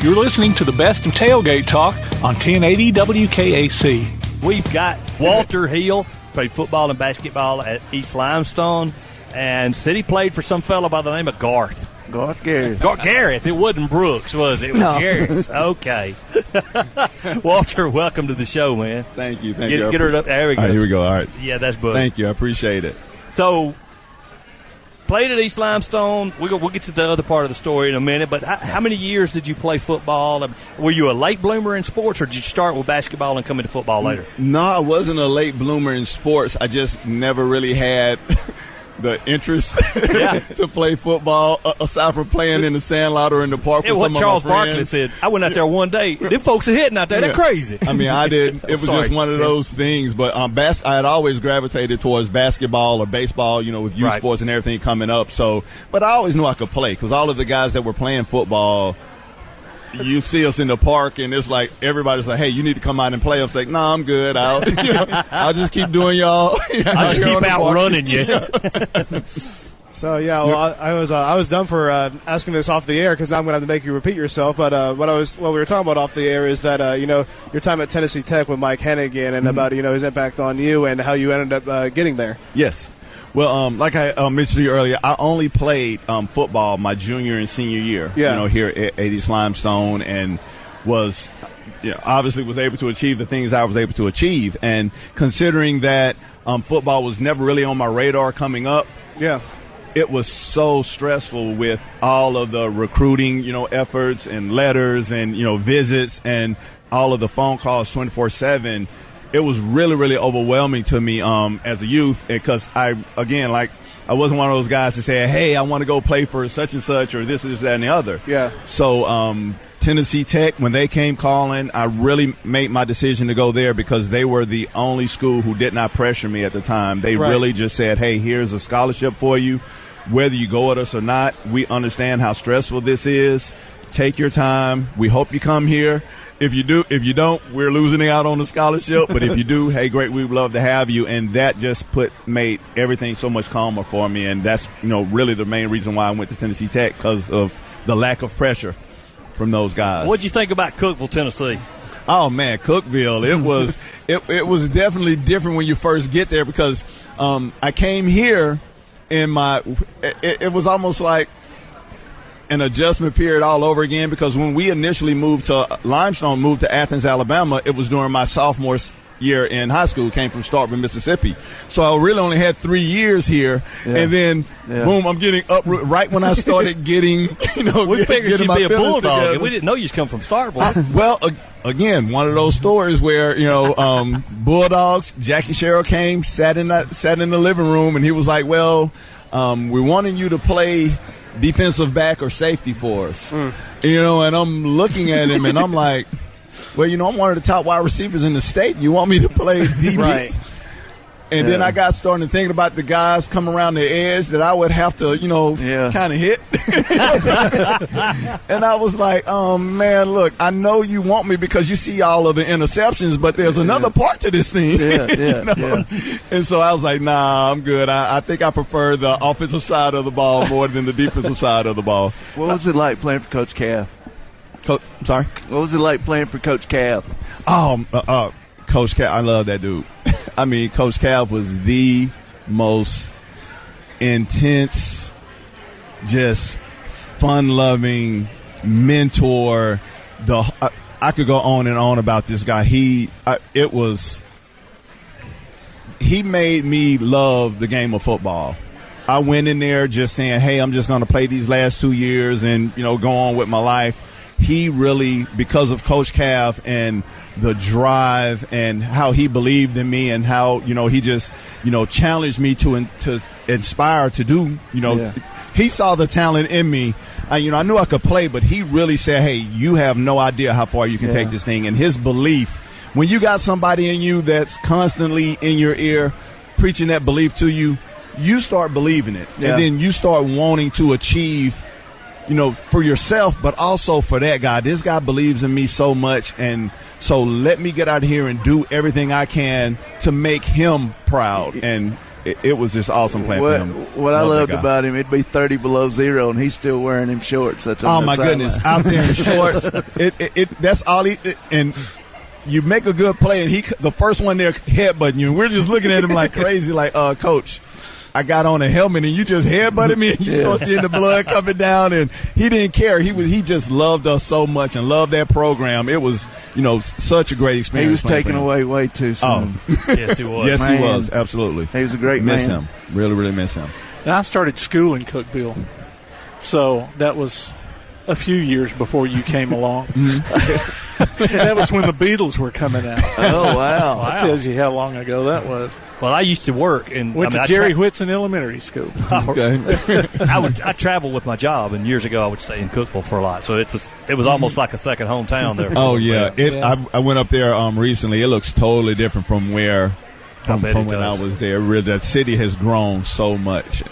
You're listening to the best of Tailgate Talk on 1080 WKAC. We've got Walter Hill, played football and basketball at East Limestone, and City played for some fellow by the name of Garth. Garth Garris. Gareth. It wasn't Brooks, was it? It was No. Garris. Okay. Walter, welcome to the show, man. Thank you. Thank you. Get her up. There we go. All right, here we go. All right. Yeah, that's good. Thank you. I appreciate it. So, played at East Limestone. We'll get to the other part of the story in a minute, but how many years did you play football? Were you a late bloomer in sports, or did you start with basketball and come into football later? No, I wasn't a late bloomer in sports. I just never really had the interest to play football, aside from playing in the sandlot or in the park with some of my friends. What Charles Barkley said, I went out there one day. Them folks are hitting out there. They're crazy. I mean, I did. It was just one of those things. But I had always gravitated towards basketball or baseball, with youth sports and everything coming up. So, but I always knew I could play because all of the guys that were playing football, you see us in the park, and it's like everybody's like, "Hey, you need to come out and play." I'm like, "No, I'm good. I'll just keep doing y'all. I'll just keep outrunning you." So I was done for asking this off the air because now I'm going to have to make you repeat yourself. But what we were talking about off the air is that your time at Tennessee Tech with Mike Hennigan and about his impact on you and how you ended up getting there. Yes. Well, like I mentioned to you earlier, I only played football my junior and senior year, here at East Limestone, and was obviously was able to achieve the things I was able to achieve. And considering that football was never really on my radar coming up, it was so stressful with all of the recruiting, efforts and letters and, visits and all of the phone calls 24/7. It was really, really overwhelming to me as a youth because I wasn't one of those guys to say, hey, I want to go play for such and such or this, that, and the other. Yeah. So Tennessee Tech, when they came calling, I really made my decision to go there because they were the only school who did not pressure me at the time. They really just said, hey, here's a scholarship for you. Whether you go with us or not, we understand how stressful this is. Take your time. We hope you come here. if you don't, we're losing out on the scholarship. But if you do, hey, great, we'd love to have you. And that just made everything so much calmer for me. And that's, really the main reason why I went to Tennessee Tech, because of the lack of pressure from those guys. What'd you think about Cookeville, Tennessee? Oh man, Cookeville! It was it was definitely different when you first get there, because I came here in it was almost like an adjustment period all over again, because when we initially moved to Athens, Alabama, it was during my sophomore year in high school. Came from Starkville, Mississippi, so I really only had 3 years here, and then boom, I'm getting uprooted right when I started getting we figured you'd be a Bulldog, and we didn't know you'd come from Starkville. Well, again, one of those stories where Bulldogs. Jackie Sherrill came, sat in the living room, and he was like, "Well, we're wanting you to play defensive back or safety for us." And I'm looking at him, and I'm like, well, I'm one of the top wide receivers in the state. You want me to play DB? Right. And then I got started thinking about the guys coming around the edge that I would have to, kind of hit. And I was like, oh, man, look, I know you want me because you see all of the interceptions, but there's another part to this thing. And so I was like, nah, I'm good. I think I prefer the offensive side of the ball more than the defensive side of the ball. What was it like playing for Coach Cav? I'm sorry? What was it like playing for Coach Cav? Coach Cav, I love that dude. I mean, Coach Cav was the most intense, just fun-loving mentor. I could go on and on about this guy. He made me love the game of football. I went in there just saying, hey, I'm just going to play these last 2 years and, go on with my life. He really, because of Coach Cav and the drive and how he believed in me and how, he just, challenged me to inspire to do, he saw the talent in me. I knew I could play, but he really said, hey, you have no idea how far you can take this thing. And his belief, when you got somebody in you that's constantly in your ear preaching that belief to you, you start believing it. And then you start wanting to achieve, for yourself, but also for that guy. This guy believes in me so much, and so let me get out here and do everything I can to make him proud. And it was just awesome playing for him. What I loved about him, it'd be 30 below zero, and he's still wearing him shorts. Oh, my goodness. Out there in shorts. That's all and you make a good play, and the first one there headbutting you. We're just looking at him like crazy, like, Coach, I got on a helmet and you just headbutted me, and you start seeing the blood coming down, and he didn't care. He just loved us so much and loved that program. It was, such a great experience. He was taken away way too soon. Yes, he was. Yes, he was. Absolutely. He was a great man. Miss him. Really, really miss him. And I started school in Cookeville, so that was a few years before you came along. That was when the Beatles were coming out. Oh, wow. That tells you how long ago that was. Well, I used to work and went to Jerry Whitson Elementary School. Okay. I traveled with my job, and years ago I would stay in Cookeville for a lot. So it was almost like a second hometown there. Oh yeah, I went up there recently. It looks totally different from where from when I was there. Really, that city has grown so much.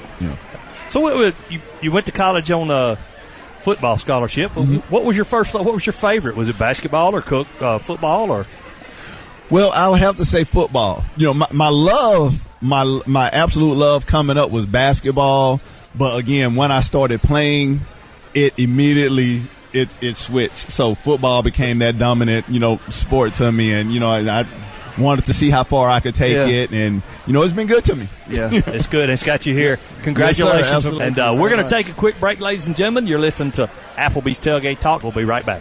So you went to college on a football scholarship. Mm-hmm. What was your favorite? Was it basketball or football or? Well, I would have to say football. My absolute love coming up was basketball. But again, when I started playing, it immediately it switched. So football became that dominant, sport to me. And, I wanted to see how far I could take it. And, it's been good to me. Yeah, it's good. It's got you here. Congratulations. Yes, and we're going to take a quick break, ladies and gentlemen. You're listening to Applebee's Tailgate Talk. We'll be right back.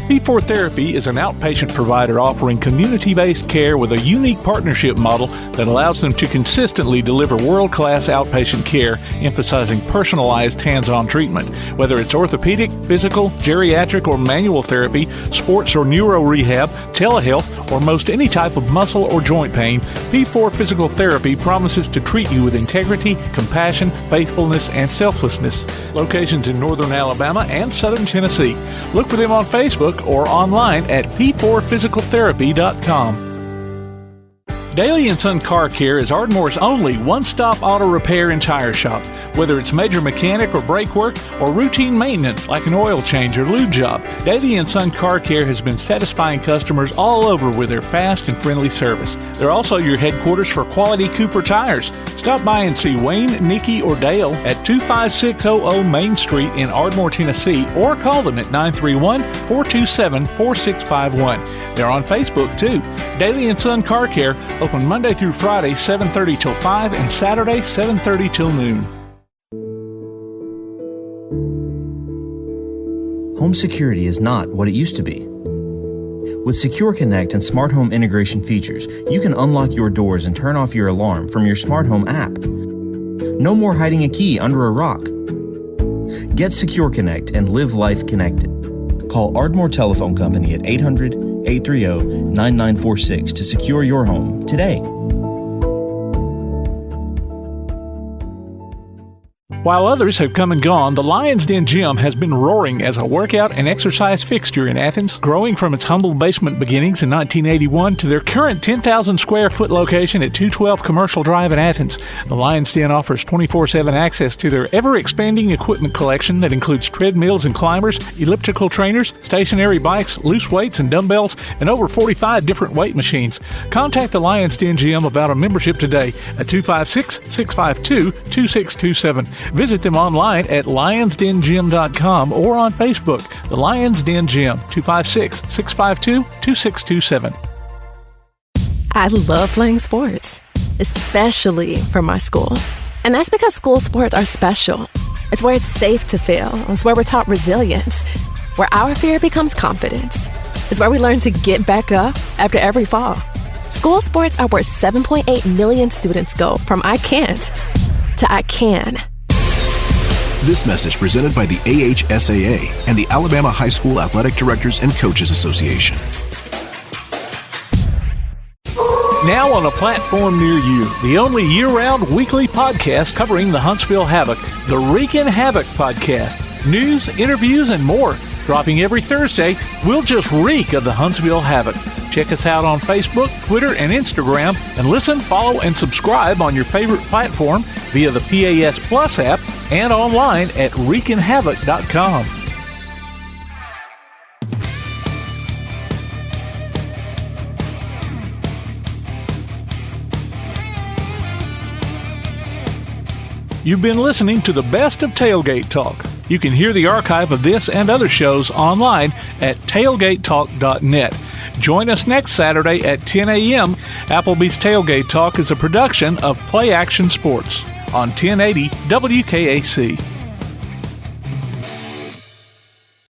P4 Therapy is an outpatient provider offering community-based care with a unique partnership model that allows them to consistently deliver world-class outpatient care, emphasizing personalized hands-on treatment. Whether it's orthopedic, physical, geriatric, or manual therapy, sports or neuro rehab, telehealth, or most any type of muscle or joint pain, P4 Physical Therapy promises to treat you with integrity, compassion, faithfulness, and selflessness. Locations in northern Alabama and southern Tennessee. Look for them on Facebook or online at p4physicaltherapy.com. Daly & Son Car Care is Ardmore's only one-stop auto repair and tire shop. Whether it's major mechanic or brake work or routine maintenance like an oil change or lube job, Daly & Son Car Care has been satisfying customers all over with their fast and friendly service. They're also your headquarters for quality Cooper tires. Stop by and see Wayne, Nikki, or Dale at 25600 Main Street in Ardmore, Tennessee, or call them at 931-427-4651. They're on Facebook too. Daly & Son Car Care, open Monday through Friday, 7:30 till 5, and Saturday, 7:30 till noon. Home security is not what it used to be. With Secure Connect and smart home integration features, you can unlock your doors and turn off your alarm from your smart home app. No more hiding a key under a rock. Get Secure Connect and live life connected. Call Ardmore Telephone Company at 800-830-9946 to secure your home today. While others have come and gone, the Lion's Den Gym has been roaring as a workout and exercise fixture in Athens, growing from its humble basement beginnings in 1981 to their current 10,000 square foot location at 212 Commercial Drive in Athens. The Lion's Den offers 24/7 access to their ever-expanding equipment collection that includes treadmills and climbers, elliptical trainers, stationary bikes, loose weights and dumbbells, and over 45 different weight machines. Contact the Lion's Den Gym about a membership today at 256-652-2627. Visit them online at lionsdengym.com or on Facebook. The Lions Den Gym, 256-652-2627. I love playing sports, especially for my school. And that's because school sports are special. It's where it's safe to fail. It's where we're taught resilience, where our fear becomes confidence. It's where we learn to get back up after every fall. School sports are where 7.8 million students go from I can't to I can. This message presented by the AHSAA and the Alabama High School Athletic Directors and Coaches Association. Now on a platform near you, the only year-round weekly podcast covering the Huntsville Havoc, the Wreakin' Havoc Podcast. News, interviews, and more. Dropping every Thursday, we'll just reek of the Huntsville Havoc. Check us out on Facebook, Twitter, and Instagram, and listen, follow, and subscribe on your favorite platform via the PAS Plus app and online at wreakinhavoc.com. You've been listening to the best of Tailgate Talk. You can hear the archive of this and other shows online at tailgatetalk.net. Join us next Saturday at 10 a.m. Applebee's Tailgate Talk is a production of Play Action Sports on 1080 WKAC.